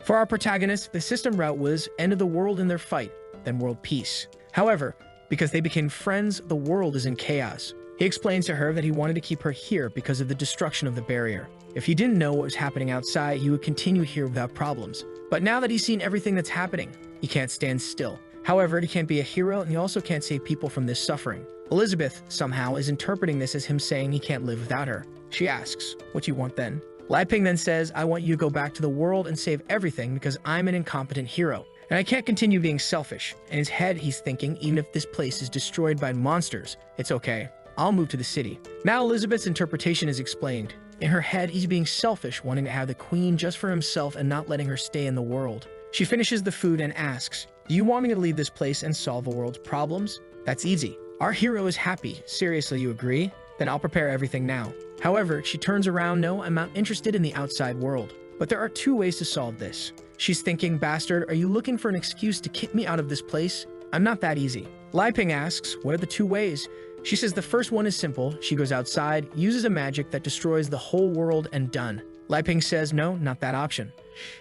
For our protagonist, the system route was end of the world in their fight, then world peace. However, because they became friends, the world is in chaos. He explains to her that he wanted to keep her here because of the destruction of the barrier. If he didn't know what was happening outside, he would continue here without problems. But now that he's seen everything that's happening, he can't stand still. However, he can't be a hero, and he also can't save people from this suffering. Elizabeth, somehow, is interpreting this as him saying he can't live without her. She asks, "What do you want then?" Li Ping then says, "I want you to go back to the world and save everything because I'm an incompetent hero. And I can't continue being selfish." In his head, he's thinking, even if this place is destroyed by monsters, it's okay. I'll move to the city. Now Elizabeth's interpretation is explained. In her head, he's being selfish, wanting to have the queen just for himself and not letting her stay in the world. She finishes the food and asks, "Do you want me to leave this place and solve the world's problems?" That's easy. Our hero is happy. Seriously, you agree? Then I'll prepare everything now. However, she turns around, "No, I'm not interested in the outside world." But there are 2 ways to solve this. She's thinking, "Bastard, are you looking for an excuse to kick me out of this place? I'm not that easy." Li Ping asks, "What are the 2 ways?" She says the first one is simple. She goes outside, uses a magic that destroys the whole world, and done. Li Ping says, "No, not that option."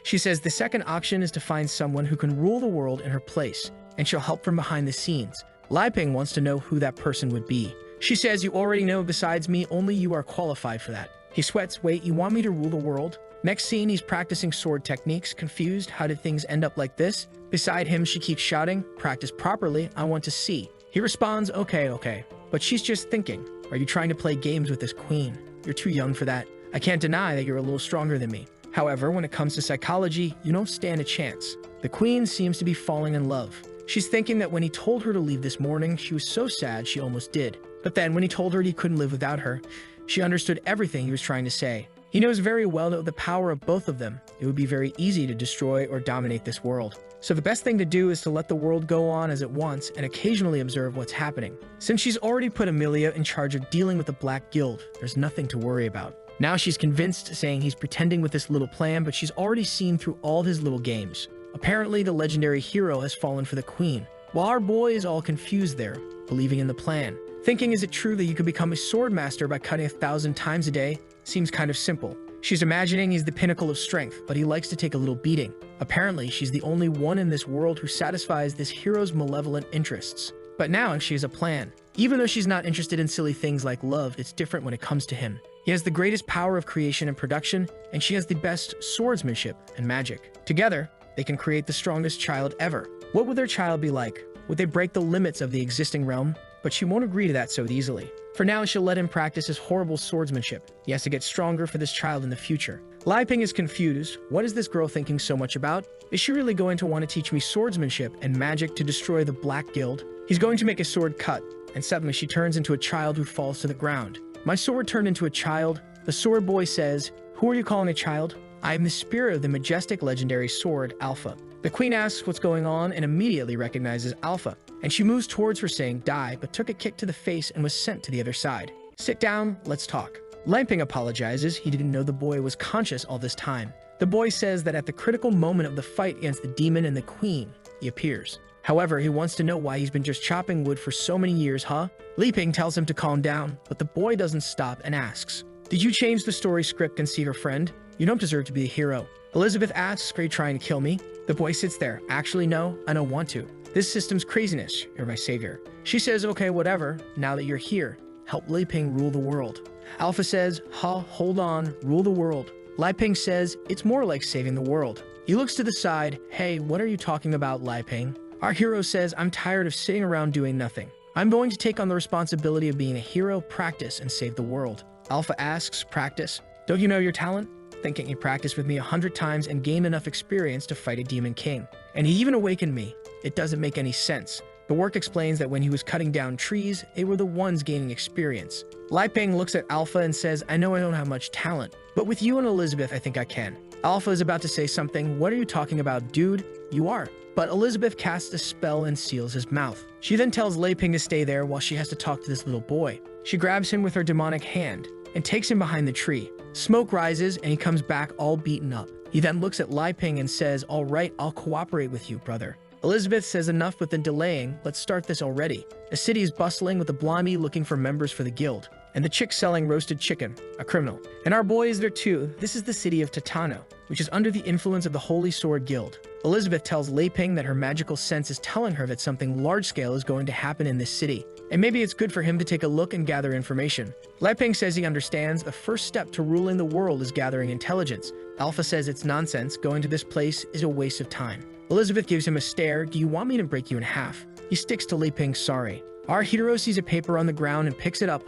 She says the second option is to find someone who can rule the world in her place, and she'll help from behind the scenes. Li Ping wants to know who that person would be. She says, "You already know, besides me, only you are qualified for that." He sweats, "Wait, you want me to rule the world?" Next scene, he's practicing sword techniques, confused. How did things end up like this? Beside him, she keeps shouting, "Practice properly, I want to see." He responds, okay. But she's just thinking, are you trying to play games with this queen? You're too young for that. I can't deny that you're a little stronger than me. However, when it comes to psychology, you don't stand a chance. The queen seems to be falling in love. She's thinking that when he told her to leave this morning, she was so sad she almost did. But then when he told her he couldn't live without her, she understood everything he was trying to say. He knows very well that with the power of both of them, it would be very easy to destroy or dominate this world. So the best thing to do is to let the world go on as it wants and occasionally observe what's happening. Since she's already put Amelia in charge of dealing with the Black Guild, there's nothing to worry about. Now she's convinced, saying he's pretending with this little plan, but she's already seen through all his little games. Apparently, the legendary hero has fallen for the queen, while our boy is all confused there, believing in the plan. Thinking, is it true that you could become a sword master by cutting 1,000 times a day? Seems kind of simple. She's imagining he's the pinnacle of strength, but he likes to take a little beating. Apparently, she's the only one in this world who satisfies this hero's malevolent interests. But now she has a plan. Even though she's not interested in silly things like love, it's different when it comes to him. He has the greatest power of creation and production, and she has the best swordsmanship and magic. Together, they can create the strongest child ever. What would their child be like? Would they break the limits of the existing realm? But she won't agree to that so easily. For now, she'll let him practice his horrible swordsmanship. He has to get stronger for this child in the future. Lai Ping is confused. What is this girl thinking so much about? Is she really going to want to teach me swordsmanship and magic to destroy the Black Guild? He's going to make his sword cut, and suddenly she turns into a child who falls to the ground. My sword turned into a child. The sword boy says, "Who are you calling a child?" "I am the spirit of the majestic legendary sword, Alpha." The queen asks what's going on and immediately recognizes Alpha, and she moves towards her saying die, but took a kick to the face and was sent to the other side. "Sit down, let's talk." Lai Ping apologizes. He didn't know the boy was conscious all this time. The boy says that at the critical moment of the fight against the demon and the queen, he appears. However, he wants to know why he's been just chopping wood for so many years, huh? Lai Ping tells him to calm down, but the boy doesn't stop and asks, "Did you change the story script and see her friend? You don't deserve to be a hero." Elizabeth asks, "Are you trying to kill me?" The boy sits there. "Actually, no, I don't want to. This system's craziness. You're my savior." She says, "Okay, whatever. Now that you're here, help Lai Ping rule the world." Alpha says, hold on, rule the world." Lai Ping says, "It's more like saving the world." He looks to the side. "Hey, what are you talking about, Lai Ping?" Our hero says, "I'm tired of sitting around doing nothing. I'm going to take on the responsibility of being a hero, practice, and save the world." Alpha asks, "Practice? Don't you know your talent? Thinking you practiced with me 100 times and gained enough experience to fight a demon king. And he even awakened me. It doesn't make any sense." The work explains that when he was cutting down trees, they were the ones gaining experience. Lai Ping looks at Alpha and says, "I know I don't have much talent, but with you and Elizabeth, I think I can." Alpha is about to say something. "What are you talking about, dude?" "You are." But Elizabeth casts a spell and seals his mouth. She then tells Lai Ping to stay there while she has to talk to this little boy. She grabs him with her demonic hand and takes him behind the tree. Smoke rises and he comes back all beaten up. He then looks at Lai Ping and says, "All right, I'll cooperate with you, brother." Elizabeth says, "Enough with the delaying, let's start this already." The city is bustling with the blondie looking for members for the guild, and the chick selling roasted chicken, a criminal. And our boy is there too. This is the city of Titano, which is under the influence of the Holy Sword Guild. Elizabeth tells Lai Ping that her magical sense is telling her that something large-scale is going to happen in this city, and maybe it's good for him to take a look and gather information. Lai Ping says he understands the first step to ruling the world is gathering intelligence. Alpha says it's nonsense, going to this place is a waste of time. Elizabeth gives him a stare. "Do you want me to break you in half?" He sticks to Lai Ping's sorry. Our hero sees a paper on the ground and picks it up.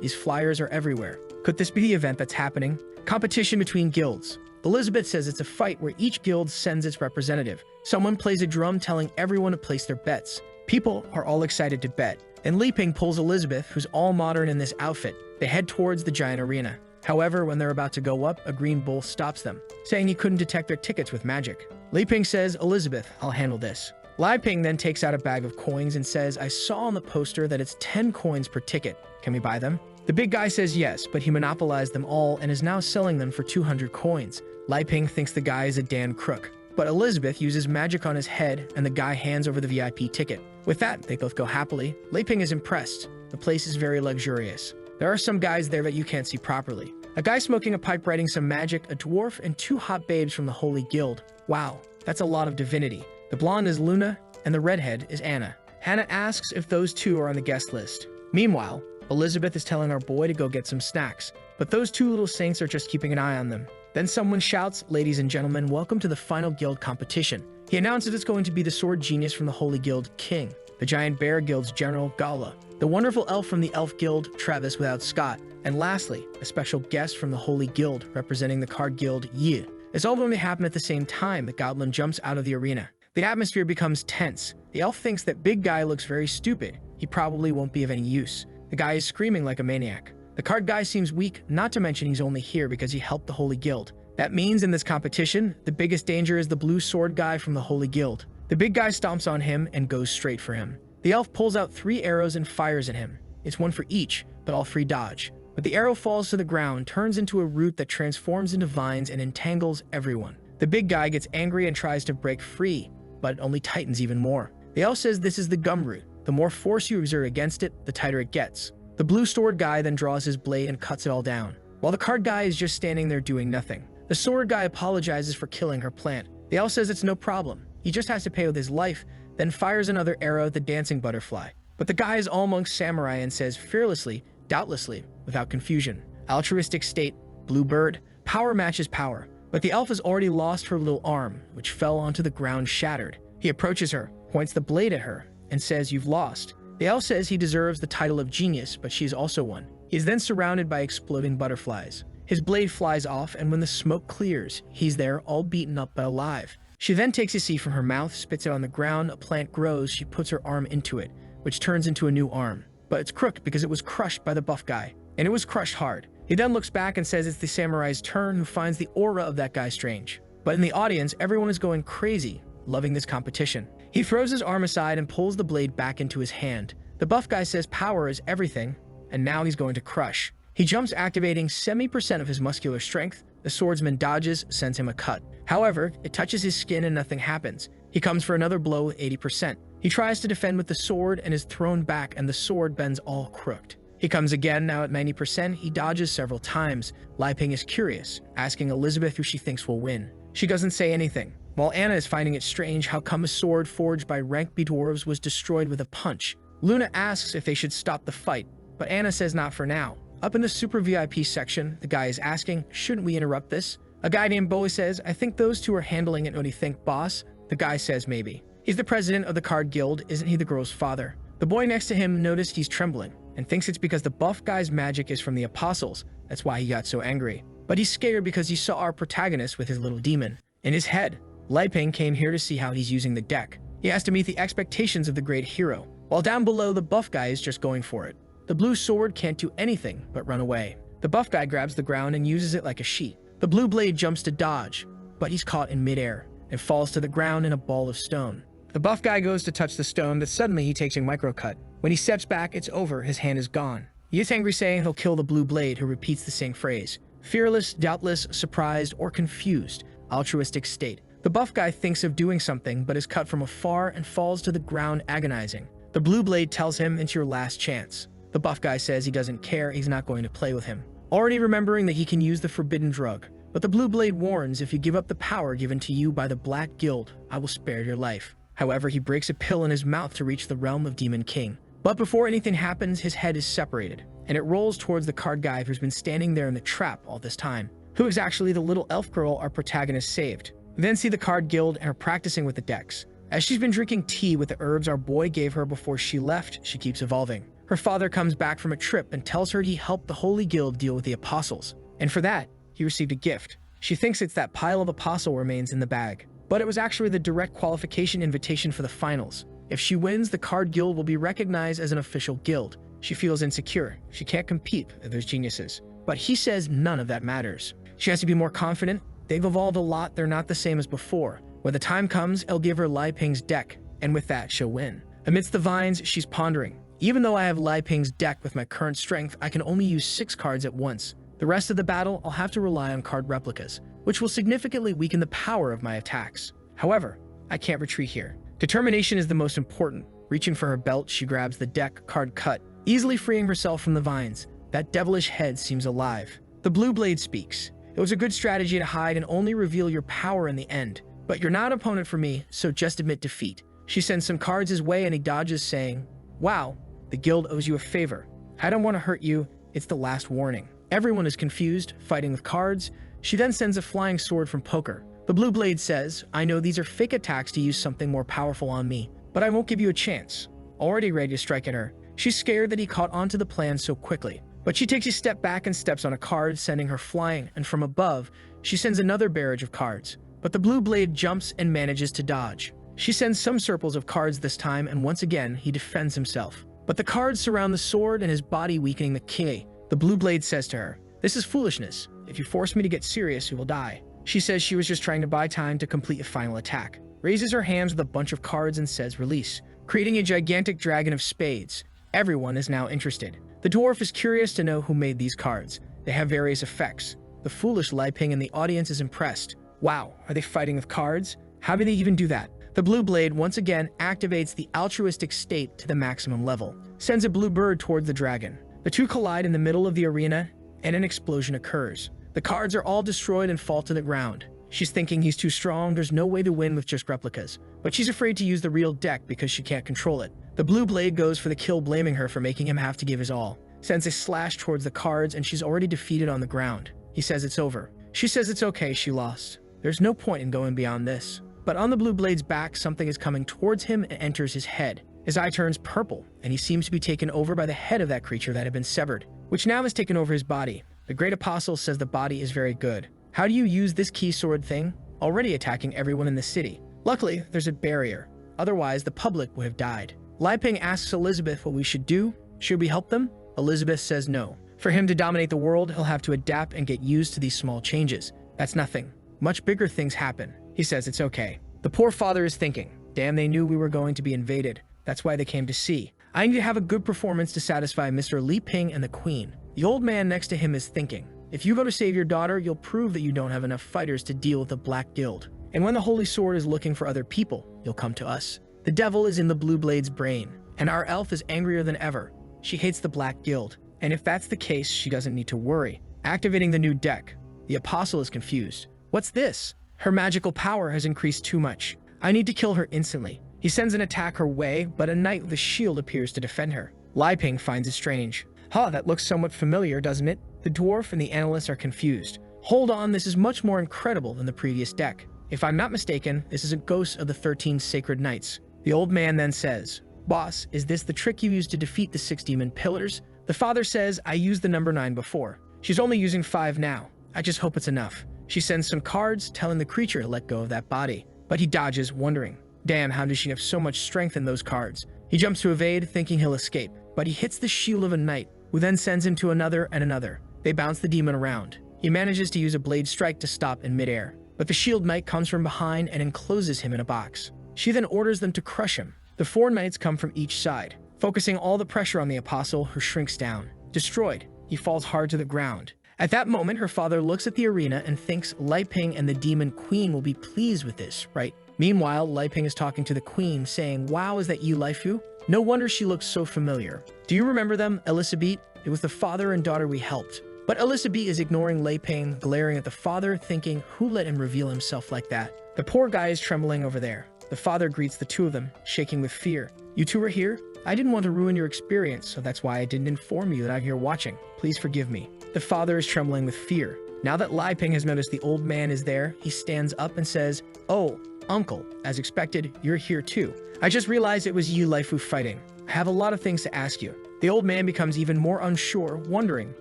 These flyers are everywhere. Could this be the event that's happening? Competition between guilds. Elizabeth says it's a fight where each guild sends its representative. Someone plays a drum telling everyone to place their bets. People are all excited to bet. And Lai Ping pulls Elizabeth, who's all modern in this outfit. They head towards the giant arena. However, when they're about to go up, a green bull stops them, saying he couldn't detect their tickets with magic. Lai Ping says, "Elizabeth, I'll handle this." Lai Ping then takes out a bag of coins and says, "I saw on the poster that it's 10 coins per ticket. Can we buy them?" The big guy says yes, but he monopolized them all and is now selling them for 200 coins. Lai Ping thinks the guy is a Dan crook, but Elizabeth uses magic on his head and the guy hands over the VIP ticket. With that, they both go happily. Lai Ping is impressed. The place is very luxurious. There are some guys there that you can't see properly. A guy smoking a pipe writing some magic, a dwarf, and 2 hot babes from the Holy Guild. Wow, that's a lot of divinity. The blonde is Luna, and the redhead is Anna. Hannah asks if those two are on the guest list. Meanwhile, Elizabeth is telling our boy to go get some snacks, but those 2 little saints are just keeping an eye on them. Then someone shouts, "Ladies and gentlemen, welcome to the final guild competition." He announces it's going to be the sword genius from the Holy Guild, King, the giant bear guild's general, Gala, the wonderful elf from the elf guild, Travis without Scott, and lastly, a special guest from the Holy Guild representing the card guild, Yi. It's all going to happen at the same time. The goblin jumps out of the arena. The atmosphere becomes tense. The elf thinks that big guy looks very stupid. He probably won't be of any use. The guy is screaming like a maniac. The card guy seems weak, not to mention he's only here because he helped the Holy Guild. That means in this competition, the biggest danger is the blue sword guy from the Holy Guild. The big guy stomps on him and goes straight for him. The elf pulls out 3 arrows and fires at him. It's 1 for each, but all 3 dodge. But the arrow falls to the ground, turns into a root that transforms into vines and entangles everyone. The big guy gets angry and tries to break free, but it only tightens even more. The elf says this is the gum root. The more force you exert against it, the tighter it gets. The blue sword guy then draws his blade and cuts it all down. while the card guy is just standing there doing nothing. The sword guy apologizes for killing her plant. Yahello says it's no problem. He just has to pay with his life, then fires another arrow at the dancing butterfly. But the guy is all monk samurai and says fearlessly, doubtlessly, without confusion. Altruistic state, blue bird, power matches power. But the elf has already lost her little arm, which fell onto the ground shattered. He approaches her, points the blade at her, and says, "You've lost." The elf says he deserves the title of genius, but she is also one. He is then surrounded by exploding butterflies. His blade flies off, and when the smoke clears, he's there all beaten up but alive. She then takes a seed from her mouth, spits it on the ground, a plant grows, she puts her arm into it, which turns into a new arm. But it's crooked because it was crushed by the buff guy, and it was crushed hard. He then looks back and says it's the samurai's turn, who finds the aura of that guy strange. But in the audience, everyone is going crazy, loving this competition. He throws his arm aside and pulls the blade back into his hand. The buff guy says power is everything, and now he's going to crush. He jumps, activating 70% of his muscular strength. The swordsman dodges, sends him a cut. However, it touches his skin and nothing happens. He comes for another blow with 80%. He tries to defend with the sword and is thrown back, and the sword bends all crooked. He comes again, now at 90%. He dodges several times. Li Ping is curious, asking Elizabeth who she thinks will win. She doesn't say anything, while Anna is finding it strange how come a sword forged by rank B dwarves was destroyed with a punch. Luna asks if they should stop the fight, but Anna says not for now. Up in the super VIP section, the guy is asking, shouldn't we interrupt this? A guy named Bowie says, I think those two are handling it. What do you think, boss? The guy says maybe. He's the president of the card guild, isn't he the girl's father? The boy next to him noticed he's trembling and thinks it's because the buff guy's magic is from the apostles. That's why he got so angry. But he's scared because he saw our protagonist with his little demon in his head. Li Ping came here to see how he's using the deck. He has to meet the expectations of the great hero, while down below the buff guy is just going for it. The blue sword can't do anything but run away. The buff guy grabs the ground and uses it like a sheet. The blue blade jumps to dodge, but he's caught in midair and falls to the ground in a ball of stone. The buff guy goes to touch the stone, but suddenly he takes a micro cut. When he steps back, it's over, his hand is gone. He is angry, saying he'll kill the blue blade, who repeats the same phrase. Fearless, doubtless, surprised, or confused. Altruistic state. The buff guy thinks of doing something, but is cut from afar and falls to the ground agonizing. The blue blade tells him it's your last chance. The buff guy says he doesn't care, he's not going to play with him, already remembering that he can use the forbidden drug. But the blue blade warns, if you give up the power given to you by the Black Guild, I will spare your life. However, he breaks a pill in his mouth to reach the realm of Demon King. But before anything happens, his head is separated, and it rolls towards the card guy who's been standing there in the trap all this time, who is actually the little elf girl our protagonist saved. We then see the card guild and her practicing with the decks. As she's been drinking tea with the herbs our boy gave her before she left, she keeps evolving. Her father comes back from a trip and tells her he helped the Holy Guild deal with the apostles, and for that, he received a gift. She thinks it's that pile of apostle remains in the bag, but it was actually the direct qualification invitation for the finals. If she wins, the card guild will be recognized as an official guild. She feels insecure. She can't compete with those geniuses. But he says none of that matters. She has to be more confident. They've evolved a lot. They're not the same as before. When the time comes, I'll give her Li Ping's deck, and with that, she'll win. Amidst the vines, she's pondering. Even though I have Li Ping's deck with my current strength, I can only use 6 cards at once. The rest of the battle, I'll have to rely on card replicas, which will significantly weaken the power of my attacks. However, I can't retreat here. Determination is the most important. Reaching for her belt, she grabs the deck card cut, easily freeing herself from the vines. That devilish head seems alive. The blue blade speaks. It was a good strategy to hide and only reveal your power in the end. But you're not an opponent for me, so just admit defeat. She sends some cards his way and he dodges, saying, wow, the guild owes you a favor. I don't want to hurt you. It's the last warning. Everyone is confused, fighting with cards. She then sends a flying sword from poker. The blue blade says, I know these are fake attacks to use something more powerful on me, but I won't give you a chance. Already ready to strike at her. She's scared that he caught onto the plan so quickly, but she takes a step back and steps on a card, sending her flying, and from above, she sends another barrage of cards. But the blue blade jumps and manages to dodge. She sends some circles of cards this time, and once again, he defends himself. But the cards surround the sword and his body, weakening the ki. The blue blade says to her, this is foolishness. If you force me to get serious, you will die. She says she was just trying to buy time to complete a final attack. Raises her hands with a bunch of cards and says release, creating a gigantic dragon of spades. Everyone is now interested. The dwarf is curious to know who made these cards. They have various effects. The foolish Li Ping in the audience is impressed. Wow, are they fighting with cards? How do they even do that? The blue blade once again activates the altruistic state to the maximum level, sends a blue bird towards the dragon. The two collide in the middle of the arena. and an explosion occurs. The cards are all destroyed and fall to the ground. She's thinking he's too strong, there's no way to win with just replicas. But she's afraid to use the real deck because she can't control it. The blue blade goes for the kill, blaming her for making him have to give his all. Sends a slash towards the cards and she's already defeated on the ground. He says it's over. She says it's okay, she lost. There's no point in going beyond this. But on the blue blade's back, something is coming towards him and enters his head. His eye turns purple, and he seems to be taken over by the head of that creature that had been severed, which now has taken over his body. The great apostle says the body is very good. How do you use this key sword thing? Already attacking everyone in the city. Luckily, there's a barrier. Otherwise, the public would have died. Li Ping asks Elizabeth what we should do. Should we help them? Elizabeth says no. For him to dominate the world, he'll have to adapt and get used to these small changes. That's nothing. Much bigger things happen. He says it's okay. The poor father is thinking, damn, they knew we were going to be invaded. That's why they came to see. I need to have a good performance to satisfy Mr. Li Ping and the queen. The old man next to him is thinking, if you go to save your daughter, you'll prove that you don't have enough fighters to deal with the Black Guild. And when the Holy Sword is looking for other people, you'll come to us. The devil is in the Blue Blade's brain, and our elf is angrier than ever. She hates the Black Guild, and if that's the case, she doesn't need to worry. Activating the new deck. The apostle is confused. What's this? Her magical power has increased too much. I need to kill her instantly. He sends an attack her way, but a knight with a shield appears to defend her. Li Ping finds it strange. That looks somewhat familiar, doesn't it? The dwarf and the analysts are confused. Hold on, this is much more incredible than the previous deck. If I'm not mistaken, this is a ghost of the 13 sacred knights. The old man then says, Boss, is this the trick you used to defeat the 6 demon pillars? The father says, I used the number 9 before. She's only using 5 now. I just hope it's enough. She sends some cards, telling the creature to let go of that body. But he dodges, wondering, damn, how does she have so much strength in those cards? He jumps to evade, thinking he'll escape, but he hits the shield of a knight, who then sends him to another and another. They bounce the demon around. He manages to use a blade strike to stop in midair, but the shield knight comes from behind and encloses him in a box. She then orders them to crush him. The 4 knights come from each side, focusing all the pressure on the apostle, who shrinks down. Destroyed, he falls hard to the ground. At that moment, her father looks at the arena and thinks Li Ping and the demon queen will be pleased with this, right? Meanwhile, Li Ping is talking to the queen, saying, wow, is that you, Lifu? No wonder she looks so familiar. Do you remember them, Elizabeth? It was the father and daughter we helped. But Elizabeth is ignoring Li Ping, glaring at the father, thinking, who let him reveal himself like that? The poor guy is trembling over there. The father greets the two of them, shaking with fear. You two are here? I didn't want to ruin your experience, so that's why I didn't inform you that I'm here watching. Please forgive me. The father is trembling with fear. Now that Li Ping has noticed the old man is there, he stands up and says, oh, uncle, as expected, you're here too. I just realized it was you, Lifu, fighting. I have a lot of things to ask you. The old man becomes even more unsure, wondering,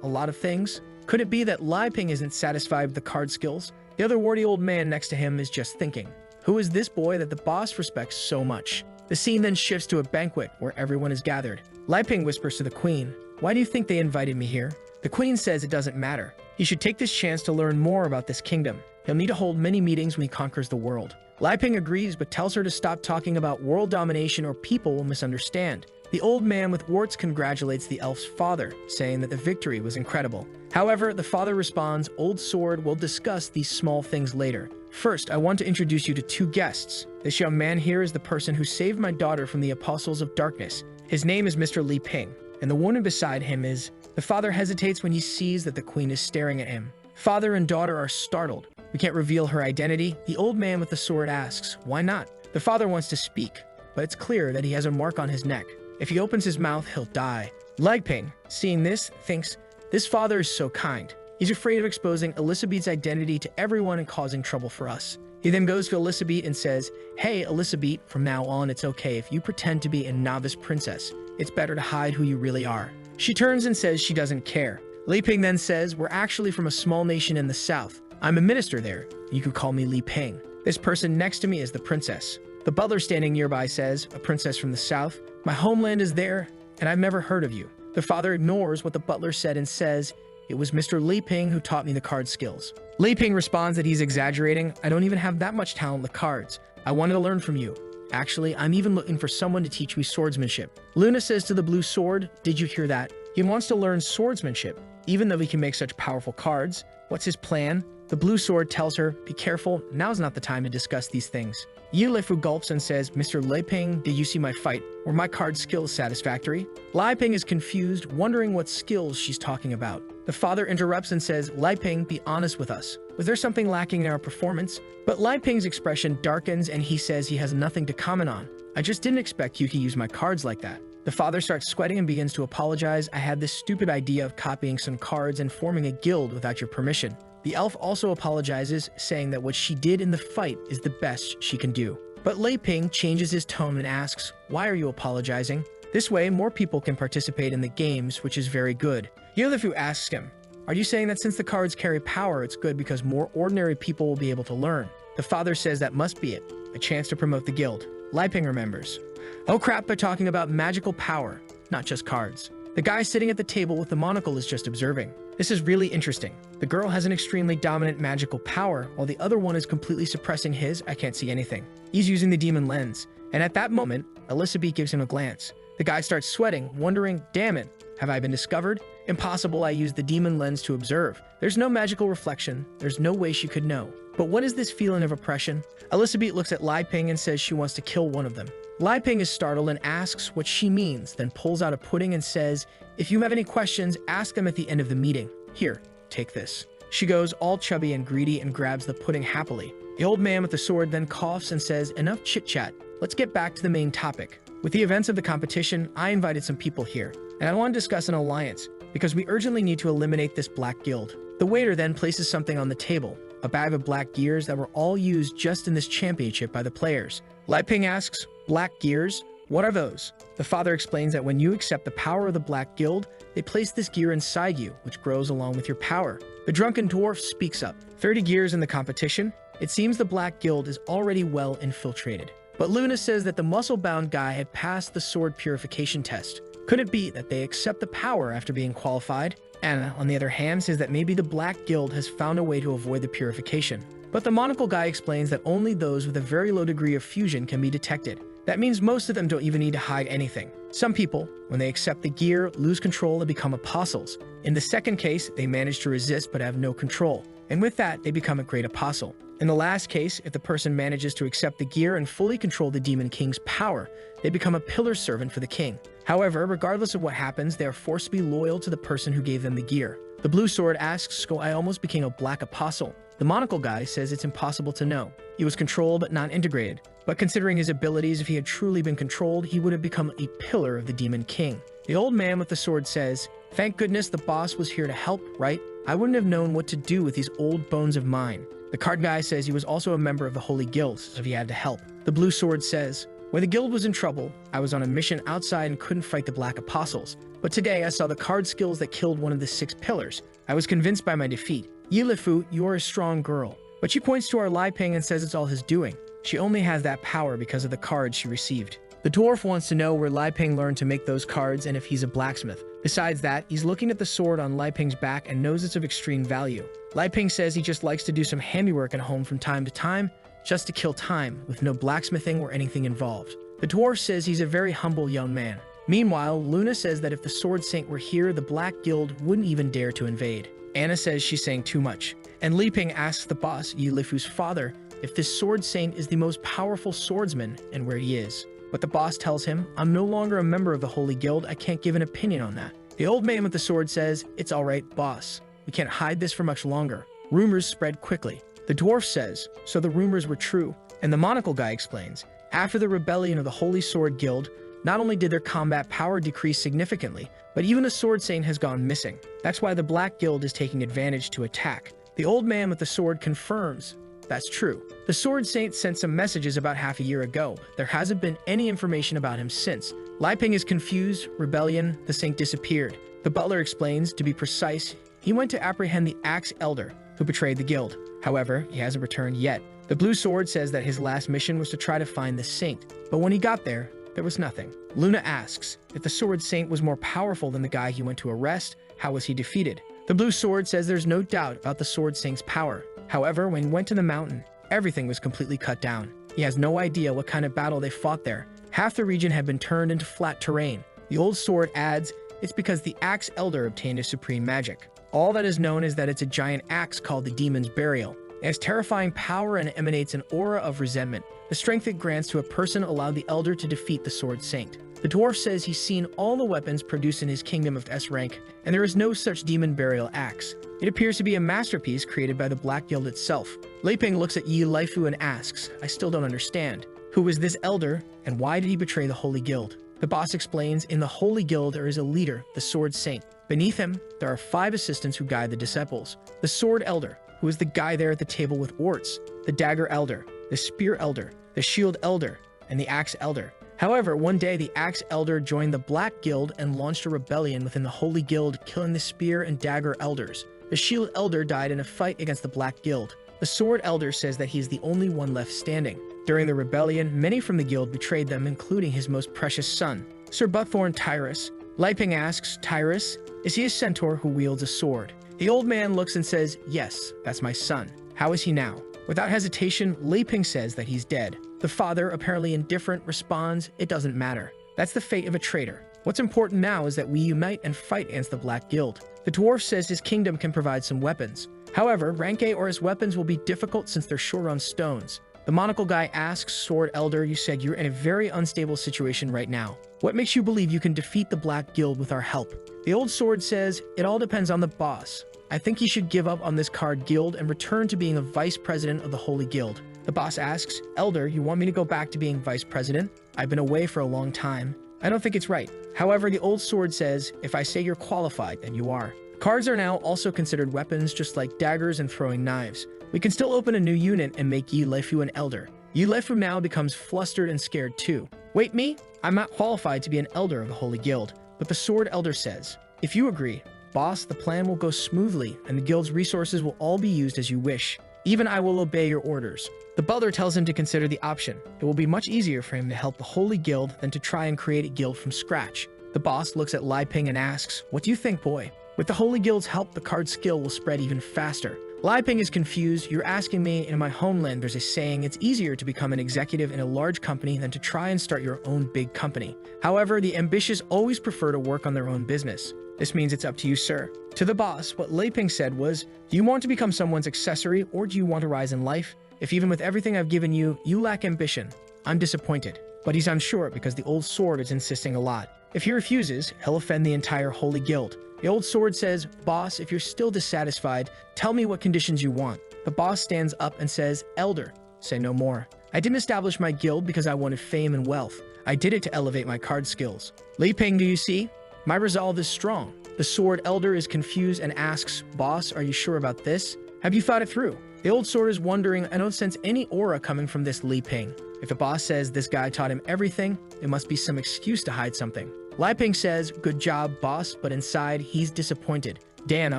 a lot of things? Could it be that Li Ping isn't satisfied with the card skills? The other warty old man next to him is just thinking, who is this boy that the boss respects so much? The scene then shifts to a banquet where everyone is gathered. Li Ping whispers to the queen, why do you think they invited me here? The queen says it doesn't matter. He should take this chance to learn more about this kingdom. He'll need to hold many meetings when he conquers the world. Li Ping agrees, but tells her to stop talking about world domination or people will misunderstand. The old man with warts congratulates the elf's father, saying that the victory was incredible. However, the father responds, Old Sword, we'll discuss these small things later. First, I want to introduce you to 2 guests. This young man here is the person who saved my daughter from the Apostles of Darkness. His name is Mr. Li Ping, and the woman beside him is... The father hesitates when he sees that the queen is staring at him. Father and daughter are startled. We can't reveal her identity. The old man with the sword asks, why not? The father wants to speak, but it's clear that he has a mark on his neck. If he opens his mouth, he'll die. Li Ping, seeing this, thinks, this father is so kind. He's afraid of exposing Elizabeth's identity to everyone and causing trouble for us. He then goes to Elizabeth and says, hey, Elizabeth, from now on it's okay if you pretend to be a novice princess. It's better to hide who you really are. She turns and says she doesn't care. Li Ping then says, we're actually from a small nation in the south. I'm a minister there. You could call me Li Ping. This person next to me is the princess. The butler standing nearby says, a princess from the south? My homeland is there, and I've never heard of you. The father ignores what the butler said and says, it was Mr. Li Ping who taught me the card skills. Li Ping responds that he's exaggerating. I don't even have that much talent with cards. I wanted to learn from you. Actually, I'm even looking for someone to teach me swordsmanship. Luna says to the blue sword, did you hear that? He wants to learn swordsmanship, even though he can make such powerful cards. What's his plan? The blue sword tells her, be careful, now's not the time to discuss these things. Lifu gulps and says, Mr. Li Ping, did you see my fight? Were my card skills satisfactory? Li Ping is confused, wondering what skills she's talking about. The father interrupts and says, Lai Ping, be honest with us. Was there something lacking in our performance? But Lai Ping's expression darkens and he says he has nothing to comment on. I just didn't expect you to use my cards like that. The father starts sweating and begins to apologize. I had this stupid idea of copying some cards and forming a guild without your permission. The elf also apologizes, saying that what she did in the fight is the best she can do. But Lai Ping changes his tone and asks, why are you apologizing? This way, more people can participate in the games, which is very good. Yahello asks him, are you saying that since the cards carry power, it's good because more ordinary people will be able to learn? The father says that must be it, a chance to promote the guild. Lai Ping remembers. Oh crap, they're talking about magical power, not just cards. The guy sitting at the table with the monocle is just observing. This is really interesting. The girl has an extremely dominant magical power, while the other one is completely suppressing his, I can't see anything. He's using the demon lens. And at that moment, Elizabeth gives him a glance. The guy starts sweating, wondering, damn it, have I been discovered? Impossible, I used the demon lens to observe. There's no magical reflection. There's no way she could know. But what is this feeling of oppression? Elizabeth looks at Lai Ping and says she wants to kill one of them. Lai Ping is startled and asks what she means, then pulls out a pudding and says, if you have any questions, ask them at the end of the meeting. Here, take this. She goes all chubby and greedy and grabs the pudding happily. The old man with the sword then coughs and says, enough chit-chat. Let's get back to the main topic. With the events of the competition, I invited some people here, and I want to discuss an alliance, because we urgently need to eliminate this black guild. The waiter then places something on the table, a bag of black gears that were all used just in this championship by the players. Lai Ping asks, black gears? What are those? The father explains that when you accept the power of the black guild, they place this gear inside you, which grows along with your power. The drunken dwarf speaks up. 30 gears in the competition? It seems the black guild is already well infiltrated. But Luna says that the muscle-bound guy had passed the sword purification test. Could it be that they accept the power after being qualified? Anna, on the other hand, says that maybe the Black Guild has found a way to avoid the purification. But the monocle guy explains that only those with a very low degree of fusion can be detected. That means most of them don't even need to hide anything. Some people, when they accept the gear, lose control and become apostles. In the second case, they manage to resist but have no control. And with that, they become a great apostle. In the last case, if the person manages to accept the gear and fully control the Demon King's power, they become a pillar servant for the king. However, regardless of what happens, they are forced to be loyal to the person who gave them the gear. The blue sword asks, so I almost became a black apostle. The monocle guy says it's impossible to know. He was controlled but not integrated. But considering his abilities, if he had truly been controlled, he would have become a pillar of the Demon King. The old man with the sword says, thank goodness the boss was here to help, right? I wouldn't have known what to do with these old bones of mine. The card guy says he was also a member of the Holy Guild, so he had to help. The blue sword says, when the guild was in trouble, I was on a mission outside and couldn't fight the Black Apostles. But today I saw the card skills that killed one of the 6 pillars. I was convinced by my defeat. Yahello, you are a strong girl. But she points to our Lai Ping and says it's all his doing. She only has that power because of the cards she received. The dwarf wants to know where Lai Ping learned to make those cards and if he's a blacksmith. Besides that, he's looking at the sword on Lai Ping's back and knows it's of extreme value. Lai Ping says he just likes to do some handiwork at home from time to time, just to kill time, with no blacksmithing or anything involved. The dwarf says he's a very humble young man. Meanwhile, Luna says that if the Sword Saint were here, the Black Guild wouldn't even dare to invade. Anna says she's saying too much. And Li Ping asks the boss, Yahello's father, if this Sword Saint is the most powerful swordsman and where he is. But the boss tells him, I'm no longer a member of the Holy Guild, I can't give an opinion on that. The old man with the sword says, it's alright, boss. We can't hide this for much longer. Rumors spread quickly. The dwarf says, so the rumors were true. And the monocle guy explains, after the rebellion of the Holy Sword Guild, not only did their combat power decrease significantly, but even a sword saint has gone missing. That's why the Black Guild is taking advantage to attack. The old man with the sword confirms, that's true. The Sword Saint sent some messages about half a year ago. There hasn't been any information about him since. Lai Ping is confused, rebellion, the saint disappeared. The butler explains, to be precise, he went to apprehend the Axe Elder, who betrayed the guild. However, he hasn't returned yet. The blue sword says that his last mission was to try to find the saint, but when he got there was nothing. Luna asks, if the Sword Saint was more powerful than the guy he went to arrest, how was he defeated? The blue sword says there's no doubt about the Sword Saint's power. However, when he went to the mountain, everything was completely cut down. He has no idea what kind of battle they fought there. Half the region had been turned into flat terrain. The old sword adds, it's because the Axe Elder obtained a supreme magic. All that is known is that it's a giant axe called the Demon's Burial. It has terrifying power and emanates an aura of resentment. The strength it grants to a person allowed the elder to defeat the Sword Saint. The dwarf says he's seen all the weapons produced in his kingdom of S rank, and there is no such demon burial axe. It appears to be a masterpiece created by the Black Guild itself. Lei Ping looks at Yi Laifu and asks, I still don't understand. Who is this elder, and why did he betray the Holy Guild? The boss explains, in the Holy Guild there is a leader, the Sword Saint. Beneath him, there are 5 assistants who guide the disciples. The Sword Elder, who is the guy there at the table with warts, the Dagger Elder, the Spear Elder, the Shield Elder, and the Axe Elder. However, one day the Axe Elder joined the Black Guild and launched a rebellion within the Holy Guild, killing the Spear and Dagger Elders. The Shield Elder died in a fight against the Black Guild. The Sword Elder says that he is the only one left standing. During the rebellion, many from the guild betrayed them, including his most precious son, Sir Buckthorn Tyrus. Lei Ping asks, Tyrus, is he a centaur who wields a sword? The old man looks and says, yes, that's my son. How is he now? Without hesitation, Lei Ping says that he's dead. The father, apparently indifferent, responds, it doesn't matter. That's the fate of a traitor. What's important now is that we unite and fight against the Black Guild. The dwarf says his kingdom can provide some weapons. However, rank A or his weapons will be difficult since they're short on stones. The monocle guy asks, Sword Elder, you said you're in a very unstable situation right now. What makes you believe you can defeat the Black Guild with our help? The old sword says, it all depends on the boss. I think he should give up on this card guild and return to being a vice president of the Holy Guild. The boss asks, Elder, you want me to go back to being vice president? I've been away for a long time. I don't think it's right. However, the old sword says, if I say you're qualified, then you are. Cards are now also considered weapons, just like daggers and throwing knives. We can still open a new unit and make Yi Laifu an elder. Yi Laifu now becomes flustered and scared too. Wait, me? I'm not qualified to be an elder of the Holy Guild. But the Sword Elder says, if you agree, boss, the plan will go smoothly and the guild's resources will all be used as you wish. Even I will obey your orders. The butler tells him to consider the option. It will be much easier for him to help the Holy Guild than to try and create a guild from scratch. The boss looks at Lei Ping and asks, what do you think, boy? With the Holy Guild's help, the card skill will spread even faster. Lei Ping is confused. You're asking me, in my homeland there's a saying, it's easier to become an executive in a large company than to try and start your own big company. However, the ambitious always prefer to work on their own business. This means it's up to you, sir. To the boss, what Lei Ping said was, do you want to become someone's accessory or do you want to rise in life? If even with everything I've given you, you lack ambition, I'm disappointed. But he's unsure because the old sword is insisting a lot. If he refuses, he'll offend the entire Holy Guild. The old sword says, boss, if you're still dissatisfied, tell me what conditions you want. The boss stands up and says, Elder, say no more. I didn't establish my guild because I wanted fame and wealth. I did it to elevate my card skills. Lei Ping, do you see? My resolve is strong. The Sword Elder is confused and asks, boss, are you sure about this? Have you thought it through? The old sword is wondering, I don't sense any aura coming from this Lei Ping. If the boss says this guy taught him everything, it must be some excuse to hide something. Lei Ping says, good job, boss, but inside, he's disappointed. Dan, I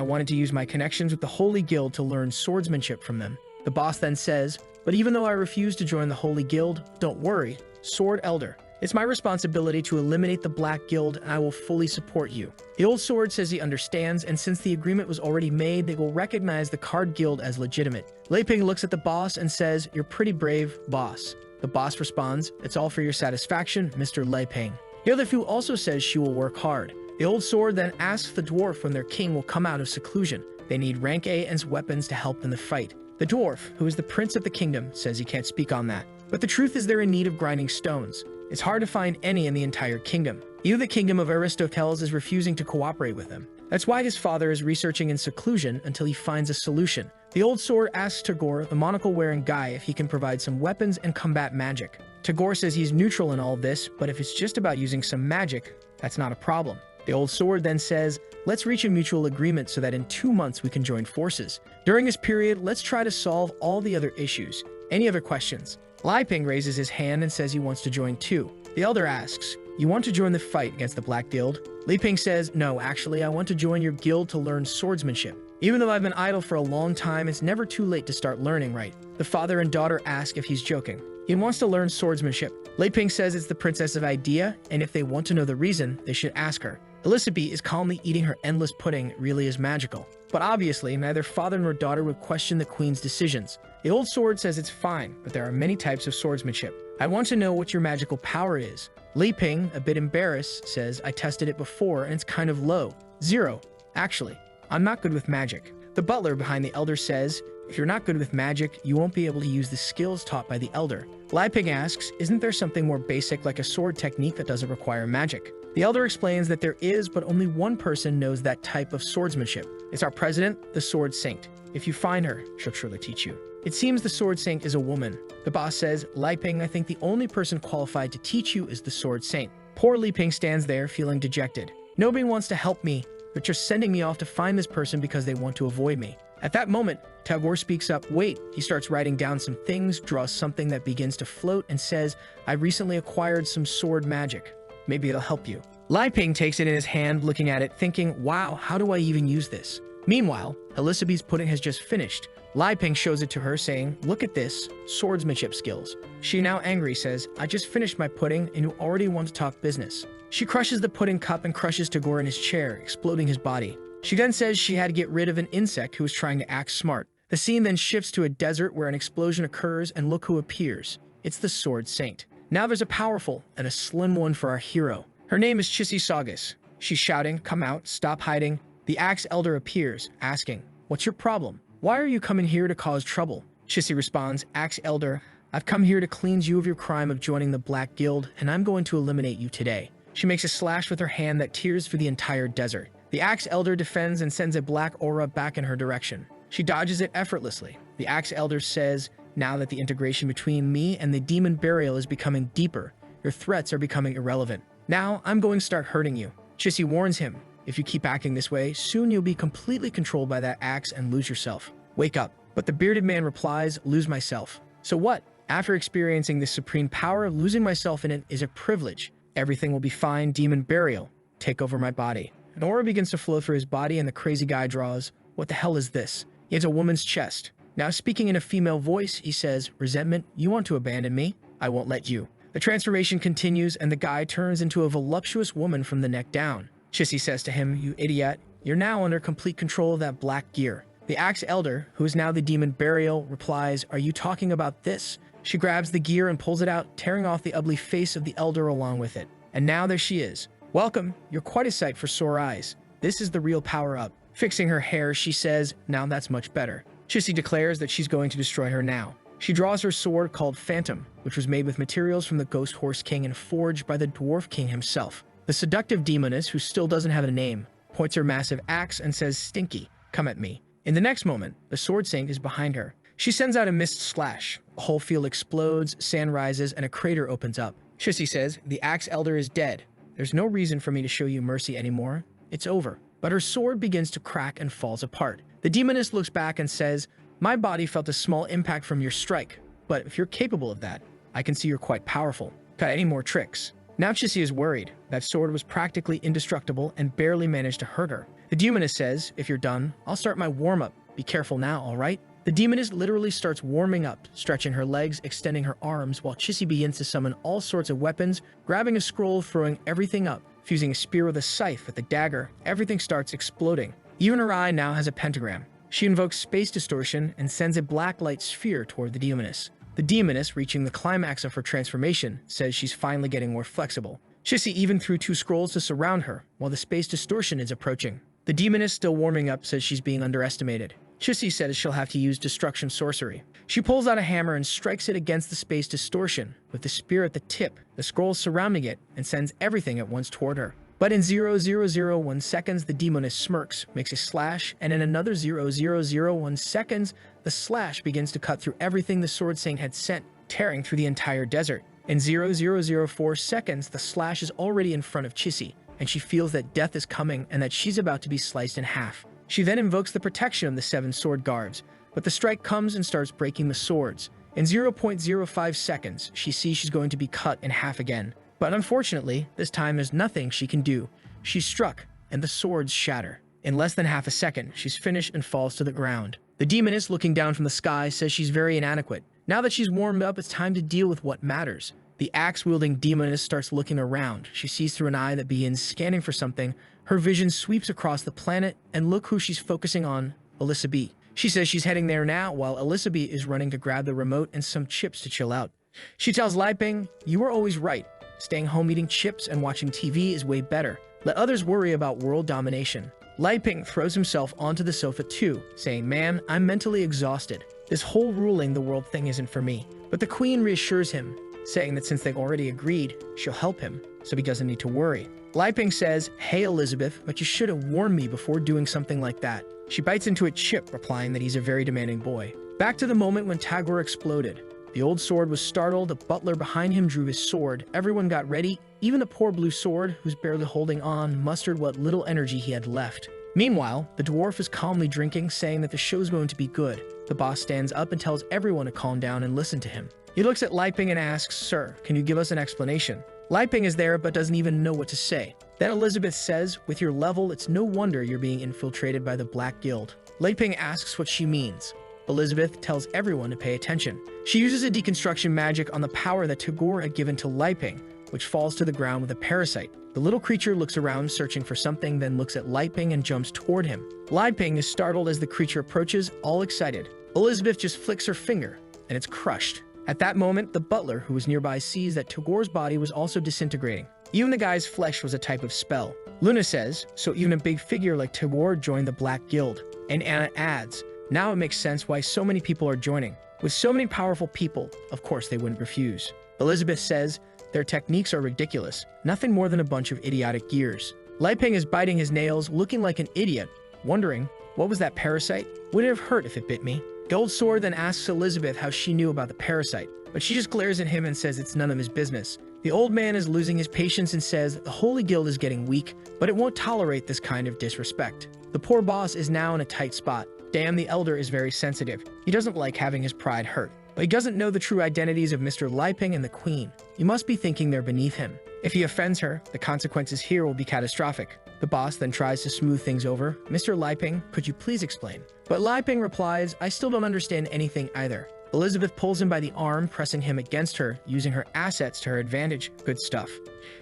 wanted to use my connections with the Holy Guild to learn swordsmanship from them. The boss then says, but even though I refuse to join the Holy Guild, don't worry, Sword Elder. It's my responsibility to eliminate the Black Guild, and I will fully support you. The old sword says he understands, and since the agreement was already made, they will recognize the card guild as legitimate. Lei Ping looks at the boss and says, you're pretty brave, boss. The boss responds, it's all for your satisfaction, Mr. Lei Ping. Yahello also says she will work hard. The old sword then asks the dwarf when their king will come out of seclusion. They need rank A and weapons to help in the fight. The dwarf, who is the prince of the kingdom, says he can't speak on that. But the truth is they're in need of grinding stones. It's hard to find any in the entire kingdom. Even the kingdom of Aristoteles is refusing to cooperate with him. That's why his father is researching in seclusion until he finds a solution. The old sword asks Tagore, the monocle-wearing guy, if he can provide some weapons and combat magic. Tagore says he's neutral in all this, but if it's just about using some magic, that's not a problem. The old sword then says, let's reach a mutual agreement so that in 2 months we can join forces. During this period, let's try to solve all the other issues. Any other questions? Lei Ping raises his hand and says he wants to join too. The elder asks, you want to join the fight against the Black Guild? Lei Ping says, no, actually, I want to join your guild to learn swordsmanship. Even though I've been idle for a long time, it's never too late to start learning right. The father and daughter ask if he's joking. He wants to learn swordsmanship. Lei Ping says it's the princess's idea, and if they want to know the reason, they should ask her. Elizabeth is calmly eating her endless pudding. It really is magical. But obviously, neither father nor daughter would question the queen's decisions. The old sword says it's fine, but there are many types of swordsmanship. I want to know what your magical power is. Lei Ping, a bit embarrassed, says, I tested it before and it's kind of low. 0. Actually, I'm not good with magic. The butler behind the elder says, If you're not good with magic, you won't be able to use the skills taught by the elder. Lai Ping asks, isn't there something more basic like a sword technique that doesn't require magic? The elder explains that there is, but only one person knows that type of swordsmanship. It's our president, the Sword Saint. If you find her, she'll surely teach you. It seems the Sword Saint is a woman. The boss says, Lai Ping, I think the only person qualified to teach you is the Sword Saint. Poor Li Ping stands there feeling dejected. Nobody wants to help me. They're just sending me off to find this person because they want to avoid me. At that moment, Tagore speaks up. Wait, he starts writing down some things, draws something that begins to float, and says, I recently acquired some sword magic. Maybe it'll help you. Lai Ping takes it in his hand, looking at it, thinking, wow, how do I even use this? Meanwhile, Elizabeth's pudding has just finished. Lai Ping shows it to her, saying, look at this, swordsmanship skills. She, now angry, says, I just finished my pudding and you already want to talk business. She crushes the pudding cup and crushes Tagore in his chair, exploding his body. She then says she had to get rid of an insect who was trying to act smart. The scene then shifts to a desert where an explosion occurs, and look who appears. It's the Sword Saint. Now there's a powerful and a slim one for our hero. Her name is Chissy Saugus. She's shouting, come out, stop hiding. The Axe Elder appears, asking, what's your problem? Why are you coming here to cause trouble? Chissy responds, Axe Elder, I've come here to cleanse you of your crime of joining the Black Guild, and I'm going to eliminate you today. She makes a slash with her hand that tears through the entire desert. The Axe Elder defends and sends a black aura back in her direction. She dodges it effortlessly. The Axe Elder says, now that the integration between me and the demon burial is becoming deeper, your threats are becoming irrelevant. Now, I'm going to start hurting you. Chissy warns him, if you keep acting this way, soon you'll be completely controlled by that axe and lose yourself. Wake up. But the bearded man replies, lose myself. So what? After experiencing this supreme power, losing myself in it is a privilege. Everything will be fine, demon burial. Take over my body. An aura begins to flow through his body and the crazy guy draws, what the hell is this? He has a woman's chest. Now speaking in a female voice, he says, resentment, you want to abandon me? I won't let you. The transformation continues and the guy turns into a voluptuous woman from the neck down. Chissy says to him, you idiot, you're now under complete control of that black gear. The Axe Elder, who is now the demon burial, replies, are you talking about this? She grabs the gear and pulls it out, tearing off the ugly face of the elder along with it. And now there she is. Welcome, you're quite a sight for sore eyes. This is the real power-up. Fixing her hair, she says, now that's much better. Chissy declares that she's going to destroy her now. She draws her sword called Phantom, which was made with materials from the Ghost Horse King and forged by the Dwarf King himself. The seductive demoness, who still doesn't have a name, points her massive axe and says, Stinky, come at me. In the next moment, the Sword Saint is behind her. She sends out a mist slash. A whole field explodes, sand rises, and a crater opens up. Chissy says, the Axe Elder is dead. There's no reason for me to show you mercy anymore. It's over. But her sword begins to crack and falls apart. The demoness looks back and says, my body felt a small impact from your strike, but if you're capable of that, I can see you're quite powerful. Got any more tricks? Now Chissy is worried. That sword was practically indestructible and barely managed to hurt her. The demoness says, if you're done, I'll start my warm-up. Be careful now, all right? The demoness literally starts warming up, stretching her legs, extending her arms, while Chissy begins to summon all sorts of weapons, grabbing a scroll, throwing everything up, fusing a spear with a scythe with a dagger. Everything starts exploding. Even her eye now has a pentagram. She invokes space distortion and sends a black light sphere toward the demoness. The demoness, reaching the climax of her transformation, says she's finally getting more flexible. Chissy even threw 2 scrolls to surround her, while the space distortion is approaching. The demoness, still warming up, says she's being underestimated. Chissy says she'll have to use destruction sorcery. She pulls out a hammer and strikes it against the space distortion, with the spear at the tip, the scrolls surrounding it, and sends everything at once toward her. But in 0.001 seconds, the demoness smirks, makes a slash, and in another 0.001 seconds, the slash begins to cut through everything the Sword Saint had sent, tearing through the entire desert. In 0.004 seconds, the slash is already in front of Chissy, and she feels that death is coming and that she's about to be sliced in half. She then invokes the protection of the 7 sword guards, but the strike comes and starts breaking the swords. In 0.05 seconds, she sees she's going to be cut in half again. But unfortunately, this time there's nothing she can do. She's struck, and the swords shatter. In less than half a second, she's finished and falls to the ground. The demoness, looking down from the sky, says she's very inadequate. Now that she's warmed up, it's time to deal with what matters. The axe-wielding demoness starts looking around. She sees through an eye that begins scanning for something. Her vision sweeps across the planet, and look who she's focusing on, Alyssa B. She says she's heading there now, while Alyssa B is running to grab the remote and some chips to chill out. She tells Lai Ping, you were always right. Staying home eating chips and watching TV is way better. Let others worry about world domination. Lai Ping throws himself onto the sofa too, saying, "Man, I'm mentally exhausted. This whole ruling the world thing isn't for me." But the queen reassures him, saying that since they've already agreed, she'll help him, so he doesn't need to worry. Lai Ping says, "Hey Elizabeth, but you should have warned me before doing something like that." She bites into it, Chip, replying that he's a very demanding boy. Back to the moment when Tagore exploded. The old sword was startled, the butler behind him drew his sword, everyone got ready, even the poor blue sword, who's barely holding on, mustered what little energy he had left. Meanwhile, the dwarf is calmly drinking, saying that the show's going to be good. The boss stands up and tells everyone to calm down and listen to him. He looks at Lai Ping and asks, "Sir, can you give us an explanation?" Lai Ping is there but doesn't even know what to say. Then Elizabeth says, "With your level, it's no wonder you're being infiltrated by the Black Guild." Lai Ping asks what she means. Elizabeth tells everyone to pay attention. She uses a deconstruction magic on the power that Tagore had given to Lai Ping, which falls to the ground with a parasite. The little creature looks around searching for something, then looks at Lai Ping and jumps toward him. Lai Ping is startled as the creature approaches, all excited. Elizabeth just flicks her finger, and it's crushed. At that moment, the butler, who was nearby, sees that Tagore's body was also disintegrating. Even the guy's flesh was a type of spell. Luna says, "So even a big figure like Tagore joined the Black Guild." And Anna adds, "Now it makes sense why so many people are joining. With so many powerful people, of course they wouldn't refuse." Elizabeth says, "Their techniques are ridiculous, nothing more than a bunch of idiotic gears." Lai Ping is biting his nails, looking like an idiot, wondering, what was that parasite? Would it have hurt if it bit me? Gold Sword then asks Elizabeth how she knew about the parasite, but she just glares at him and says it's none of his business. The old man is losing his patience and says the Holy Guild is getting weak, but it won't tolerate this kind of disrespect. The poor boss is now in a tight spot. Damn, the elder is very sensitive. He doesn't like having his pride hurt. But he doesn't know the true identities of Mr. Lai Ping and the queen. He must be thinking they're beneath him. If he offends her, the consequences here will be catastrophic. The boss then tries to smooth things over. "Mr. Lai Ping, could you please explain?" But Lai Ping replies, "I still don't understand anything either." Elizabeth pulls him by the arm, pressing him against her, using her assets to her advantage. Good stuff.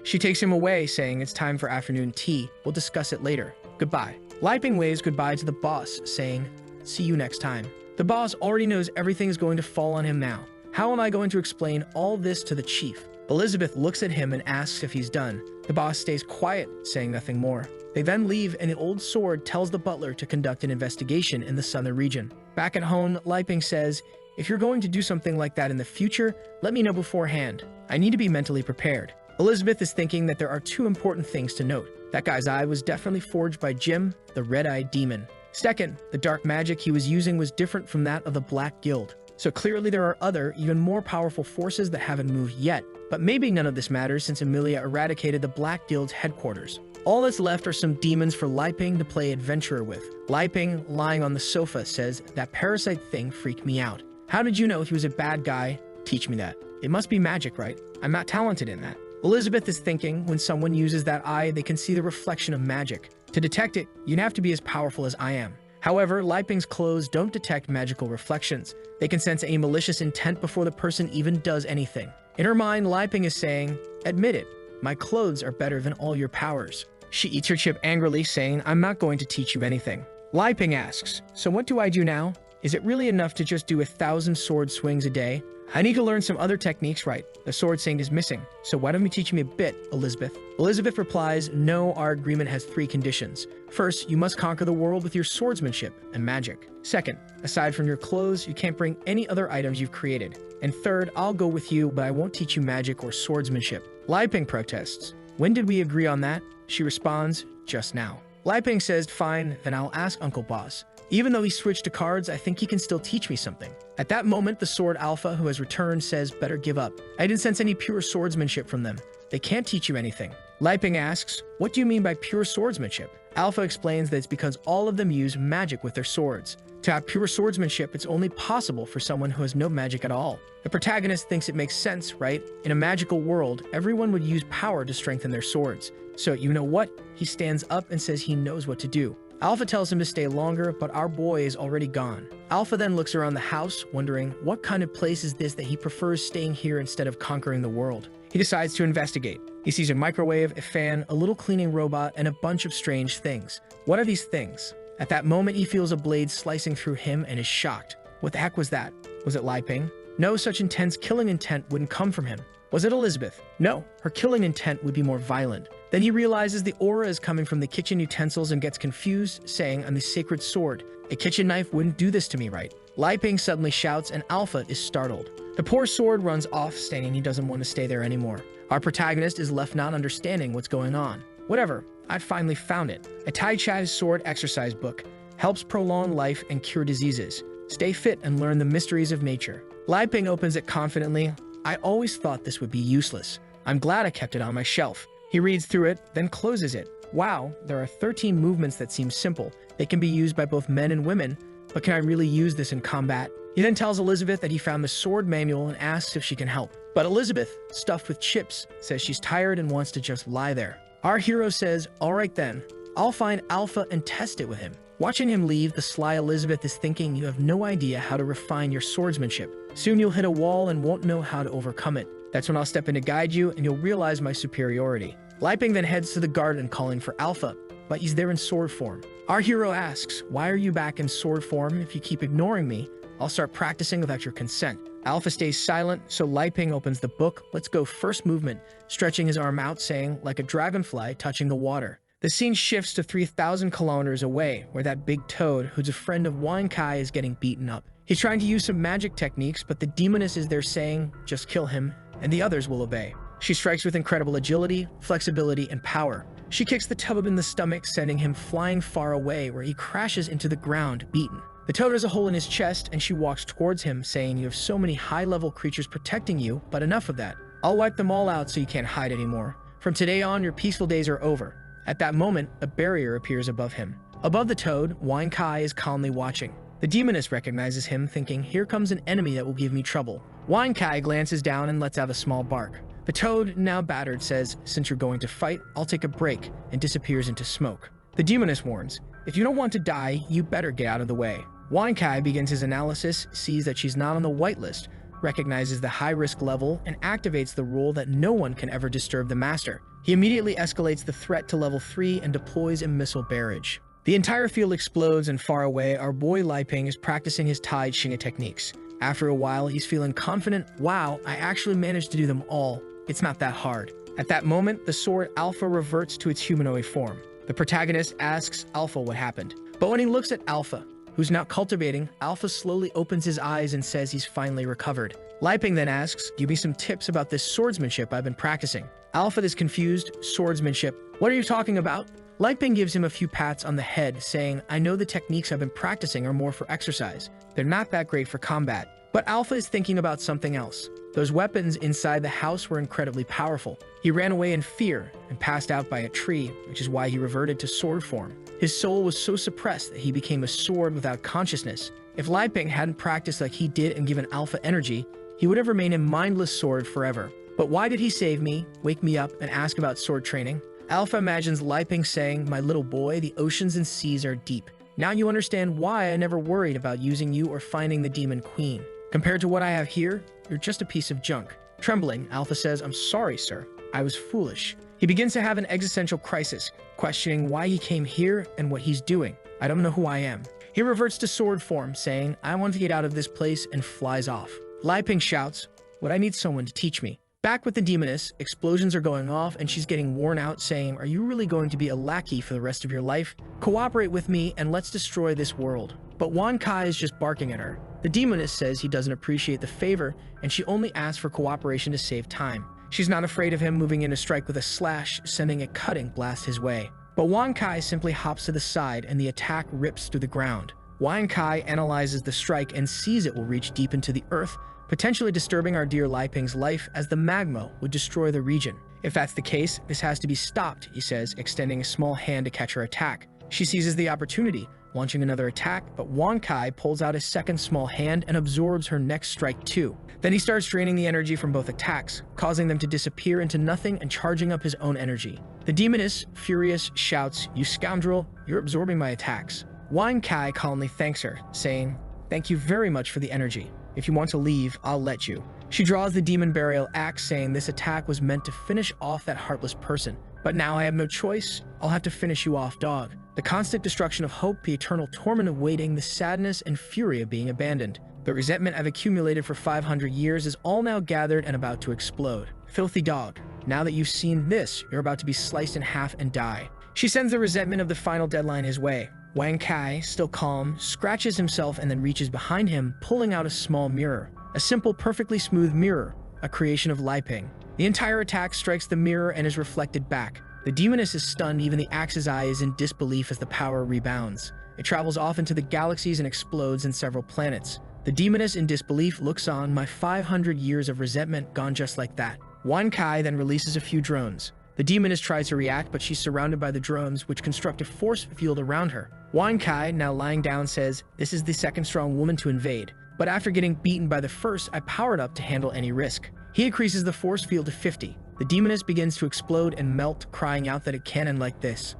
She takes him away, saying it's time for afternoon tea. We'll discuss it later. Goodbye. Lai Ping waves goodbye to the boss, saying, "See you next time." The boss already knows everything is going to fall on him now. How am I going to explain all this to the chief? Elizabeth looks at him and asks if he's done. The boss stays quiet, saying nothing more. They then leave, and the old sword tells the butler to conduct an investigation in the southern region. Back at home, Lai Ping says, "If you're going to do something like that in the future, let me know beforehand. I need to be mentally prepared." Elizabeth is thinking that there are two important things to note. That guy's eye was definitely forged by Jim, the red-eyed demon. Second, the dark magic he was using was different from that of the Black Guild. So clearly there are other, even more powerful forces that haven't moved yet. But maybe none of this matters since Emilia eradicated the Black Guild's headquarters. All that's left are some demons for Lai Ping to play adventurer with. Lai Ping, lying on the sofa, says, "That parasite thing freaked me out. How did you know he was a bad guy? Teach me that. It must be magic, right? I'm not talented in that." Elizabeth is thinking, when someone uses that eye, they can see the reflection of magic. To detect it, you'd have to be as powerful as I am. However, Lai Ping's clothes don't detect magical reflections. They can sense a malicious intent before the person even does anything. In her mind, Lai Ping is saying, "Admit it, my clothes are better than all your powers." She eats her chip angrily, saying, "I'm not going to teach you anything." Lai Ping asks, "So what do I do now? Is it really enough to just do 1,000 sword swings a day? I need to learn some other techniques, right? The sword saint is missing, so why don't you teach me a bit, Elizabeth?" Elizabeth replies, "No, our agreement has 3 conditions. First, you must conquer the world with your swordsmanship and magic. Second, aside from your clothes, you can't bring any other items you've created. And third, I'll go with you, but I won't teach you magic or swordsmanship." Lai Ping protests, "When did we agree on that?" She responds, "Just now." Lai Ping says, "Fine, then I'll ask Uncle Boss. Even though he switched to cards, I think he can still teach me something." At that moment, the Sword Alpha, who has returned, says, "Better give up. I didn't sense any pure swordsmanship from them. They can't teach you anything." Lai Ping asks, "What do you mean by pure swordsmanship?" Alpha explains that it's because all of them use magic with their swords. To have pure swordsmanship, it's only possible for someone who has no magic at all. The protagonist thinks it makes sense, right? In a magical world, everyone would use power to strengthen their swords. So you know what? He stands up and says he knows what to do. Alpha tells him to stay longer, but our boy is already gone. Alpha then looks around the house, wondering what kind of place is this that he prefers staying here instead of conquering the world. He decides to investigate. He sees a microwave, a fan, a little cleaning robot, and a bunch of strange things. What are these things? At that moment, he feels a blade slicing through him and is shocked. What the heck was that? Was it Lai Ping? No, such intense killing intent wouldn't come from him. Was it Elizabeth? No, her killing intent would be more violent. Then he realizes the aura is coming from the kitchen utensils and gets confused, saying, "I'm the sacred sword. A kitchen knife wouldn't do this to me, right?" Lai Ping suddenly shouts and Alpha is startled. The poor sword runs off, stating he doesn't want to stay there anymore. Our protagonist is left not understanding what's going on. Whatever, I finally found it. A Tai Chai's sword exercise book. Helps prolong life and cure diseases. Stay fit and learn the mysteries of nature. Lai Ping opens it confidently. I always thought this would be useless. I'm glad I kept it on my shelf. He reads through it, then closes it. Wow, there are 13 movements that seem simple. They can be used by both men and women, but can I really use this in combat? He then tells Elizabeth that he found the sword manual and asks if she can help. But Elizabeth, stuffed with chips, says she's tired and wants to just lie there. Our hero says, all right then, I'll find Alpha and test it with him. Watching him leave, the sly Elizabeth is thinking you have no idea how to refine your swordsmanship. Soon you'll hit a wall and won't know how to overcome it. That's when I'll step in to guide you and you'll realize my superiority. Lai Ping then heads to the garden calling for Alpha, but he's there in sword form. Our hero asks, why are you back in sword form? If you keep ignoring me, I'll start practicing without your consent. Alpha stays silent, so Lai Ping opens the book. Let's go first movement, stretching his arm out, saying, like a dragonfly touching the water. The scene shifts to 3,000 kilometers away, where that big toad, who's a friend of Wine Kai, is getting beaten up. He's trying to use some magic techniques, but the demoness is there saying, just kill him, and the others will obey. She strikes with incredible agility, flexibility, and power. She kicks the tub in the stomach, sending him flying far away, where he crashes into the ground, beaten. The toad has a hole in his chest, and she walks towards him, saying, you have so many high-level creatures protecting you, but enough of that. I'll wipe them all out so you can't hide anymore. From today on, your peaceful days are over. At that moment, a barrier appears above him. Above the toad, Wine Kai is calmly watching. The demoness recognizes him, thinking, here comes an enemy that will give me trouble. Wine Kai glances down and lets out a small bark. The toad, now battered, says, since you're going to fight, I'll take a break, and disappears into smoke. The demoness warns, if you don't want to die, you better get out of the way. Wine Kai begins his analysis, sees that she's not on the whitelist, recognizes the high-risk level, and activates the rule that no one can ever disturb the master. He immediately escalates the threat to level 3 and deploys a missile barrage. The entire field explodes, and far away, our boy Lai Ping is practicing his Tai Chinga techniques. After a while, he's feeling confident. Wow, I actually managed to do them all. It's not that hard. At that moment, the sword Alpha reverts to its humanoid form. The protagonist asks Alpha what happened. But when he looks at Alpha, who's now cultivating, Alpha slowly opens his eyes and says he's finally recovered. Lai Ping then asks, give me some tips about this swordsmanship I've been practicing. Alpha is confused. Swordsmanship? What are you talking about? Lai Ping gives him a few pats on the head, saying, I know the techniques I've been practicing are more for exercise. They're not that great for combat. But Alpha is thinking about something else. Those weapons inside the house were incredibly powerful. He ran away in fear and passed out by a tree, which is why he reverted to sword form. His soul was so suppressed that he became a sword without consciousness. If Lai Ping hadn't practiced like he did and given Alpha energy, he would have remained a mindless sword forever. But why did he save me, wake me up, and ask about sword training? Alpha imagines Lai Ping saying, my little boy, the oceans and seas are deep. Now you understand why I never worried about using you or finding the demon queen. Compared to what I have here, you're just a piece of junk. Trembling, Alpha says, I'm sorry, sir. I was foolish. He begins to have an existential crisis, questioning why he came here and what he's doing. I don't know who I am. He reverts to sword form, saying, I want to get out of this place, and flies off. Lai Ping shouts, would I need someone to teach me? Back with the demoness, explosions are going off and she's getting worn out, saying, are you really going to be a lackey for the rest of your life? Cooperate with me and let's destroy this world. But Wan Kai is just barking at her. The demoness says he doesn't appreciate the favor and she only asks for cooperation to save time. She's not afraid of him moving in to strike with a slash, sending a cutting blast his way. But Wan Kai simply hops to the side and the attack rips through the ground. Wan Kai analyzes the strike and sees it will reach deep into the earth, potentially disturbing our dear Lai Ping's life as the magma would destroy the region. If that's the case, this has to be stopped, he says, extending a small hand to catch her attack. She seizes the opportunity, launching another attack, but Wan Kai pulls out his second small hand and absorbs her next strike too. Then he starts draining the energy from both attacks, causing them to disappear into nothing and charging up his own energy. The demoness, furious, shouts, you scoundrel, you're absorbing my attacks. Wan Kai calmly thanks her, saying, thank you very much for the energy. If you want to leave, I'll let you. She draws the demon burial axe, saying this attack was meant to finish off that heartless person. But now I have no choice. I'll have to finish you off, dog. The constant destruction of hope, the eternal torment of waiting, the sadness and fury of being abandoned. The resentment I've accumulated for 500 years is all now gathered and about to explode. Filthy dog. Now that you've seen this, you're about to be sliced in half and die. She sends the resentment of the final deadline his way. Wang Kai, still calm, scratches himself and then reaches behind him, pulling out a small mirror. A simple, perfectly smooth mirror, a creation of Li Ping. The entire attack strikes the mirror and is reflected back. The demoness is stunned, even the axe's eye is in disbelief as the power rebounds. It travels off into the galaxies and explodes in several planets. The demoness in disbelief looks on, my 500 years of resentment gone just like that. Wan Kai then releases a few drones. The demoness tries to react, but she's surrounded by the drones, which construct a force field around her. Wan Kai, now lying down, says, "This is the second strong woman to invade, but after getting beaten by the first, I powered up to handle any risk." He increases the force field to 50. The demoness begins to explode and melt, crying out that it can end like this.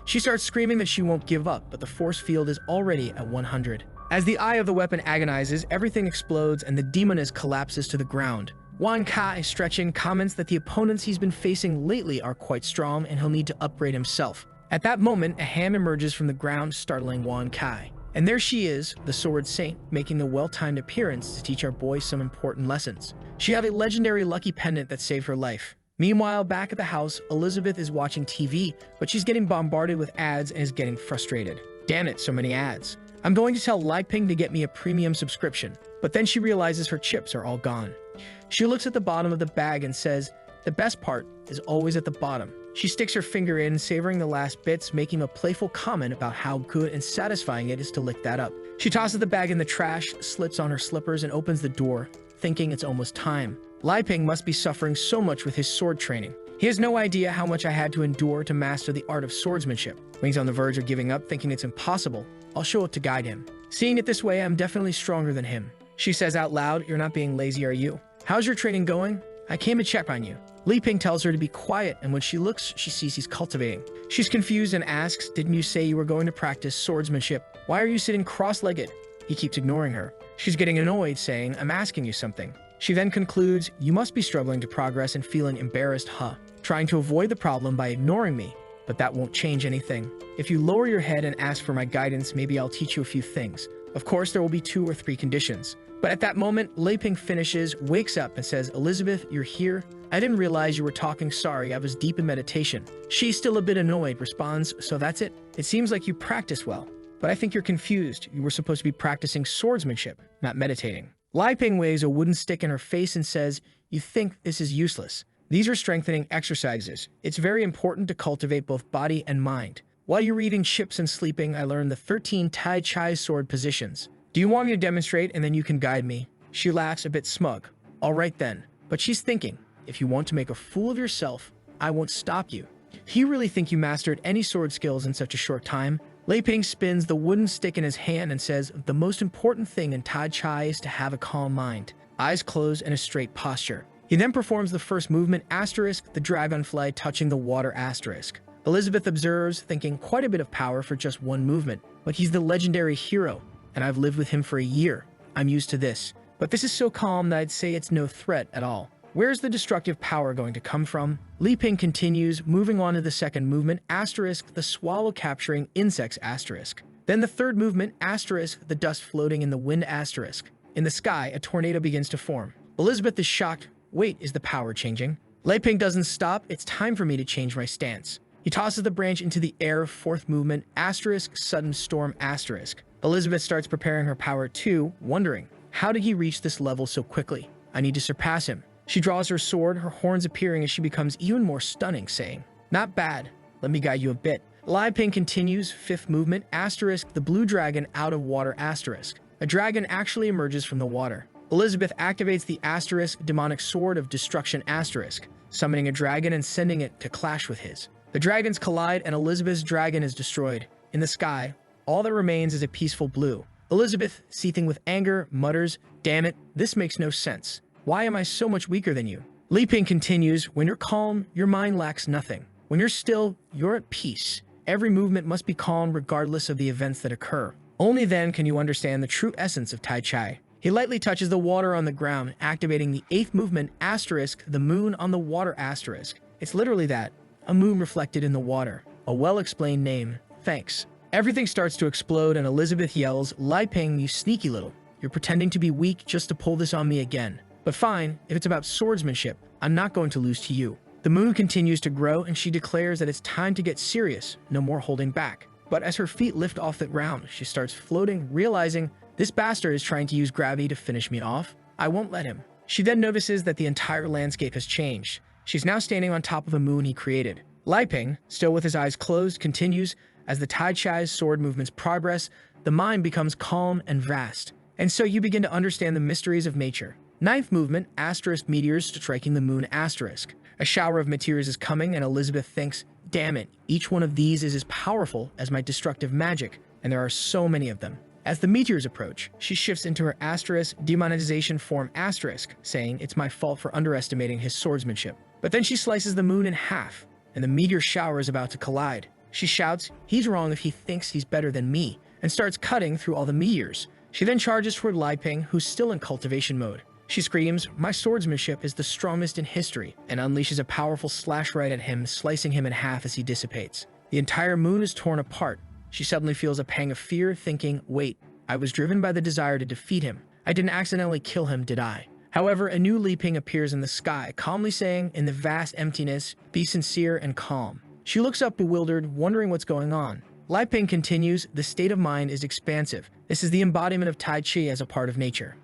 She starts screaming that she won't give up, but the force field is already at 100. As the eye of the weapon agonizes, everything explodes and the demoness collapses to the ground. Wan Kai, stretching, comments that the opponents he's been facing lately are quite strong and he'll need to upgrade himself. At that moment, a hand emerges from the ground, startling Wan Kai. And there she is, the Sword Saint, making a well-timed appearance to teach our boy some important lessons. She had a legendary lucky pendant that saved her life. Meanwhile, back at the house, Elizabeth is watching TV, but she's getting bombarded with ads and is getting frustrated. Damn it, so many ads. I'm going to tell Li Ping to get me a premium subscription, but then she realizes her chips are all gone. She looks at the bottom of the bag and says, "The best part is always at the bottom." She sticks her finger in, savoring the last bits, making a playful comment about how good and satisfying it is to lick that up. She tosses the bag in the trash, slips on her slippers, and opens the door, thinking it's almost time. Li Ping must be suffering so much with his sword training. He has no idea how much I had to endure to master the art of swordsmanship. When he's on the verge of giving up, thinking it's impossible, I'll show up to guide him. Seeing it this way, I'm definitely stronger than him. She says out loud, "You're not being lazy, are you? How's your training going? I came to check on you." Li Ping tells her to be quiet, and when she looks, she sees he's cultivating. She's confused and asks, "Didn't you say you were going to practice swordsmanship? Why are you sitting cross-legged?" He keeps ignoring her. She's getting annoyed, saying, "I'm asking you something." She then concludes, "You must be struggling to progress and feeling embarrassed, huh? Trying to avoid the problem by ignoring me, but that won't change anything. If you lower your head and ask for my guidance, maybe I'll teach you a few things. Of course, there will be 2 or 3 conditions." But at that moment, Li Ping finishes, wakes up, and says, "Elizabeth, you're here? I didn't realize you were talking. Sorry, I was deep in meditation." She's still a bit annoyed, responds, "So that's it? It seems like you practice well. But I think you're confused. You were supposed to be practicing swordsmanship, not meditating." Li Ping waves a wooden stick in her face and says, "You think this is useless? These are strengthening exercises. It's very important to cultivate both body and mind. While you're eating chips and sleeping, I learned the 13 Tai Chi sword positions. Do you want me to demonstrate and then you can guide me?" She laughs, a bit smug. "All right then." But she's thinking, if you want to make a fool of yourself, I won't stop you. "You really think you mastered any sword skills in such a short time?" Li Ping spins the wooden stick in his hand and says, "The most important thing in Tai Chi is to have a calm mind, eyes closed, and a straight posture." He then performs the first movement, asterisk, the dragonfly touching the water, asterisk. Elizabeth observes, thinking quite a bit of power for just one movement, but he's the legendary hero, and I've lived with him for a year. I'm used to this. But this is so calm that I'd say it's no threat at all. Where's the destructive power going to come from? Li Ping continues, moving on to the second movement, asterisk, the swallow capturing insects, asterisk. Then the third movement, asterisk, the dust floating in the wind, asterisk. In the sky, a tornado begins to form. Elizabeth is shocked. Wait, is the power changing? Li Ping doesn't stop. It's time for me to change my stance. He tosses the branch into the air, fourth movement, asterisk, sudden storm, asterisk. Elizabeth starts preparing her power too, wondering, how did he reach this level so quickly? I need to surpass him. She draws her sword, her horns appearing as she becomes even more stunning, saying, "Not bad. Let me guide you a bit." Li Ping continues, fifth movement, asterisk, the blue dragon out of water, asterisk. A dragon actually emerges from the water. Elizabeth activates the asterisk demonic sword of destruction, asterisk, summoning a dragon and sending it to clash with his. The dragons collide and Elizabeth's dragon is destroyed. In the sky, all that remains is a peaceful blue. Elizabeth, seething with anger, mutters, "Damn it, this makes no sense. Why am I so much weaker than you?" Li Ping continues, "When you're calm, your mind lacks nothing. When you're still, you're at peace. Every movement must be calm regardless of the events that occur. Only then can you understand the true essence of Tai Chi." He lightly touches the water on the ground, activating the eighth movement, asterisk, the moon on the water, asterisk. It's literally that, a moon reflected in the water. A well-explained name. Thanks. Everything starts to explode and Elizabeth yells, "Li Ping, you sneaky little. You're pretending to be weak just to pull this on me again. But fine, if it's about swordsmanship, I'm not going to lose to you." The moon continues to grow and she declares that it's time to get serious, no more holding back. But as her feet lift off the ground, she starts floating, realizing this bastard is trying to use gravity to finish me off. I won't let him. She then notices that the entire landscape has changed. She's now standing on top of a moon he created. Li Ping, still with his eyes closed, continues. As the Tai Chai's sword movements progress, the mind becomes calm and vast. And so you begin to understand the mysteries of nature. Ninth movement, asterisk meteors striking the moon asterisk. A shower of meteors is coming and Elizabeth thinks, damn it, each one of these is as powerful as my destructive magic, and there are so many of them. As the meteors approach, she shifts into her asterisk demonetization form asterisk, saying it's my fault for underestimating his swordsmanship. But then she slices the moon in half, and the meteor shower is about to collide. She shouts, he's wrong if he thinks he's better than me, and starts cutting through all the meteors. She then charges toward Li Ping, who's still in cultivation mode. She screams, my swordsmanship is the strongest in history, and unleashes a powerful slash right at him, slicing him in half as he dissipates. The entire moon is torn apart. She suddenly feels a pang of fear, thinking, wait, I was driven by the desire to defeat him. I didn't accidentally kill him, did I? However, a new Li Ping appears in the sky, calmly saying, in the vast emptiness, be sincere and calm. She looks up bewildered, wondering what's going on. Li Ping continues, the state of mind is expansive. This is the embodiment of Tai Chi as a part of nature.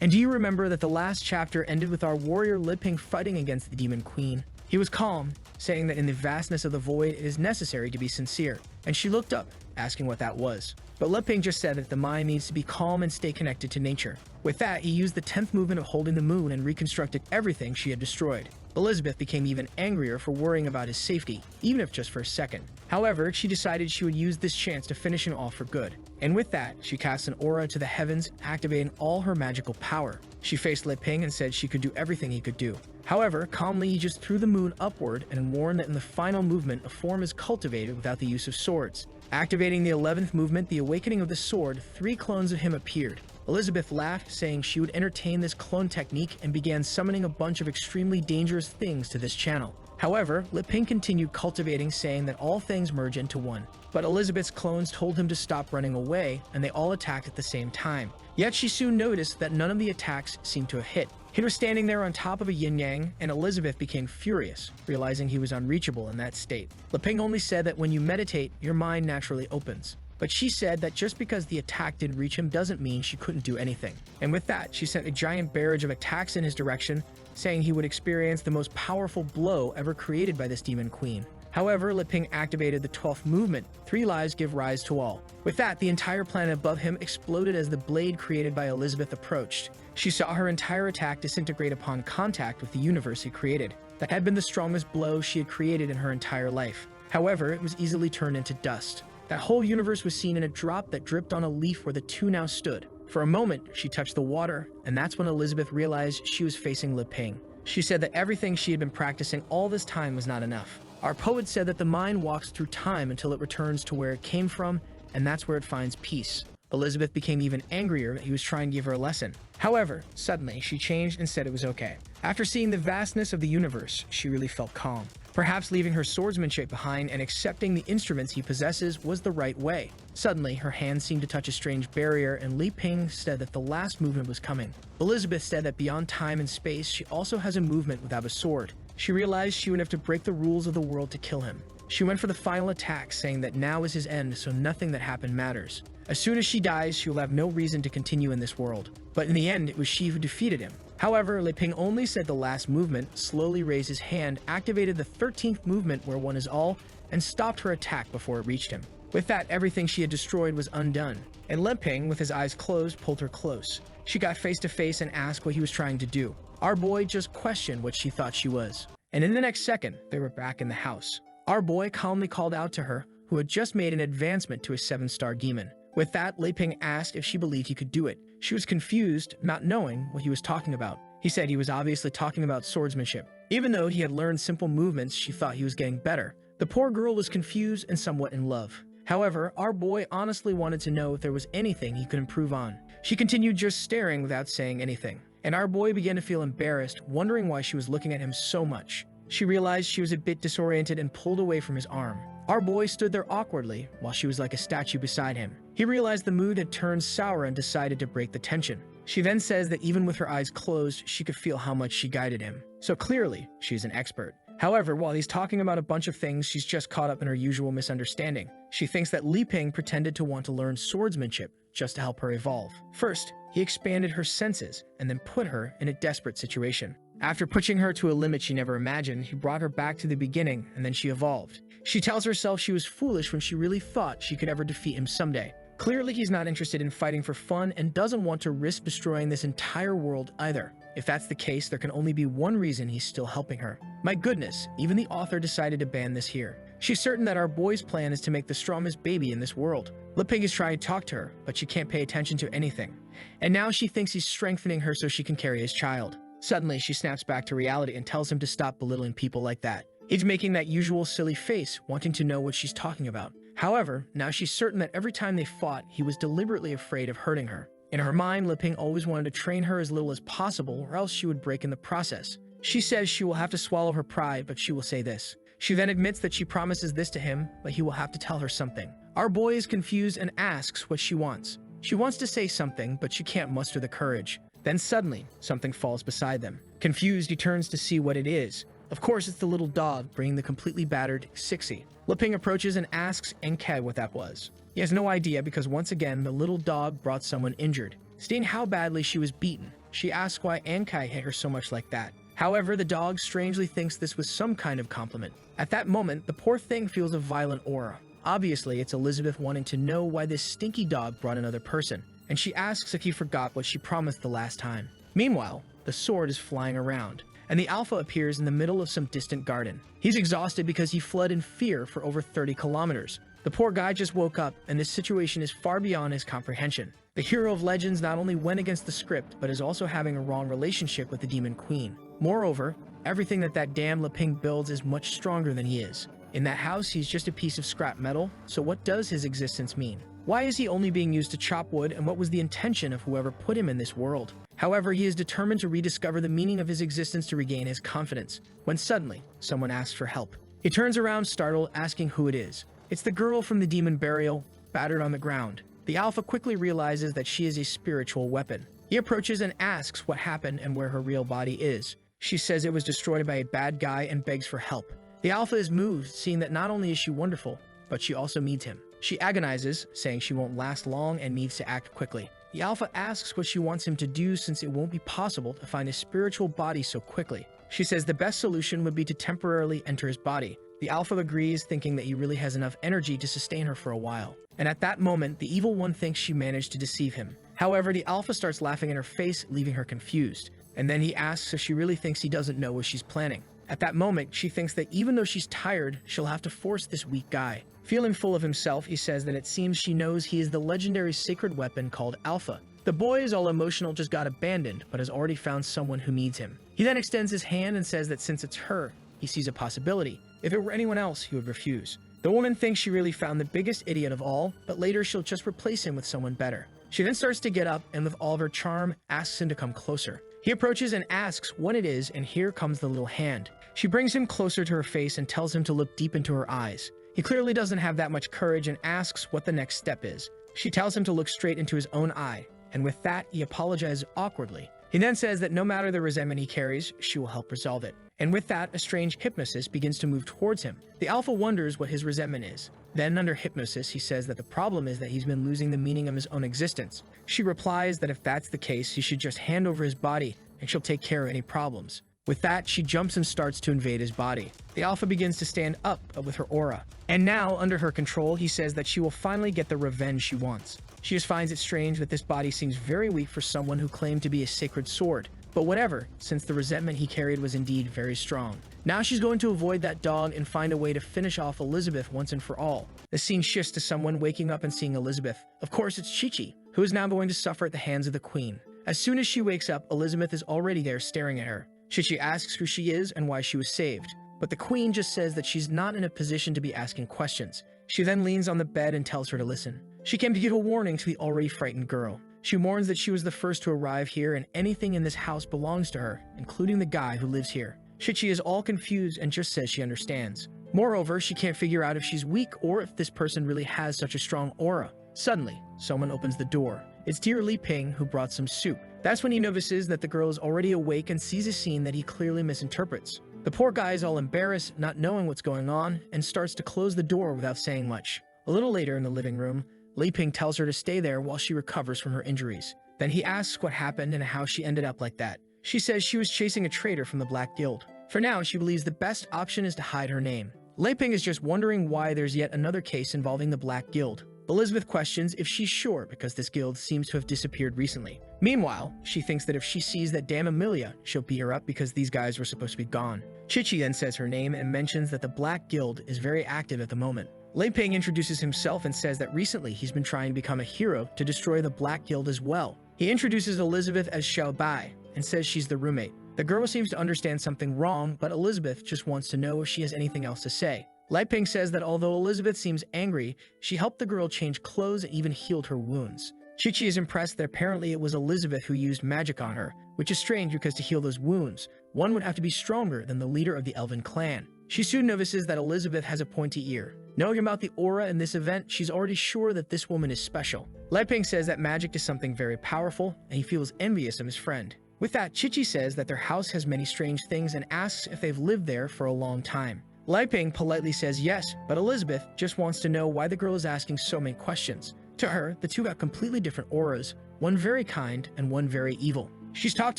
And do you remember that the last chapter ended with our warrior Li Ping fighting against the Demon Queen? He was calm, saying that in the vastness of the void it is necessary to be sincere, and she looked up, asking what that was. But Li Ping just said that the mind needs to be calm and stay connected to nature. With that, he used the 10th movement of holding the moon and reconstructed everything she had destroyed. Elizabeth became even angrier for worrying about his safety, even if just for a second. However, she decided she would use this chance to finish him off for good. And with that, she cast an aura to the heavens, activating all her magical power. She faced Li Ping and said she could do everything he could do. However, calmly he just threw the moon upward and warned that in the final movement a form is cultivated without the use of swords. Activating the 11th movement, the awakening of the sword, 3 clones of him appeared. Elizabeth laughed, saying she would entertain this clone technique and began summoning a bunch of extremely dangerous things to this channel. However, Li Ping continued cultivating, saying that all things merge into one. But Elizabeth's clones told him to stop running away, and they all attacked at the same time. Yet she soon noticed that none of the attacks seemed to have hit. He was standing there on top of a yin-yang, and Elizabeth became furious, realizing he was unreachable in that state. Li Ping only said that when you meditate, your mind naturally opens. But she said that just because the attack didn't reach him doesn't mean she couldn't do anything. And with that, she sent a giant barrage of attacks in his direction, saying he would experience the most powerful blow ever created by this demon queen. However, Li Ping activated the 12th movement, 3 lives give rise to all. With that, the entire planet above him exploded as the blade created by Elizabeth approached. She saw her entire attack disintegrate upon contact with the universe he created. That had been the strongest blow she had created in her entire life. However, it was easily turned into dust. That whole universe was seen in a drop that dripped on a leaf where the two now stood. For a moment, she touched the water, and that's when Elizabeth realized she was facing Li Ping. She said that everything she had been practicing all this time was not enough. Our poet said that the mind walks through time until it returns to where it came from, and that's where it finds peace. Elizabeth became even angrier that he was trying to give her a lesson. However, suddenly, she changed and said it was okay. After seeing the vastness of the universe, she really felt calm. Perhaps leaving her swordsmanship behind and accepting the instruments he possesses was the right way. Suddenly, her hands seemed to touch a strange barrier, and Li Ping said that the last movement was coming. Elizabeth said that beyond time and space, she also has a movement without a sword. She realized she would have to break the rules of the world to kill him. She went for the final attack, saying that now is his end, so nothing that happened matters. As soon as she dies, she will have no reason to continue in this world. But in the end, it was she who defeated him. However, Li Ping only said the last movement, slowly raised his hand, activated the 13th movement where one is all, and stopped her attack before it reached him. With that, everything she had destroyed was undone, and Li Ping, with his eyes closed, pulled her close. She got face to face and asked what he was trying to do. Our boy just questioned what she thought she was. And in the next second, they were back in the house. Our boy calmly called out to her, who had just made an advancement to a 7-star demon. With that, Li Ping asked if she believed he could do it. She was confused, not knowing what he was talking about. He said he was obviously talking about swordsmanship. Even though he had learned simple movements, she thought he was getting better. The poor girl was confused and somewhat in love. However, our boy honestly wanted to know if there was anything he could improve on. She continued just staring without saying anything. And our boy began to feel embarrassed, wondering why she was looking at him so much. She realized she was a bit disoriented and pulled away from his arm. Our boy stood there awkwardly, while she was like a statue beside him. He realized the mood had turned sour and decided to break the tension. She then says that even with her eyes closed, she could feel how much she guided him. So clearly, she's an expert. However, while he's talking about a bunch of things, she's just caught up in her usual misunderstanding. She thinks that Li Ping pretended to want to learn swordsmanship just to help her evolve. First, he expanded her senses and then put her in a desperate situation. After pushing her to a limit she never imagined, he brought her back to the beginning and then she evolved. She tells herself she was foolish when she really thought she could ever defeat him someday. Clearly, he's not interested in fighting for fun and doesn't want to risk destroying this entire world either. If that's the case, there can only be one reason he's still helping her. My goodness, even the author decided to ban this here. She's certain that our boy's plan is to make the strongest baby in this world. Li Ping is trying to talk to her, but she can't pay attention to anything. And now she thinks he's strengthening her so she can carry his child. Suddenly, she snaps back to reality and tells him to stop belittling people like that. He's making that usual silly face, wanting to know what she's talking about. However, now she's certain that every time they fought, he was deliberately afraid of hurting her. In her mind, Li Ping always wanted to train her as little as possible, or else she would break in the process. She says she will have to swallow her pride, but she will say this. She then admits that she promises this to him, but he will have to tell her something. Our boy is confused and asks what she wants. She wants to say something, but she can't muster the courage. Then suddenly, something falls beside them. Confused, he turns to see what it is. Of course, it's the little dog bringing the completely battered Sixie. Li Ping approaches and asks Enkei what that was. He has no idea because once again, the little dog brought someone injured. Seeing how badly she was beaten, she asks why Enkei hit her so much like that. However, the dog strangely thinks this was some kind of compliment. At that moment, the poor thing feels a violent aura. Obviously, it's Elizabeth wanting to know why this stinky dog brought another person, and she asks if he forgot what she promised the last time. Meanwhile, the sword is flying around, and the Alpha appears in the middle of some distant garden. He's exhausted because he fled in fear for over 30 kilometers. The poor guy just woke up, and this situation is far beyond his comprehension. The hero of legends not only went against the script, but is also having a wrong relationship with the Demon Queen. Moreover, everything that damn Li Ping builds is much stronger than he is. In that house, he's just a piece of scrap metal, so what does his existence mean? Why is he only being used to chop wood, and what was the intention of whoever put him in this world? However, he is determined to rediscover the meaning of his existence to regain his confidence, when suddenly, someone asks for help. He turns around startled, asking who it is. It's the girl from the demon burial, battered on the ground. The Alpha quickly realizes that she is a spiritual weapon. He approaches and asks what happened and where her real body is. She says it was destroyed by a bad guy and begs for help. The Alpha is moved, seeing that not only is she wonderful, but she also needs him. She agonizes, saying she won't last long and needs to act quickly. The Alpha asks what she wants him to do since it won't be possible to find a spiritual body so quickly. She says the best solution would be to temporarily enter his body. The Alpha agrees, thinking that he really has enough energy to sustain her for a while. And at that moment, the Evil One thinks she managed to deceive him. However, the Alpha starts laughing in her face, leaving her confused. And then he asks if she really thinks he doesn't know what she's planning. At that moment, she thinks that even though she's tired, she'll have to force this weak guy. Feeling full of himself, he says that it seems she knows he is the legendary sacred weapon called Alpha. The boy is all emotional, just got abandoned, but has already found someone who needs him. He then extends his hand and says that since it's her, he sees a possibility. If it were anyone else, he would refuse. The woman thinks she really found the biggest idiot of all, but later she'll just replace him with someone better. She then starts to get up and with all of her charm, asks him to come closer. He approaches and asks what it is, and here comes the little hand. She brings him closer to her face and tells him to look deep into her eyes. He clearly doesn't have that much courage and asks what the next step is. She tells him to look straight into his own eye, and with that, he apologizes awkwardly. He then says that no matter the resentment he carries, she will help resolve it. And with that, a strange hypnosis begins to move towards him. The Alpha wonders what his resentment is. Then, under hypnosis, he says that the problem is that he's been losing the meaning of his own existence. She replies that if that's the case, he should just hand over his body, and she'll take care of any problems. With that, she jumps and starts to invade his body. The Alpha begins to stand up with her aura. And now, under her control, he says that she will finally get the revenge she wants. She just finds it strange that this body seems very weak for someone who claimed to be a sacred sword. But whatever, since the resentment he carried was indeed very strong. Now she's going to avoid that dog and find a way to finish off Elizabeth once and for all. The scene shifts to someone waking up and seeing Elizabeth. Of course, it's Chi-Chi, who is now going to suffer at the hands of the queen. As soon as she wakes up, Elizabeth is already there staring at her. Chi-Chi asks who she is and why she was saved. But the queen just says that she's not in a position to be asking questions. She then leans on the bed and tells her to listen. She can give a warning to the already frightened girl. She warns that she was the first to arrive here and anything in this house belongs to her, including the guy who lives here. Chi-Chi is all confused and just says she understands. Moreover, she can't figure out if she's weak or if this person really has such a strong aura. Suddenly, someone opens the door. It's dear Li Ping, who brought some soup. That's when he notices that the girl is already awake and sees a scene that he clearly misinterprets. The poor guy is all embarrassed, not knowing what's going on, and starts to close the door without saying much. A little later in the living room, Li Ping tells her to stay there while she recovers from her injuries. Then he asks what happened and how she ended up like that. She says she was chasing a traitor from the Black Guild. For now, she believes the best option is to hide her name. Li Ping is just wondering why there's yet another case involving the Black Guild. Elizabeth questions if she's sure because this guild seems to have disappeared recently. Meanwhile, she thinks that if she sees that damn Amelia, she'll beat her up because these guys were supposed to be gone. Chichi then says her name and mentions that the Black Guild is very active at the moment. Li Ping introduces himself and says that recently he's been trying to become a hero to destroy the Black Guild as well. He introduces Elizabeth as Xiao Bai and says she's the roommate. The girl seems to understand something wrong, but Elizabeth just wants to know if she has anything else to say. Li Ping says that although Elizabeth seems angry, she helped the girl change clothes and even healed her wounds. Chichi is impressed that apparently it was Elizabeth who used magic on her, which is strange because to heal those wounds, one would have to be stronger than the leader of the Elven clan. She soon notices that Elizabeth has a pointy ear. Knowing about the aura in this event, she's already sure that this woman is special. Li Ping says that magic is something very powerful, and he feels envious of his friend. With that, Chichi says that their house has many strange things and asks if they've lived there for a long time. Li Ping politely says yes, but Elizabeth just wants to know why the girl is asking so many questions. To her, the two got completely different auras, one very kind and one very evil. She's talked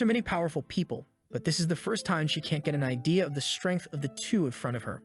to many powerful people, but this is the first time she can't get an idea of the strength of the two in front of her.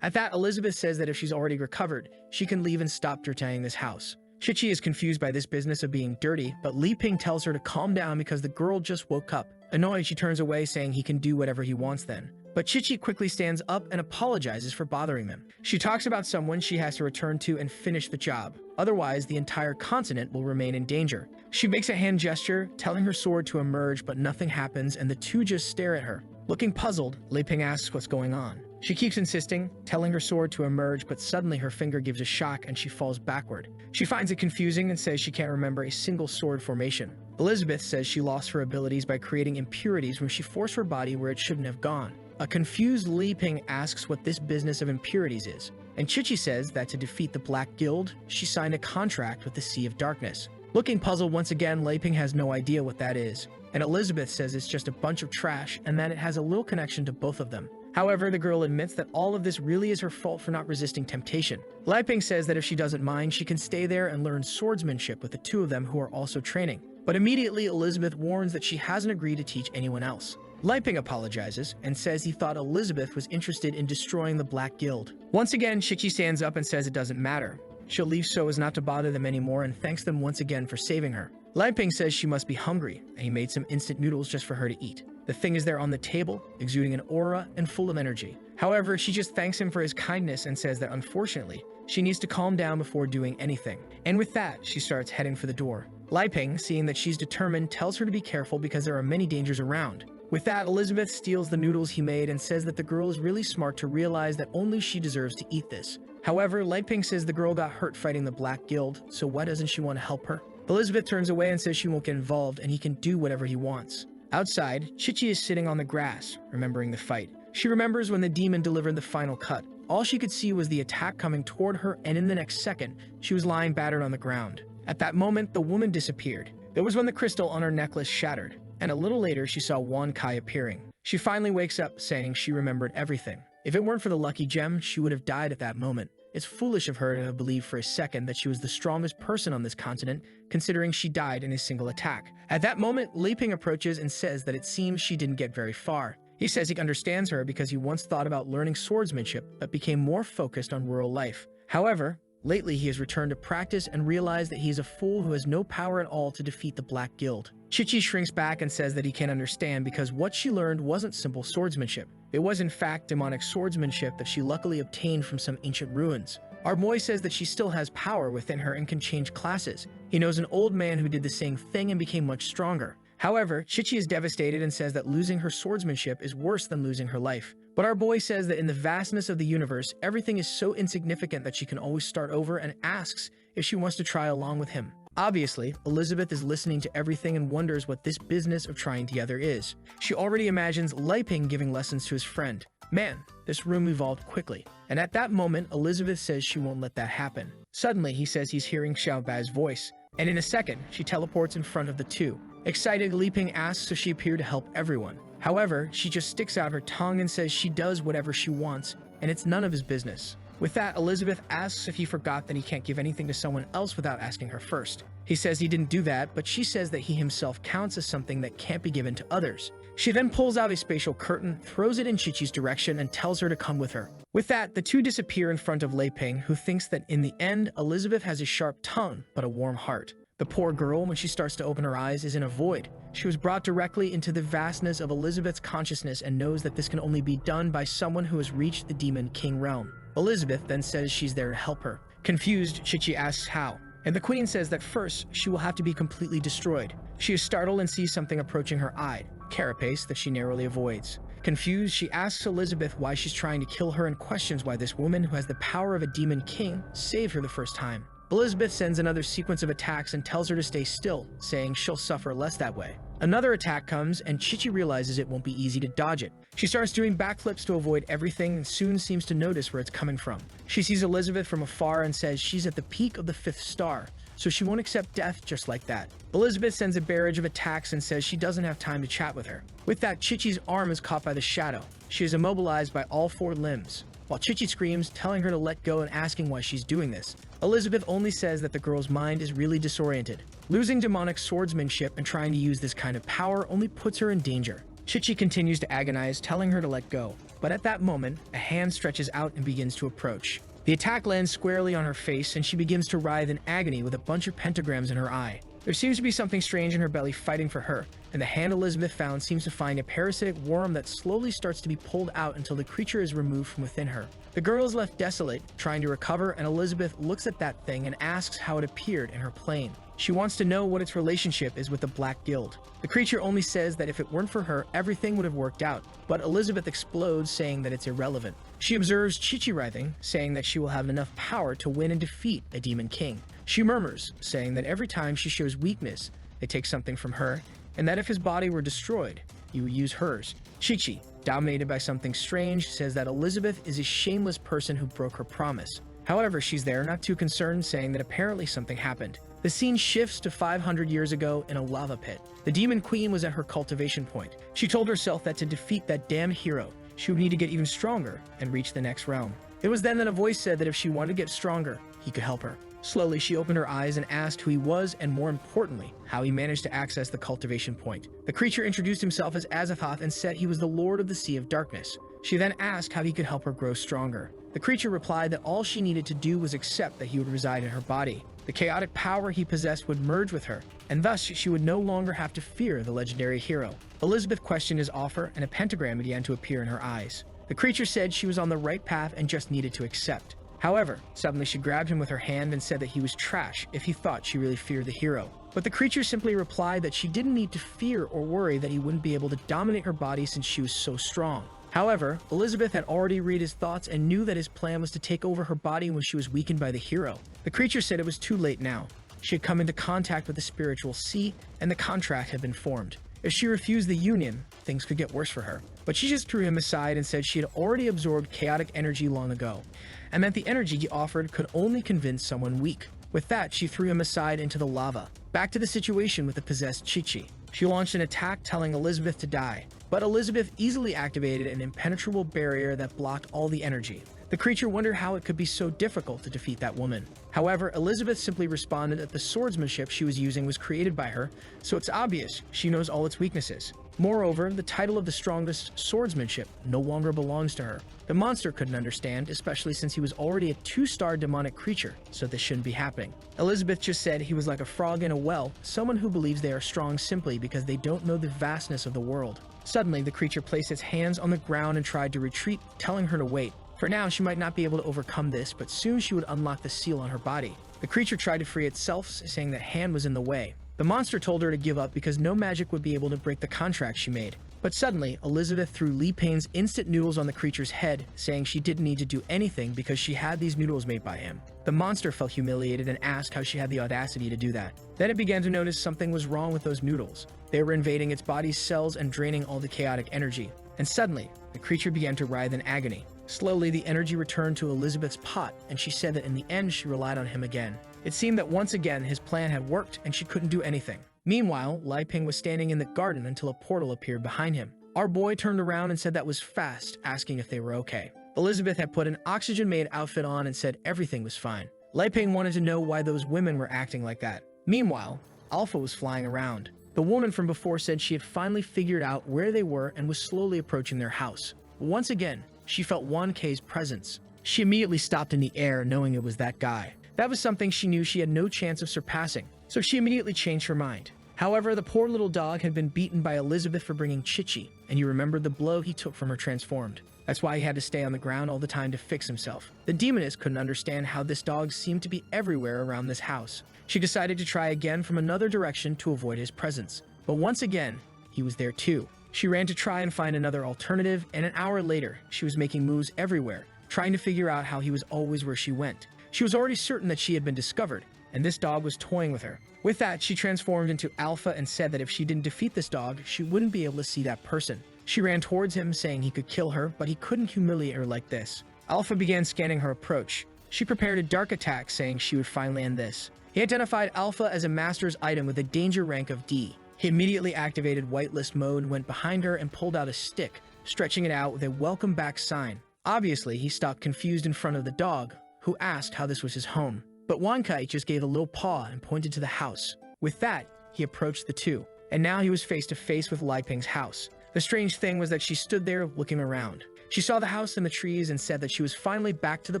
At that, Elizabeth says that if she's already recovered, she can leave and stop dirtying this house. Chichi is confused by this business of being dirty, but Li Ping tells her to calm down because the girl just woke up. Annoyed, she turns away saying he can do whatever he wants then. But Chichi quickly stands up and apologizes for bothering them. She talks about someone she has to return to and finish the job. Otherwise, the entire continent will remain in danger. She makes a hand gesture, telling her sword to emerge, but nothing happens and the two just stare at her. Looking puzzled, Li Ping asks what's going on. She keeps insisting, telling her sword to emerge, but suddenly her finger gives a shock and she falls backward. She finds it confusing and says she can't remember a single sword formation. Elizabeth says she lost her abilities by creating impurities when she forced her body where it shouldn't have gone. A confused Li Ping asks what this business of impurities is, and Chichi says that to defeat the Black Guild, she signed a contract with the Sea of Darkness. Looking puzzled once again, Li Ping has no idea what that is, and Elizabeth says it's just a bunch of trash and that it has a little connection to both of them. However, the girl admits that all of this really is her fault for not resisting temptation. Li Ping says that if she doesn't mind, she can stay there and learn swordsmanship with the two of them who are also training. But immediately, Elizabeth warns that she hasn't agreed to teach anyone else. Li Ping apologizes and says he thought Elizabeth was interested in destroying the Black Guild. Once again, Chichi stands up and says it doesn't matter. She'll leave so as not to bother them anymore and thanks them once again for saving her. Li Ping says she must be hungry, and he made some instant noodles just for her to eat. The thing is there on the table, exuding an aura and full of energy. However, she just thanks him for his kindness and says that unfortunately, she needs to calm down before doing anything. And with that, she starts heading for the door. Li Ping, seeing that she's determined, tells her to be careful because there are many dangers around. With that, Elizabeth steals the noodles he made and says that the girl is really smart to realize that only she deserves to eat this. However, Li Ping says the girl got hurt fighting the Black Guild, so why doesn't she want to help her? Elizabeth turns away and says she won't get involved and he can do whatever he wants. Outside, Chichi is sitting on the grass, remembering the fight. She remembers when the demon delivered the final cut. All she could see was the attack coming toward her, and in the next second, she was lying battered on the ground. At that moment, the woman disappeared. It was when the crystal on her necklace shattered, and a little later she saw Wan Kai appearing. She finally wakes up, saying she remembered everything. If it weren't for the lucky gem, she would have died at that moment. It's foolish of her to have believed for a second that she was the strongest person on this continent, considering she died in a single attack. At that moment, Li Ping approaches and says that it seems she didn't get very far. He says he understands her because he once thought about learning swordsmanship but became more focused on rural life. However, lately he has returned to practice and realized that he is a fool who has no power at all to defeat the Black Guild. Chichi shrinks back and says that he can't understand because what she learned wasn't simple swordsmanship. It was in fact demonic swordsmanship that she luckily obtained from some ancient ruins. Our boy says that she still has power within her and can change classes. He knows an old man who did the same thing and became much stronger. However, Chichi is devastated and says that losing her swordsmanship is worse than losing her life. But our boy says that in the vastness of the universe, everything is so insignificant that she can always start over and asks if she wants to try along with him. Obviously, Elizabeth is listening to everything and wonders what this business of trying together is. She already imagines Li Ping giving lessons to his friend. Man, this room evolved quickly. And at that moment, Elizabeth says she won't let that happen. Suddenly, he says he's hearing Xiao Bai's voice. And in a second, she teleports in front of the two. Excited, Li Ping asks if she appeared to help everyone. However, she just sticks out her tongue and says she does whatever she wants, and it's none of his business. With that, Elizabeth asks if he forgot that he can't give anything to someone else without asking her first. He says he didn't do that, but she says that he himself counts as something that can't be given to others. She then pulls out a spatial curtain, throws it in Chi-Chi's direction, and tells her to come with her. With that, the two disappear in front of Li Ping, who thinks that in the end, Elizabeth has a sharp tongue, but a warm heart. The poor girl, when she starts to open her eyes, is in a void. She was brought directly into the vastness of Elizabeth's consciousness and knows that this can only be done by someone who has reached the Demon King realm. Elizabeth then says she's there to help her. Confused, Chi-Chi asks how, and the queen says that first, she will have to be completely destroyed. She is startled and sees something approaching her eye, carapace that she narrowly avoids. Confused, she asks Elizabeth why she's trying to kill her and questions why this woman who has the power of a demon king saved her the first time. Elizabeth sends another sequence of attacks and tells her to stay still, saying she'll suffer less that way. Another attack comes, and Chi-Chi realizes it won't be easy to dodge it. She starts doing backflips to avoid everything and soon seems to notice where it's coming from. She sees Elizabeth from afar and says she's at the peak of the 5th star, so she won't accept death just like that. Elizabeth sends a barrage of attacks and says she doesn't have time to chat with her. With that, Chi-Chi's arm is caught by the shadow. She is immobilized by all 4 limbs. While Chi-Chi screams, telling her to let go and asking why she's doing this, Elizabeth only says that the girl's mind is really disoriented. Losing demonic swordsmanship and trying to use this kind of power only puts her in danger. Chi-Chi continues to agonize, telling her to let go. But at that moment, a hand stretches out and begins to approach. The attack lands squarely on her face and she begins to writhe in agony with a bunch of pentagrams in her eye. There seems to be something strange in her belly fighting for her, and the hand Elizabeth found seems to find a parasitic worm that slowly starts to be pulled out until the creature is removed from within her. The girl is left desolate, trying to recover, and Elizabeth looks at that thing and asks how it appeared in her plane. She wants to know what its relationship is with the Black Guild. The creature only says that if it weren't for her, everything would have worked out, but Elizabeth explodes, saying that it's irrelevant. She observes Chi-Chi writhing, saying that she will have enough power to win and defeat a demon king. She murmurs, saying that every time she shows weakness, they take something from her, and that if his body were destroyed, he would use hers. Chi-Chi, dominated by something strange, says that Elizabeth is a shameless person who broke her promise. However, she's there not too concerned, saying that apparently something happened. The scene shifts to 500 years ago in a lava pit. The Demon Queen was at her cultivation point. She told herself that to defeat that damned hero, she would need to get even stronger and reach the next realm. It was then that a voice said that if she wanted to get stronger, he could help her. Slowly, she opened her eyes and asked who he was and, more importantly, how he managed to access the cultivation point. The creature introduced himself as Azathoth and said he was the Lord of the Sea of Darkness. She then asked how he could help her grow stronger. The creature replied that all she needed to do was accept that he would reside in her body. The chaotic power he possessed would merge with her, and thus she would no longer have to fear the legendary hero. Elizabeth questioned his offer, and a pentagram began to appear in her eyes. The creature said she was on the right path and just needed to accept. However, suddenly she grabbed him with her hand and said that he was trash if he thought she really feared the hero. But the creature simply replied that she didn't need to fear or worry that he wouldn't be able to dominate her body since she was so strong. However, Elizabeth had already read his thoughts and knew that his plan was to take over her body when she was weakened by the hero. The creature said it was too late now. She had come into contact with the spiritual sea, and the contract had been formed. If she refused the union, things could get worse for her. But she just threw him aside and said she had already absorbed chaotic energy long ago, and that the energy he offered could only convince someone weak. With that, she threw him aside into the lava. Back to the situation with the possessed Chi-Chi. She launched an attack telling Elizabeth to die, but Elizabeth easily activated an impenetrable barrier that blocked all the energy. The creature wondered how it could be so difficult to defeat that woman. However, Elizabeth simply responded that the swordsmanship she was using was created by her, so it's obvious she knows all its weaknesses. Moreover, the title of the strongest swordsmanship no longer belongs to her. The monster couldn't understand, especially since he was already a 2-star demonic creature, so this shouldn't be happening. Elizabeth just said he was like a frog in a well, someone who believes they are strong simply because they don't know the vastness of the world. Suddenly, the creature placed its hands on the ground and tried to retreat, telling her to wait. For now, she might not be able to overcome this, but soon she would unlock the seal on her body. The creature tried to free itself, saying that hand was in the way. The monster told her to give up because no magic would be able to break the contract she made. But suddenly, Elizabeth threw Li Ping's instant noodles on the creature's head, saying she didn't need to do anything because she had these noodles made by him. The monster felt humiliated and asked how she had the audacity to do that. Then it began to notice something was wrong with those noodles. They were invading its body's cells and draining all the chaotic energy. And suddenly, the creature began to writhe in agony. Slowly, the energy returned to Elizabeth's pot, and she said that in the end she relied on him again. It seemed that once again his plan had worked and she couldn't do anything. Meanwhile, Lai Ping was standing in the garden until a portal appeared behind him. Our boy turned around and said that was fast, asking if they were okay. Elizabeth had put an oxygen-made outfit on and said everything was fine. Lai Ping wanted to know why those women were acting like that. Meanwhile, Alpha was flying around. The woman from before said she had finally figured out where they were and was slowly approaching their house. Once again, she felt 1K's presence. She immediately stopped in the air, knowing it was that guy. That was something she knew she had no chance of surpassing, so she immediately changed her mind. However, the poor little dog had been beaten by Elizabeth for bringing Chichi, and he remembered the blow he took from her transformed. That's why he had to stay on the ground all the time to fix himself. The demoness couldn't understand how this dog seemed to be everywhere around this house. She decided to try again from another direction to avoid his presence. But once again, he was there too. She ran to try and find another alternative, and an hour later, she was making moves everywhere, trying to figure out how he was always where she went. She was already certain that she had been discovered, and this dog was toying with her. With that, she transformed into Alpha and said that if she didn't defeat this dog, she wouldn't be able to see that person. She ran towards him, saying he could kill her, but he couldn't humiliate her like this. Alpha began scanning her approach. She prepared a dark attack, saying she would finally end this. He identified Alpha as a master's item with a danger rank of D. He immediately activated whitelist mode, went behind her, and pulled out a stick, stretching it out with a welcome back sign. Obviously, he stopped confused in front of the dog, who asked how this was his home. But Wankai just gave a little paw and pointed to the house. With that, he approached the two, and now he was face to face with Lai Ping's house. The strange thing was that she stood there looking around. She saw the house and the trees and said that she was finally back to the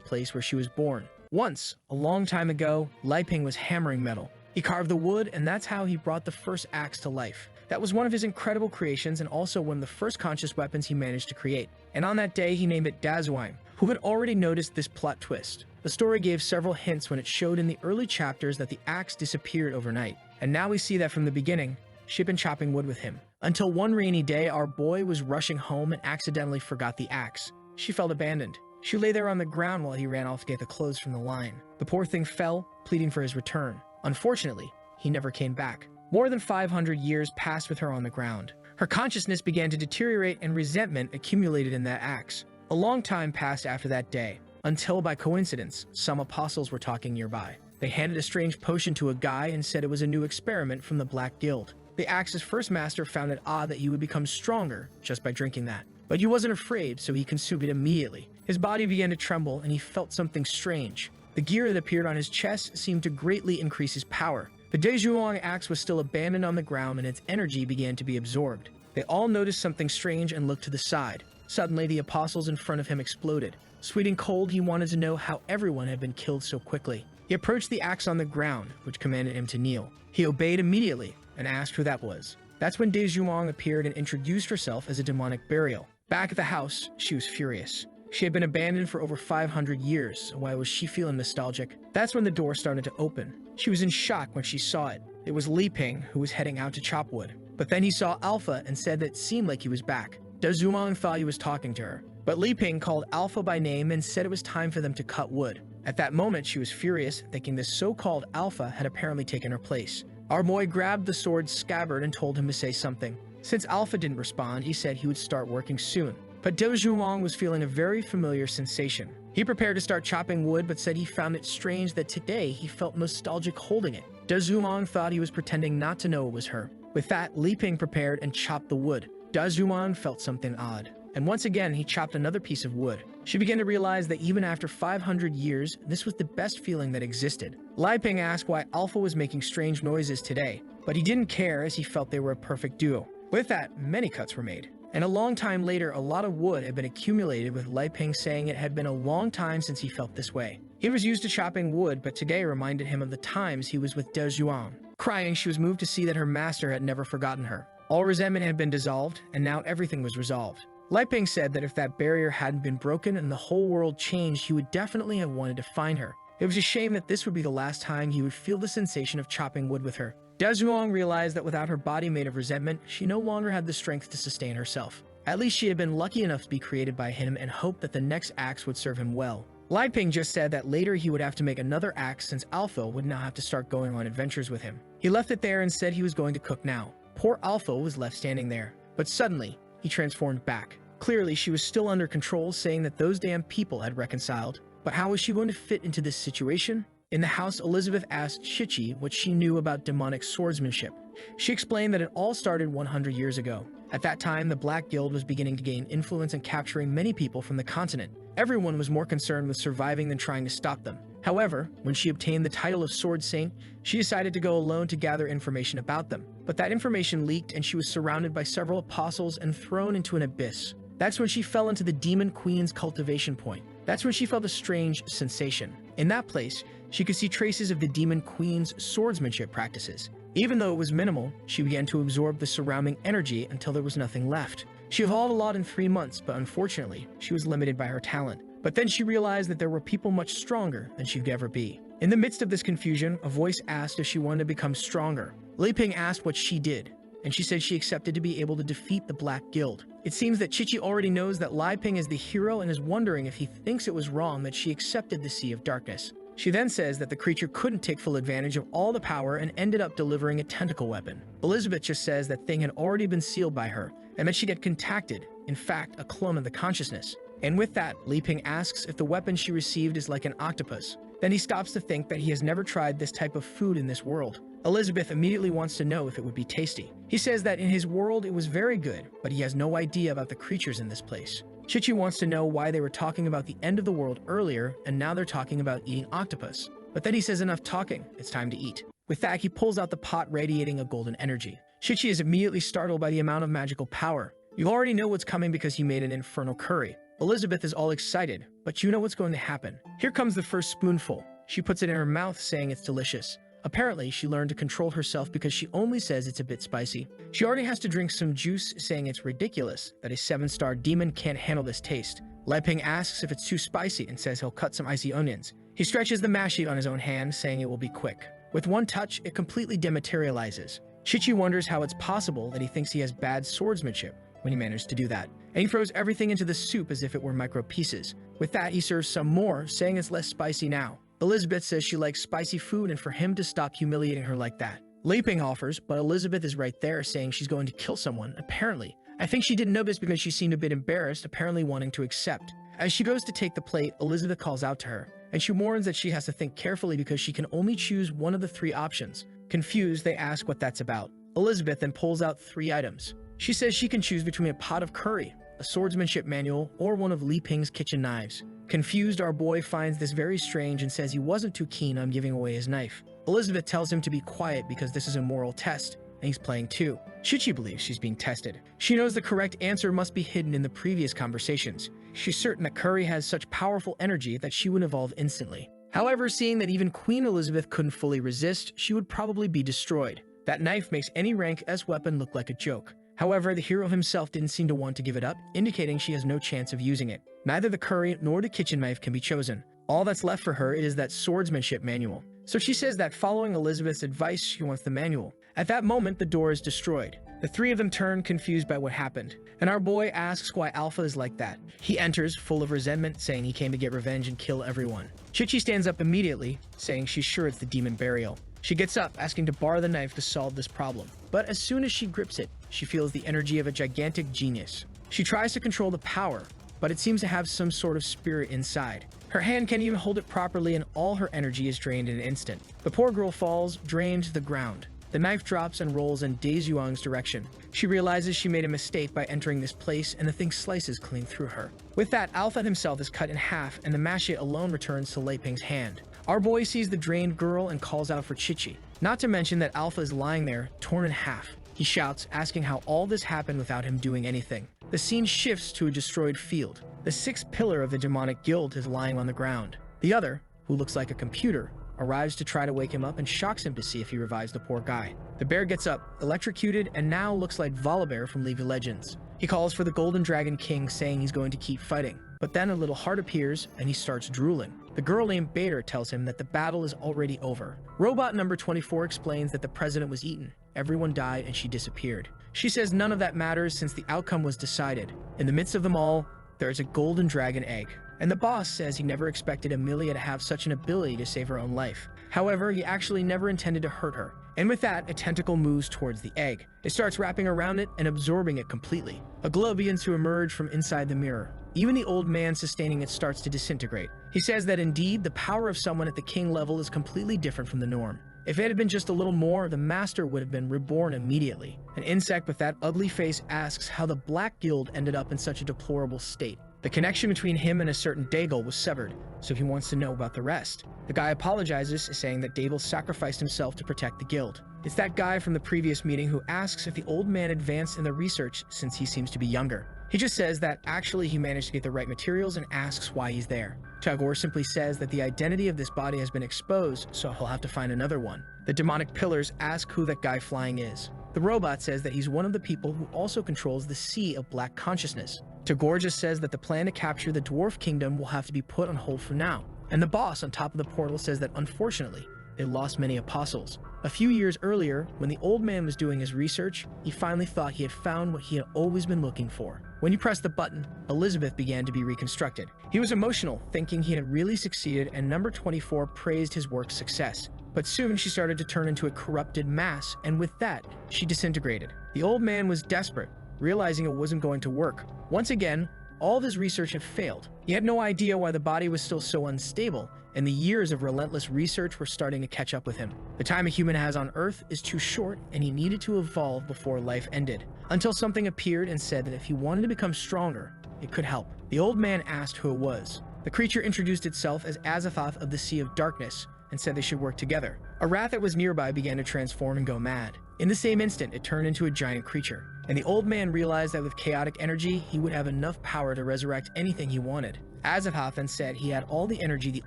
place where she was born. Once, a long time ago, Lai Ping was hammering metal. He carved the wood, and that's how he brought the first axe to life. That was one of his incredible creations and also one of the first conscious weapons he managed to create. And on that day, he named it Dazuime, who had already noticed this plot twist. The story gave several hints when it showed in the early chapters that the axe disappeared overnight. And now we see that from the beginning, she'd been chopping wood with him. Until one rainy day, our boy was rushing home and accidentally forgot the axe. She felt abandoned. She lay there on the ground while he ran off to get the clothes from the line. The poor thing fell, pleading for his return. Unfortunately, he never came back. More than 500 years passed with her on the ground. Her consciousness began to deteriorate and resentment accumulated in that axe. A long time passed after that day, until by coincidence, some apostles were talking nearby. They handed a strange potion to a guy and said it was a new experiment from the Black Guild. The axe's first master found it odd that he would become stronger just by drinking that. But he wasn't afraid, so he consumed it immediately. His body began to tremble and he felt something strange. The gear that appeared on his chest seemed to greatly increase his power. The Daezhuang axe was still abandoned on the ground and its energy began to be absorbed. They all noticed something strange and looked to the side. Suddenly, the apostles in front of him exploded. Sweet and cold, he wanted to know how everyone had been killed so quickly. He approached the axe on the ground, which commanded him to kneel. He obeyed immediately and asked who that was. That's when Daezhuang appeared and introduced herself as a demonic burial. Back at the house, she was furious. She had been abandoned for over 500 years, so why was she feeling nostalgic? That's when the door started to open. She was in shock when she saw it. It was Li Ping, who was heading out to chop wood. But then he saw Alpha and said that it seemed like he was back. Daezhuang thought he was talking to her. But Li Ping called Alpha by name and said it was time for them to cut wood. At that moment, she was furious, thinking this so-called Alpha had apparently taken her place. Our boy grabbed the sword's scabbard and told him to say something. Since Alpha didn't respond, he said he would start working soon. But Daezhuang was feeling a very familiar sensation. He prepared to start chopping wood, but said he found it strange that today he felt nostalgic holding it. Daezhuang thought he was pretending not to know it was her. With that, Li Ping prepared and chopped the wood. Daezhuang felt something odd. And once again, he chopped another piece of wood. She began to realize that even after 500 years, this was the best feeling that existed. Lai Ping asked why Alpha was making strange noises today, but he didn't care as he felt they were a perfect duo. With that, many cuts were made. And a long time later, a lot of wood had been accumulated, with Lai Ping saying it had been a long time since he felt this way. He was used to chopping wood, but today reminded him of the times he was with Daezhuang. Crying, she was moved to see that her master had never forgotten her. All resentment had been dissolved, and now everything was resolved. Lai Ping said that if that barrier hadn't been broken and the whole world changed, he would definitely have wanted to find her. It was a shame that this would be the last time he would feel the sensation of chopping wood with her. Daezhuang realized that without her body made of resentment, she no longer had the strength to sustain herself. At least she had been lucky enough to be created by him and hoped that the next axe would serve him well. Lai Ping just said that later he would have to make another axe since Alpha would now have to start going on adventures with him. He left it there and said he was going to cook now. Poor Alpha was left standing there. But suddenly, he transformed back. Clearly, she was still under control, saying that those damn people had reconciled. But how was she going to fit into this situation? In the house, Elizabeth asked Chichi what she knew about demonic swordsmanship. She explained that it all started 100 years ago. At that time, the Black Guild was beginning to gain influence and capturing many people from the continent. Everyone was more concerned with surviving than trying to stop them. However, when she obtained the title of Sword Saint, she decided to go alone to gather information about them. But that information leaked and she was surrounded by several apostles and thrown into an abyss. That's when she fell into the Demon Queen's cultivation point. That's when she felt a strange sensation. In that place, she could see traces of the Demon Queen's swordsmanship practices. Even though it was minimal, she began to absorb the surrounding energy until there was nothing left. She evolved a lot in 3 months, but unfortunately, she was limited by her talent. But then she realized that there were people much stronger than she could ever be. In the midst of this confusion, a voice asked if she wanted to become stronger. Li Ping asked what she did, and she said she accepted to be able to defeat the Black Guild. It seems that Qiqi already knows that Li Ping is the hero and is wondering if he thinks it was wrong that she accepted the Sea of Darkness. She then says that the creature couldn't take full advantage of all the power and ended up delivering a tentacle weapon. Elizabeth just says that thing had already been sealed by her, and that she'd get contacted, in fact, a clone of the consciousness. And with that, Li Ping asks if the weapon she received is like an octopus. Then he stops to think that he has never tried this type of food in this world. Elizabeth immediately wants to know if it would be tasty. He says that in his world it was very good, but he has no idea about the creatures in this place. Qiqi wants to know why they were talking about the end of the world earlier, and now they're talking about eating octopus. But then he says enough talking, it's time to eat. With that, he pulls out the pot radiating a golden energy. Qiqi is immediately startled by the amount of magical power. You already know what's coming because he made an infernal curry. Elizabeth is all excited, but you know what's going to happen. Here comes the first spoonful. She puts it in her mouth, saying it's delicious. Apparently, she learned to control herself because she only says it's a bit spicy. She already has to drink some juice, saying it's ridiculous that a 7-star demon can't handle this taste. Li Ping asks if it's too spicy and says he'll cut some icy onions. He stretches the mash sheet on his own hand, saying it will be quick. With one touch, it completely dematerializes. Qiqi wonders how it's possible that he thinks he has bad swordsmanship when he managed to do that, and he throws everything into the soup as if it were micro pieces. With that, he serves some more, saying it's less spicy now. Elizabeth says she likes spicy food and for him to stop humiliating her like that. Li Ping offers, but Elizabeth is right there saying she's going to kill someone, apparently. I think she didn't know this because she seemed a bit embarrassed, apparently wanting to accept. As she goes to take the plate, Elizabeth calls out to her, and she warns that she has to think carefully because she can only choose one of the 3 options. Confused, they ask what that's about. Elizabeth then pulls out 3 items. She says she can choose between a pot of curry, a swordsmanship manual, or one of Li Ping's kitchen knives. Confused, our boy finds this very strange and says he wasn't too keen on giving away his knife. Elizabeth tells him to be quiet because this is a moral test, and he's playing too. Qiqi believes she's being tested. She knows the correct answer must be hidden in the previous conversations. She's certain that curry has such powerful energy that she would evolve instantly. However, seeing that even Queen Elizabeth couldn't fully resist, she would probably be destroyed. That knife makes any rank S weapon look like a joke. However, the hero himself didn't seem to want to give it up, indicating she has no chance of using it. Neither the curry nor the kitchen knife can be chosen. All that's left for her is that swordsmanship manual. So she says that following Elizabeth's advice, she wants the manual. At that moment, the door is destroyed. The 3 of them turn, confused by what happened, and our boy asks why Alpha is like that. He enters, full of resentment, saying he came to get revenge and kill everyone. Qiqi stands up immediately, saying she's sure it's the demon burial. She gets up, asking to borrow the knife to solve this problem. But as soon as she grips it, she feels the energy of a gigantic genius. She tries to control the power, but it seems to have some sort of spirit inside. Her hand can't even hold it properly and all her energy is drained in an instant. The poor girl falls, drained to the ground. The knife drops and rolls in Dae Zhuang's direction. She realizes she made a mistake by entering this place and the thing slices clean through her. With that, Alpha himself is cut in half and the machete alone returns to Li Ping's hand. Our boy sees the drained girl and calls out for Qiqi. Not to mention that Alpha is lying there, torn in half. He shouts, asking how all this happened without him doing anything. The scene shifts to a destroyed field. The 6th pillar of the demonic guild is lying on the ground. The other, who looks like a computer, arrives to try to wake him up and shocks him to see if he revives the poor guy. The bear gets up, electrocuted, and now looks like Volibear from League of Legends. He calls for the Golden Dragon King, saying he's going to keep fighting. But then a little heart appears, and he starts drooling. The girl named Bader tells him that the battle is already over. Robot number 24 explains that the president was eaten. Everyone died, and she disappeared. She says none of that matters since the outcome was decided. In the midst of them all, there is a golden dragon egg. And the boss says he never expected Amelia to have such an ability to save her own life. However, he actually never intended to hurt her. And with that, a tentacle moves towards the egg. It starts wrapping around it and absorbing it completely. A glow begins to emerge from inside the mirror. Even the old man sustaining it starts to disintegrate. He says that indeed, the power of someone at the king level is completely different from the norm. If it had been just a little more, the master would have been reborn immediately. An insect with that ugly face asks how the Black Guild ended up in such a deplorable state. The connection between him and a certain Daigle was severed, so he wants to know about the rest. The guy apologizes, saying that Daigle sacrificed himself to protect the guild. It's that guy from the previous meeting who asks if the old man advanced in the research since he seems to be younger. He just says that actually he managed to get the right materials and asks why he's there. Tagore simply says that the identity of this body has been exposed, so he'll have to find another one. The demonic pillars ask who that guy flying is. The robot says that he's one of the people who also controls the Sea of Black Consciousness. Tagore just says that the plan to capture the Dwarf Kingdom will have to be put on hold for now. And the boss on top of the portal says that unfortunately, they lost many apostles. A few years earlier, when the old man was doing his research, he finally thought he had found what he had always been looking for. When he pressed the button, Elizabeth began to be reconstructed. He was emotional, thinking he had really succeeded, and number 24 praised his work's success. But soon she started to turn into a corrupted mass, and with that, she disintegrated. The old man was desperate, realizing it wasn't going to work. Once again, all of his research had failed. He had no idea why the body was still so unstable, and the years of relentless research were starting to catch up with him. The time a human has on Earth is too short, and he needed to evolve before life ended. Until something appeared and said that if he wanted to become stronger, it could help. The old man asked who it was. The creature introduced itself as Azathoth of the Sea of Darkness, and said they should work together. A rat that was nearby began to transform and go mad. In the same instant, it turned into a giant creature, and the old man realized that with chaotic energy, he would have enough power to resurrect anything he wanted. Azathoth then said he had all the energy the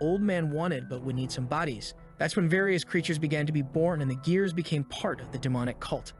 old man wanted but would need some bodies. That's when various creatures began to be born and the gears became part of the demonic cult.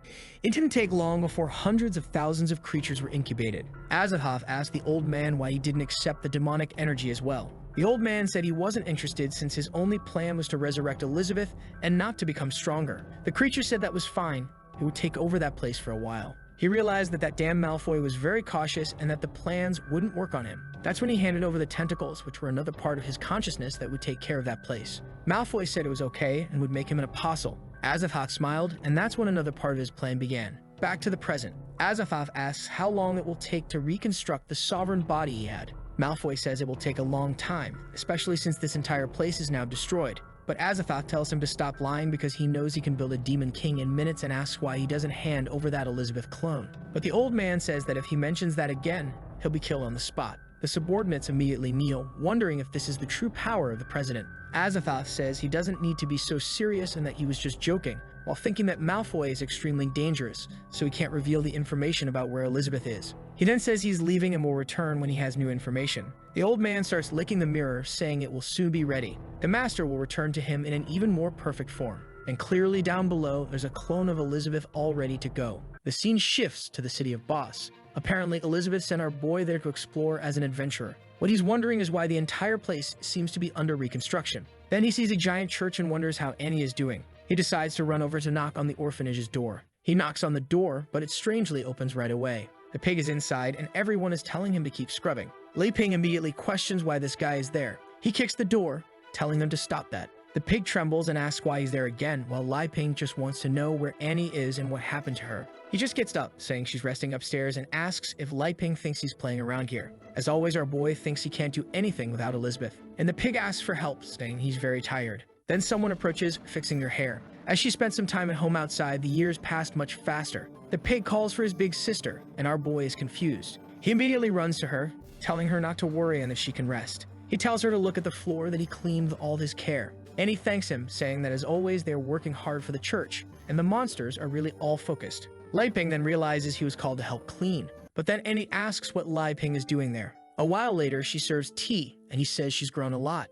It didn't take long before hundreds of thousands of creatures were incubated. Azathoth asked the old man why he didn't accept the demonic energy as well. The old man said he wasn't interested since his only plan was to resurrect Elizabeth and not to become stronger. The creature said that was fine, he would take over that place for a while. He realized that that damn Malfoy was very cautious and that the plans wouldn't work on him. That's when he handed over the tentacles, which were another part of his consciousness that would take care of that place. Malfoy said it was okay and would make him an apostle. Azathoth smiled, and that's when another part of his plan began. Back to the present. Azathoth asks how long it will take to reconstruct the sovereign body he had. Malfoy says it will take a long time, especially since this entire place is now destroyed. But Azathoth tells him to stop lying because he knows he can build a demon king in minutes and asks why he doesn't hand over that Elizabeth clone. But the old man says that if he mentions that again, he'll be killed on the spot. The subordinates immediately kneel, wondering if this is the true power of the president. Azathoth says he doesn't need to be so serious and that he was just joking, while thinking that Malfoy is extremely dangerous, so he can't reveal the information about where Elizabeth is. He then says he's leaving and will return when he has new information. The old man starts licking the mirror, saying it will soon be ready. The master will return to him in an even more perfect form. And clearly down below, there's a clone of Elizabeth all ready to go. The scene shifts to the city of Boss. Apparently, Elizabeth sent our boy there to explore as an adventurer. What he's wondering is why the entire place seems to be under reconstruction. Then he sees a giant church and wonders how Annie is doing. He decides to run over to knock on the orphanage's door. He knocks on the door, but it strangely opens right away. The pig is inside, and everyone is telling him to keep scrubbing. Lei Ping immediately questions why this guy is there. He kicks the door, telling them to stop that. The pig trembles and asks why he's there again, while Lei Ping just wants to know where Annie is and what happened to her. He just gets up, saying she's resting upstairs, and asks if Lei Ping thinks he's playing around here. As always, our boy thinks he can't do anything without Elizabeth, and the pig asks for help, saying he's very tired. Then someone approaches, fixing their hair. As she spent some time at home outside, the years passed much faster. The pig calls for his big sister, and our boy is confused. He immediately runs to her, telling her not to worry and that she can rest. He tells her to look at the floor that he cleaned with all his care. Annie thanks him, saying that as always they are working hard for the church, and the monsters are really all focused. Lei Ping then realizes he was called to help clean, but then Annie asks what Lei Ping is doing there. A while later, she serves tea, and he says she's grown a lot.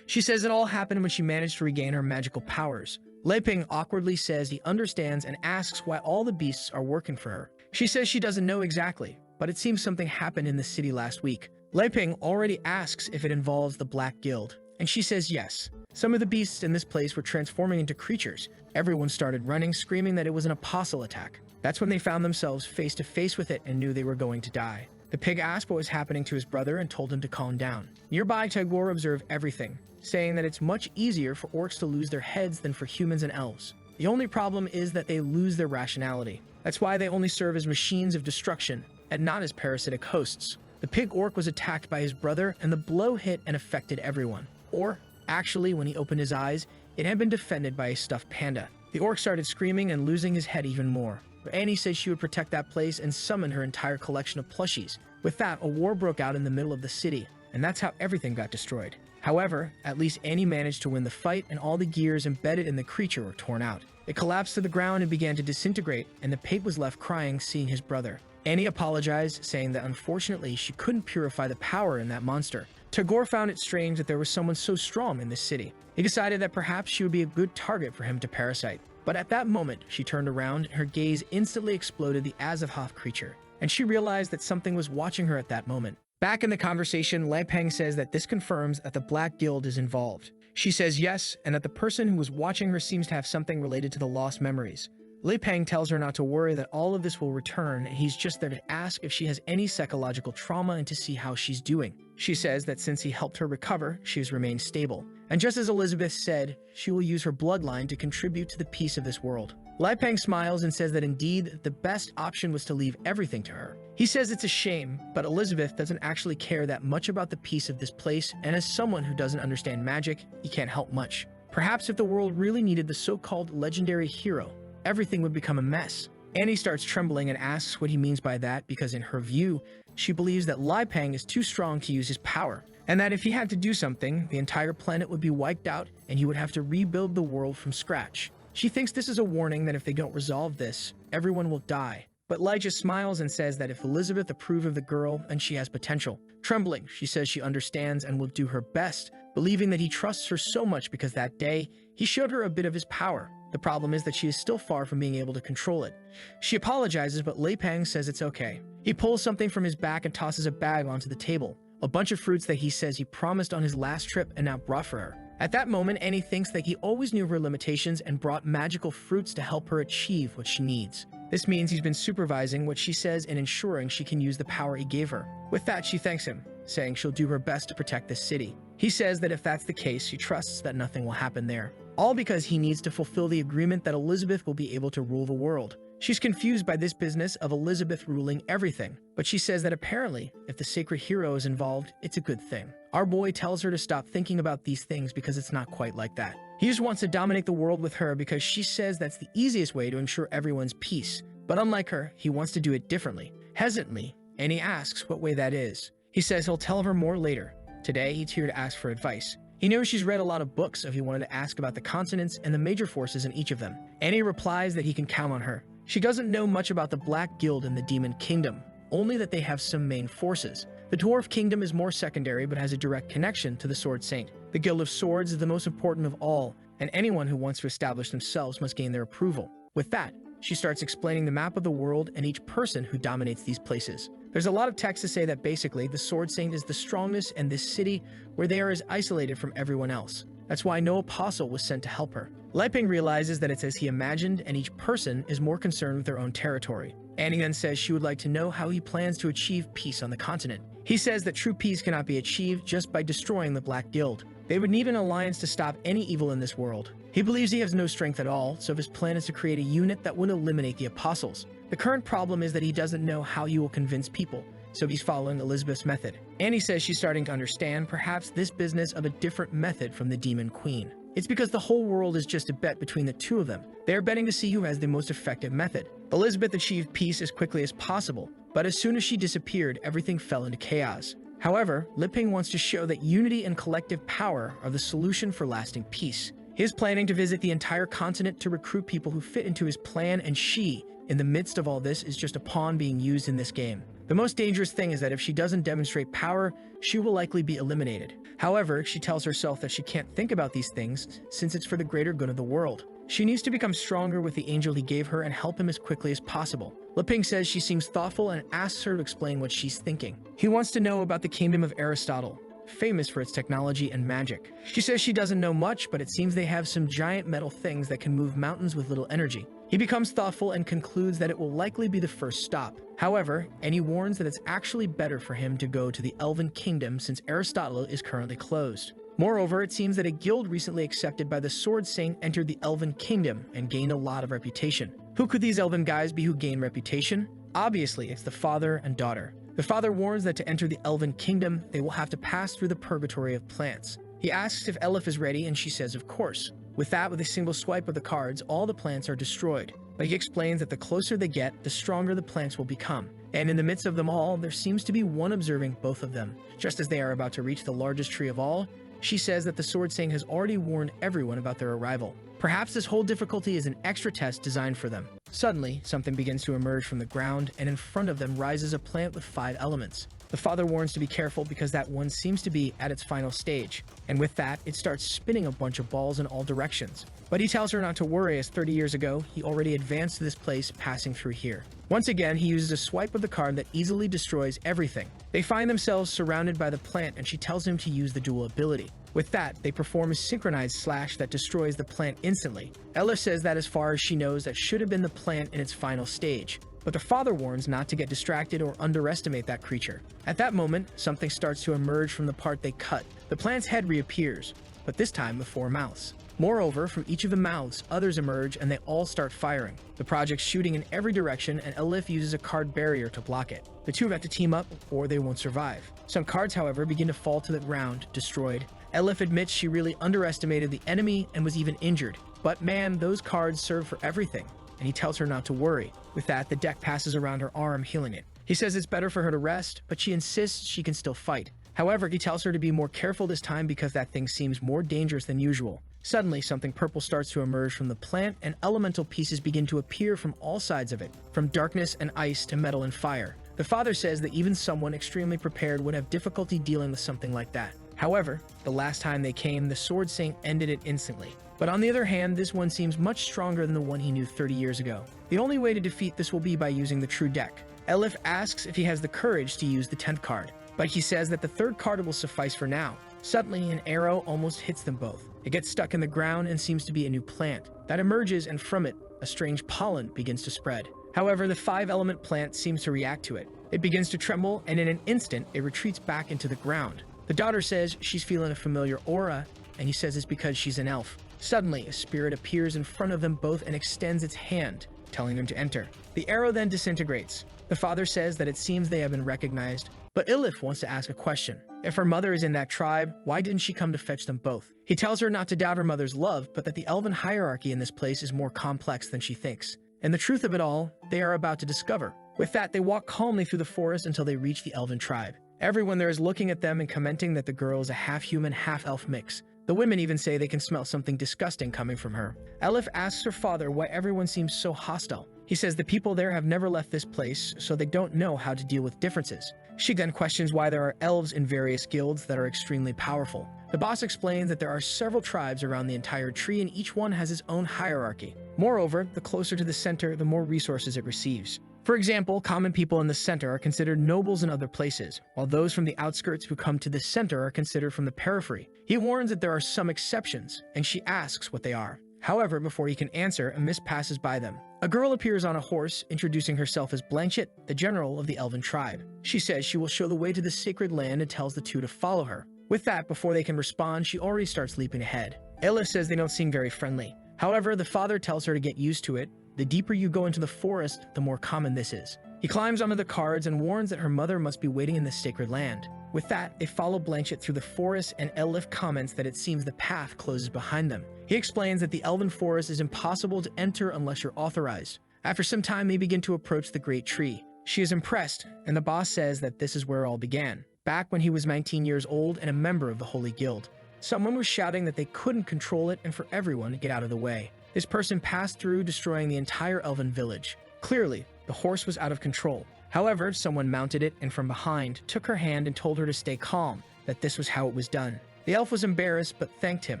She says it all happened when she managed to regain her magical powers. Lei Ping awkwardly says he understands and asks why all the beasts are working for her. She says she doesn't know exactly, but it seems something happened in the city last week. Lei Ping already asks if it involves the Black Guild, and she says yes. Some of the beasts in this place were transforming into creatures. Everyone started running, screaming that it was an apostle attack. That's when they found themselves face to face with it and knew they were going to die. The pig asked what was happening to his brother and told him to calm down. Nearby, Tagore observed everything, saying that it's much easier for orcs to lose their heads than for humans and elves. The only problem is that they lose their rationality. That's why they only serve as machines of destruction, and not as parasitic hosts. The pig orc was attacked by his brother, and the blow hit and affected everyone. Or, actually, when he opened his eyes, It had been defended by a stuffed panda. The orc started screaming and losing his head even more. But Annie said she would protect that place and summoned her entire collection of plushies. With that, a war broke out in the middle of the city, and that's how everything got destroyed. However, at least Annie managed to win the fight, and all the gears embedded in the creature were torn out. It collapsed to the ground and began to disintegrate, and the Pape was left crying seeing his brother. Annie apologized, saying that unfortunately she couldn't purify the power in that monster. Tagore found it strange that there was someone so strong in this city. He decided that perhaps she would be a good target for him to parasite. But at that moment, she turned around and her gaze instantly exploded the Azathoth creature, and she realized that something was watching her at that moment. Back in the conversation, Lai Peng says that this confirms that the Black Guild is involved. She says yes, and that the person who was watching her seems to have something related to the lost memories. Lai Peng tells her not to worry, that all of this will return, and he's just there to ask if she has any psychological trauma and to see how she's doing. She says that since he helped her recover, she has remained stable. And just as Elizabeth said, she will use her bloodline to contribute to the peace of this world. Lai Peng smiles and says that indeed, the best option was to leave everything to her. He says it's a shame, but Elizabeth doesn't actually care that much about the peace of this place, and as someone who doesn't understand magic, he can't help much. Perhaps if the world really needed the so-called legendary hero, everything would become a mess. Annie starts trembling and asks what he means by that because in her view, she believes that Lai Peng is too strong to use his power, and that if he had to do something, the entire planet would be wiped out and he would have to rebuild the world from scratch. She thinks this is a warning that if they don't resolve this, everyone will die. But Lai just smiles and says that if Elizabeth approves of the girl, then she has potential. Trembling, she says she understands and will do her best, believing that he trusts her so much because that day, he showed her a bit of his power. The problem is that she is still far from being able to control it. She apologizes, but Lai Peng says it's okay. He pulls something from his back and tosses a bag onto the table. A bunch of fruits that he says he promised on his last trip and now brought for her. At that moment, Annie thinks that he always knew of her limitations and brought magical fruits to help her achieve what she needs. This means he's been supervising what she says and ensuring she can use the power he gave her. With that, she thanks him, saying she'll do her best to protect this city. He says that if that's the case, she trusts that nothing will happen there. All because he needs to fulfill the agreement that Elizabeth will be able to rule the world. She's confused by this business of Elizabeth ruling everything, but she says that apparently, if the sacred hero is involved, it's a good thing. Our boy tells her to stop thinking about these things because it's not quite like that. He just wants to dominate the world with her because she says that's the easiest way to ensure everyone's peace. But unlike her, he wants to do it differently. Hesitantly, and he asks what way that is. He says he'll tell her more later. Today, he's here to ask for advice. He knows she's read a lot of books if he wanted to ask about the continents and the major forces in each of them. Annie replies that he can count on her. She doesn't know much about the Black Guild and the Demon Kingdom, only that they have some main forces. The Dwarf Kingdom is more secondary but has a direct connection to the Sword Saint. The Guild of Swords is the most important of all, and anyone who wants to establish themselves must gain their approval. With that, she starts explaining the map of the world and each person who dominates these places. There's a lot of text to say that basically the Sword Saint is the strongest in this city where they are as isolated from everyone else. That's why no apostle was sent to help her. Lai Peng realizes that it's as he imagined and each person is more concerned with their own territory. Annie then says she would like to know how he plans to achieve peace on the continent. He says that true peace cannot be achieved just by destroying the Black Guild. They would need an alliance to stop any evil in this world. He believes he has no strength at all, so his plan is to create a unit that would eliminate the apostles. The current problem is that he doesn't know how he will convince people, so he's following Elizabeth's method. Annie says she's starting to understand perhaps this business of a different method from the Demon Queen. It's because the whole world is just a bet between the two of them. They are betting to see who has the most effective method. Elizabeth achieved peace as quickly as possible, but as soon as she disappeared, everything fell into chaos. However, Lai Peng wants to show that unity and collective power are the solution for lasting peace. He is planning to visit the entire continent to recruit people who fit into his plan, and she, in the midst of all this, is just a pawn being used in this game. The most dangerous thing is that if she doesn't demonstrate power, she will likely be eliminated. However, she tells herself that she can't think about these things since it's for the greater good of the world. She needs to become stronger with the angel he gave her and help him as quickly as possible. Lai Peng says she seems thoughtful and asks her to explain what she's thinking. He wants to know about the kingdom of Aristotle, famous for its technology and magic. She says she doesn't know much, but it seems they have some giant metal things that can move mountains with little energy. He becomes thoughtful and concludes that it will likely be the first stop. However, Annie warns that it's actually better for him to go to the Elven Kingdom since Aristotle is currently closed. Moreover, it seems that a guild recently accepted by the Sword Saint entered the Elven Kingdom and gained a lot of reputation. Who could these elven guys be who gain reputation? Obviously, it's the father and daughter. The father warns that to enter the Elven Kingdom, they will have to pass through the purgatory of plants. He asks if Elif is ready and she says of course. With that, with a single swipe of the cards, all the plants are destroyed. But he explains that the closer they get, the stronger the plants will become. And in the midst of them all, there seems to be one observing both of them. Just as they are about to reach the largest tree of all, she says that the Sword Sing has already warned everyone about their arrival. Perhaps this whole difficulty is an extra test designed for them. Suddenly, something begins to emerge from the ground, and in front of them rises a plant with 5 elements. The father warns to be careful because that one seems to be at its final stage, and with that, it starts spinning a bunch of balls in all directions. But he tells her not to worry, as 30 years ago, he already advanced to this place passing through here. Once again, he uses a swipe of the card that easily destroys everything. They find themselves surrounded by the plant, and she tells him to use the dual ability. With that, they perform a synchronized slash that destroys the plant instantly. Ella says that as far as she knows, that should have been the plant in its final stage. But the father warns not to get distracted or underestimate that creature. At that moment, something starts to emerge from the part they cut. The plant's head reappears, but this time with 4 mouths. Moreover, from each of the mouths, others emerge and they all start firing. The project's shooting in every direction, and Elif uses a card barrier to block it. The two have to team up or they won't survive. Some cards, however, begin to fall to the ground, destroyed. Elif admits she really underestimated the enemy and was even injured. But man, those cards serve for everything, and he tells her not to worry. With that, the deck passes around her arm, healing it. He says it's better for her to rest, but she insists she can still fight. However, he tells her to be more careful this time because that thing seems more dangerous than usual. Suddenly, something purple starts to emerge from the plant, and elemental pieces begin to appear from all sides of it, from darkness and ice to metal and fire. The father says that even someone extremely prepared would have difficulty dealing with something like that. However, the last time they came, the Sword Sing ended it instantly. But on the other hand, this one seems much stronger than the one he knew 30 years ago. The only way to defeat this will be by using the true deck. Elif asks if he has the courage to use the 10th card, but he says that the 3rd card will suffice for now. Suddenly, an arrow almost hits them both. It gets stuck in the ground and seems to be a new plant that emerges, and from it, a strange pollen begins to spread. However, the 5-element plant seems to react to it. It begins to tremble, and in an instant, it retreats back into the ground. The daughter says she's feeling a familiar aura, and he says it's because she's an elf. Suddenly, a spirit appears in front of them both and extends its hand, telling them to enter. The arrow then disintegrates. The father says that it seems they have been recognized, but Elif wants to ask a question. If her mother is in that tribe, why didn't she come to fetch them both? He tells her not to doubt her mother's love, but that the elven hierarchy in this place is more complex than she thinks. And the truth of it all, they are about to discover. With that, they walk calmly through the forest until they reach the elven tribe. Everyone there is looking at them and commenting that the girl is a half-human, half-elf mix. The women even say they can smell something disgusting coming from her. Elif asks her father why everyone seems so hostile. He says the people there have never left this place, so they don't know how to deal with differences. She then questions why there are elves in various guilds that are extremely powerful. The boss explains that there are several tribes around the entire tree, and each one has its own hierarchy. Moreover, the closer to the center, the more resources it receives. For example, common people in the center are considered nobles in other places, while those from the outskirts who come to the center are considered from the periphery. He warns that there are some exceptions, and she asks what they are. However, before he can answer, a mist passes by them. A girl appears on a horse, introducing herself as Blanchett, the general of the elven tribe. She says she will show the way to the sacred land and tells the two to follow her. With that, before they can respond, she already starts leaping ahead. Elif says they don't seem very friendly. However, the father tells her to get used to it. The deeper you go into the forest, the more common this is. He climbs onto the cards and warns that her mother must be waiting in the sacred land. With that, they follow Blanchett through the forest, and Elif comments that it seems the path closes behind them. He explains that the elven forest is impossible to enter unless you're authorized. After some time, they begin to approach the great tree. She is impressed, and the boss says that this is where it all began, back when he was 19 years old and a member of the Holy Guild. Someone was shouting that they couldn't control it and for everyone to get out of the way. This person passed through, destroying the entire elven village. Clearly, the horse was out of control. However, someone mounted it and from behind took her hand and told her to stay calm, that this was how it was done. The elf was embarrassed but thanked him,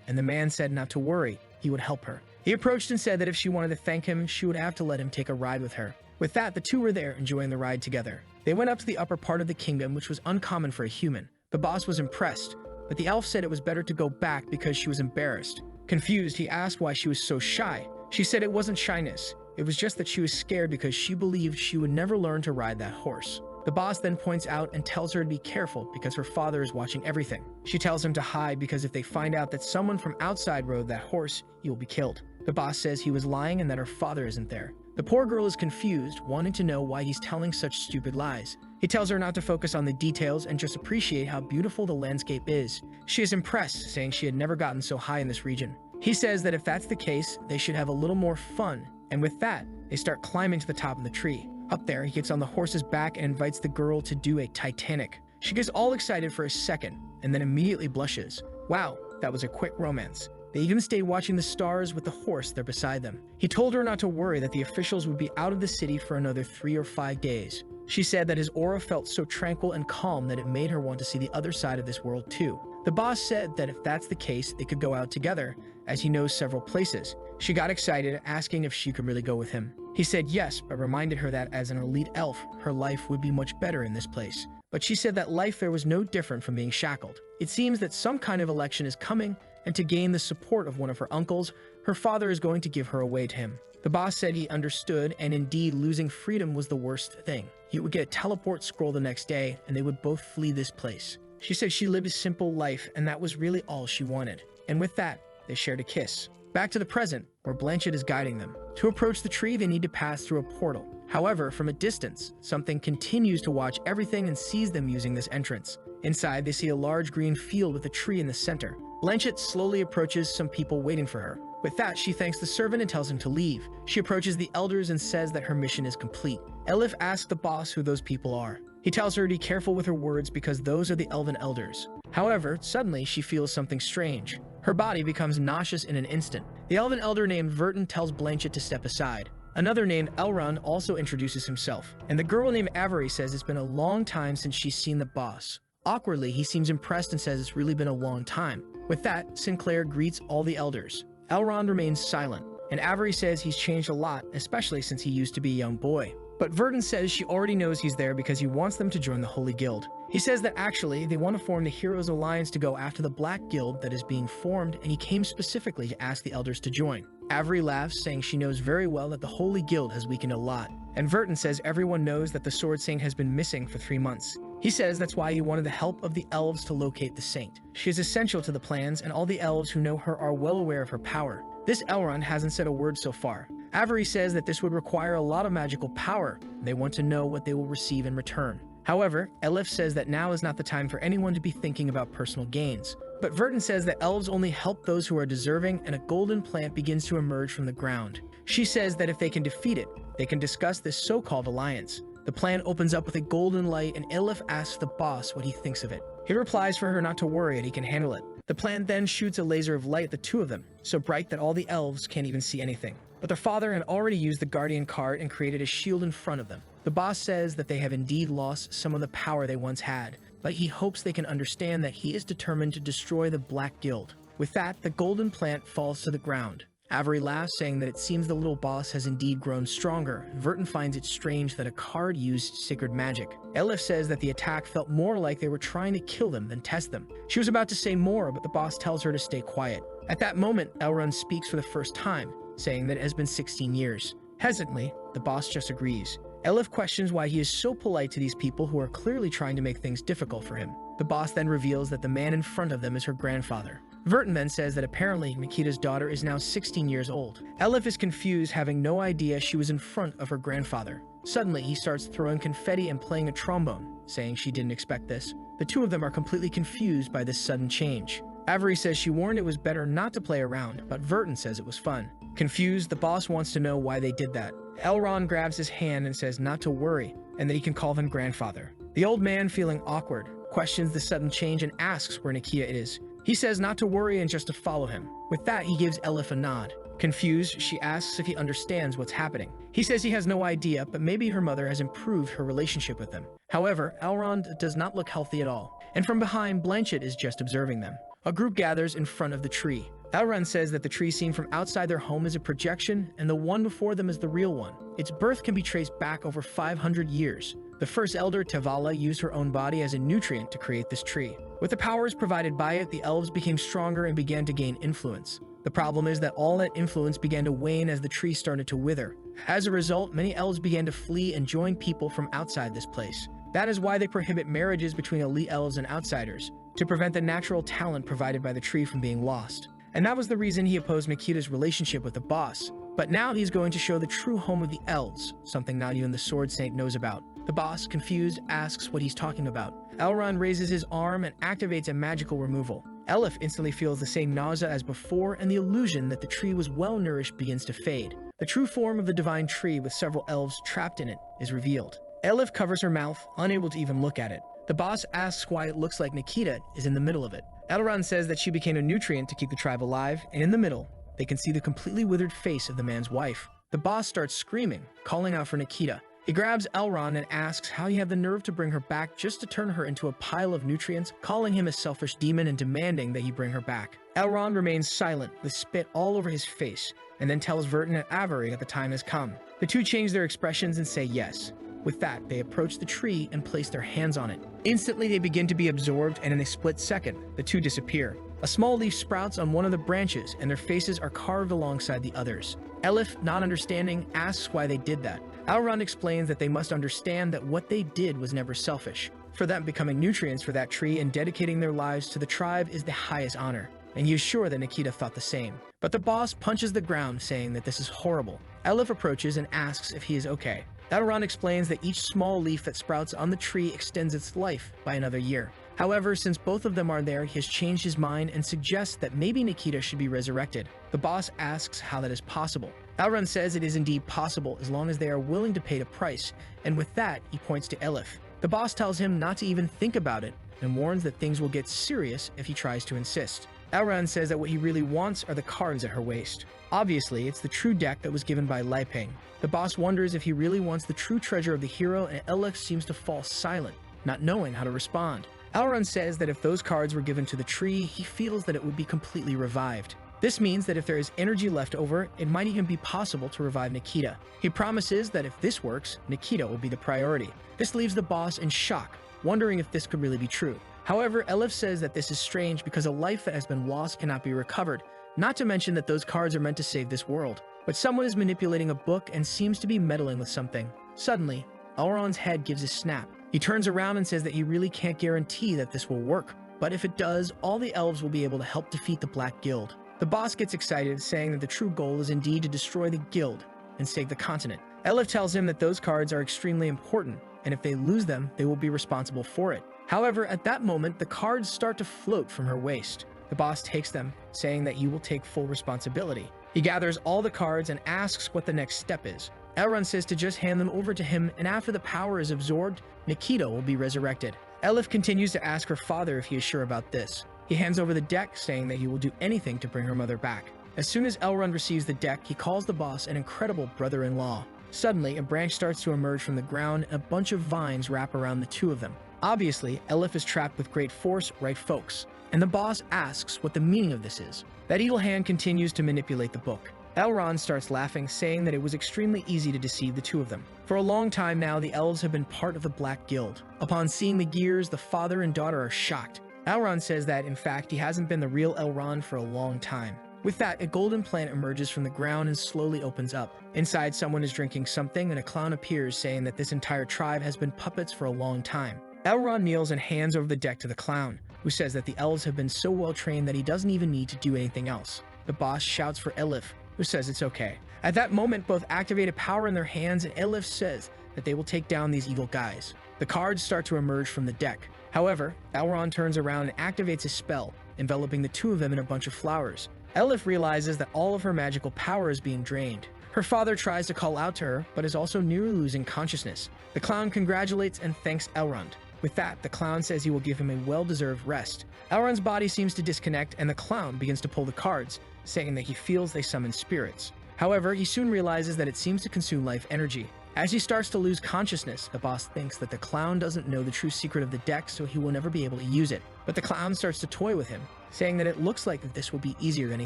and the man said not to worry, he would help her. He approached and said that if she wanted to thank him, she would have to let him take a ride with her. With that, the two were there enjoying the ride together. They went up to the upper part of the kingdom, which was uncommon for a human. The boss was impressed, but the elf said it was better to go back because she was embarrassed. Confused, he asked why she was so shy. She said it wasn't shyness. It was just that she was scared because she believed she would never learn to ride that horse. The boss then points out and tells her to be careful because her father is watching everything. She tells him to hide because if they find out that someone from outside rode that horse, he will be killed. The boss says he was lying and that her father isn't there. The poor girl is confused, wanting to know why he's telling such stupid lies. He tells her not to focus on the details and just appreciate how beautiful the landscape is. She is impressed, saying she had never gotten so high in this region. He says that if that's the case, they should have a little more fun, and with that, they start climbing to the top of the tree. Up there, he gets on the horse's back and invites the girl to do a Titanic. She gets all excited for a second, and then immediately blushes. Wow, that was a quick romance. They even stayed watching the stars with the horse there beside them. He told her not to worry that the officials would be out of the city for another 3 or 5 days. She said that his aura felt so tranquil and calm that it made her want to see the other side of this world too. The boss said that if that's the case, they could go out together, as he knows several places. She got excited, asking if she could really go with him. He said yes, but reminded her that as an elite elf, her life would be much better in this place. But she said that life there was no different from being shackled. It seems that some kind of election is coming, and to gain the support of one of her uncles, her father is going to give her away to him. The boss said he understood, and indeed losing freedom was the worst thing. He would get a teleport scroll the next day, and they would both flee this place. She said she lived a simple life, and that was really all she wanted. And with that, they shared a kiss. Back to the present, where Blanchett is guiding them. To approach the tree, they need to pass through a portal. However, from a distance, something continues to watch everything and sees them using this entrance. Inside, they see a large green field with a tree in the center. Blanchett slowly approaches some people waiting for her. With that, she thanks the servant and tells him to leave. She approaches the elders and says that her mission is complete. Elif asks the boss who those people are. He tells her to be careful with her words because those are the elven elders. However, suddenly she feels something strange. Her body becomes nauseous in an instant. The elven elder named Verton tells Blanchett to step aside. Another named Elrond also introduces himself, and the girl named Avery says it's been a long time since she's seen the boss. Awkwardly, he seems impressed and says it's really been a long time. With that, Sinclair greets all the elders. Elrond remains silent, and Avery says he's changed a lot, especially since he used to be a young boy. But Verton says she already knows he's there because he wants them to join the Holy Guild. He says that actually, they want to form the Heroes Alliance to go after the Black Guild that is being formed, and he came specifically to ask the elders to join. Avery laughs, saying she knows very well that the Holy Guild has weakened a lot. And Verton says everyone knows that the Sword Saint has been missing for 3 months. He says that's why he wanted the help of the elves to locate the saint. She is essential to the plans, and all the elves who know her are well aware of her power. This Elrond hasn't said a word so far. Avery says that this would require a lot of magical power, and they want to know what they will receive in return. However, Elif says that now is not the time for anyone to be thinking about personal gains. But Verton says that elves only help those who are deserving, and a golden plant begins to emerge from the ground. She says that if they can defeat it, they can discuss this so-called alliance. The plant opens up with a golden light, and Elif asks the boss what he thinks of it. He replies for her not to worry and he can handle it. The plant then shoots a laser of light at the two of them, so bright that all the elves can't even see anything. But their father had already used the Guardian card and created a shield in front of them. The boss says that they have indeed lost some of the power they once had, but he hopes they can understand that he is determined to destroy the Black Guild. With that, the golden plant falls to the ground. Avery laughs, saying that it seems the little boss has indeed grown stronger. Verton finds it strange that a card used sacred magic. Elif says that the attack felt more like they were trying to kill them than test them. She was about to say more, but the boss tells her to stay quiet. At that moment, Elrond speaks for the first time, saying that it has been 16 years. Hesitantly, the boss just agrees. Elif questions why he is so polite to these people who are clearly trying to make things difficult for him. The boss then reveals that the man in front of them is her grandfather. Verton then says that apparently Nikita's daughter is now 16 years old. Elif is confused, having no idea she was in front of her grandfather. Suddenly, he starts throwing confetti and playing a trombone, saying she didn't expect this. The two of them are completely confused by this sudden change. Avery says she warned it was better not to play around, but Verton says it was fun. Confused, the boss wants to know why they did that. Elrond grabs his hand and says not to worry, and that he can call him grandfather. The old man, feeling awkward, questions the sudden change and asks where Nikita is. He says not to worry and just to follow him. With that, he gives Elif a nod. Confused, she asks if he understands what's happening. He says he has no idea, but maybe her mother has improved her relationship with him. However, Elrond does not look healthy at all, and from behind, Blanchett is just observing them. A group gathers in front of the tree. Elrond says that the tree seen from outside their home is a projection, and the one before them is the real one. Its birth can be traced back over 500 years. The first elder, Tevala, used her own body as a nutrient to create this tree. With the powers provided by it, the elves became stronger and began to gain influence. The problem is that all that influence began to wane as the tree started to wither. As a result, many elves began to flee and join people from outside this place. That is why they prohibit marriages between elite elves and outsiders, to prevent the natural talent provided by the tree from being lost. And that was the reason he opposed Nikita's relationship with the boss. But now he's going to show the true home of the elves, something not even the Sword Saint knows about. The boss, confused, asks what he's talking about. Elrond raises his arm and activates a magical removal. Elif instantly feels the same nausea as before, and the illusion that the tree was well-nourished begins to fade. The true form of the divine tree, with several elves trapped in it, is revealed. Elif covers her mouth, unable to even look at it. The boss asks why it looks like Nikita is in the middle of it. Elrond says that she became a nutrient to keep the tribe alive, and in the middle, they can see the completely withered face of the man's wife. The boss starts screaming, calling out for Nikita. He grabs Elrond and asks how he had the nerve to bring her back just to turn her into a pile of nutrients, calling him a selfish demon and demanding that he bring her back. Elrond remains silent, with spit all over his face, and then tells Vertin and Avery that the time has come. The two change their expressions and say yes. With that, they approach the tree and place their hands on it. Instantly, they begin to be absorbed, and in a split second, the two disappear. A small leaf sprouts on one of the branches, and their faces are carved alongside the others. Elif, not understanding, asks why they did that. Elrond explains that they must understand that what they did was never selfish. For them, becoming nutrients for that tree and dedicating their lives to the tribe is the highest honor, and he is sure that Nikita thought the same. But the boss punches the ground, saying that this is horrible. Elif approaches and asks if he is okay. Elrond explains that each small leaf that sprouts on the tree extends its life by another year. However, since both of them are there, he has changed his mind and suggests that maybe Nikita should be resurrected. The boss asks how that is possible. Elrond says it is indeed possible as long as they are willing to pay the price, and with that, he points to Elif. The boss tells him not to even think about it and warns that things will get serious if he tries to insist. Elrond says that what he really wants are the cards at her waist. Obviously, it's the true deck that was given by Liping. The boss wonders if he really wants the true treasure of the hero, and Elif seems to fall silent, not knowing how to respond. Elrond says that if those cards were given to the tree, he feels that it would be completely revived. This means that if there is energy left over, it might even be possible to revive Nikita. He promises that if this works, Nikita will be the priority. This leaves the boss in shock, wondering if this could really be true. However, Elif says that this is strange because a life that has been lost cannot be recovered, not to mention that those cards are meant to save this world. But someone is manipulating a book and seems to be meddling with something. Suddenly, Elrond's head gives a snap. He turns around and says that he really can't guarantee that this will work, but if it does, all the elves will be able to help defeat the Black Guild. The boss gets excited, saying that the true goal is indeed to destroy the guild and save the continent. Elif tells him that those cards are extremely important, and if they lose them, they will be responsible for it. However, at that moment, the cards start to float from her waist. The boss takes them, saying that he will take full responsibility. He gathers all the cards and asks what the next step is. Elrond says to just hand them over to him, and after the power is absorbed, Nikita will be resurrected. Elif continues to ask her father if he is sure about this. He hands over the deck, saying that he will do anything to bring her mother back. As soon as Elrond receives the deck, he calls the boss an incredible brother-in-law. Suddenly, a branch starts to emerge from the ground, and a bunch of vines wrap around the two of them. Obviously, Elif is trapped with great force, right folks? And the boss asks what the meaning of this is. That evil hand continues to manipulate the book. Elrond starts laughing, saying that it was extremely easy to deceive the two of them. For a long time now, the elves have been part of the Black Guild. Upon seeing the gears, the father and daughter are shocked. Elrond says that, in fact, he hasn't been the real Elrond for a long time. With that, a golden plant emerges from the ground and slowly opens up. Inside, someone is drinking something, and a clown appears, saying that this entire tribe has been puppets for a long time. Elrond kneels and hands over the deck to the clown, who says that the elves have been so well trained that he doesn't even need to do anything else. The boss shouts for Elif, who says it's okay. At that moment, both activate a power in their hands, and Elif says that they will take down these evil guys. The cards start to emerge from the deck. However, Elrond turns around and activates a spell, enveloping the two of them in a bunch of flowers. Elif realizes that all of her magical power is being drained. Her father tries to call out to her, but is also nearly losing consciousness. The clown congratulates and thanks Elrond. With that, the clown says he will give him a well-deserved rest. Elrond's body seems to disconnect, and the clown begins to pull the cards, saying that he feels they summon spirits. However, he soon realizes that it seems to consume life energy. As he starts to lose consciousness, the boss thinks that the clown doesn't know the true secret of the deck, so he will never be able to use it. But the clown starts to toy with him, saying that it looks like this will be easier than he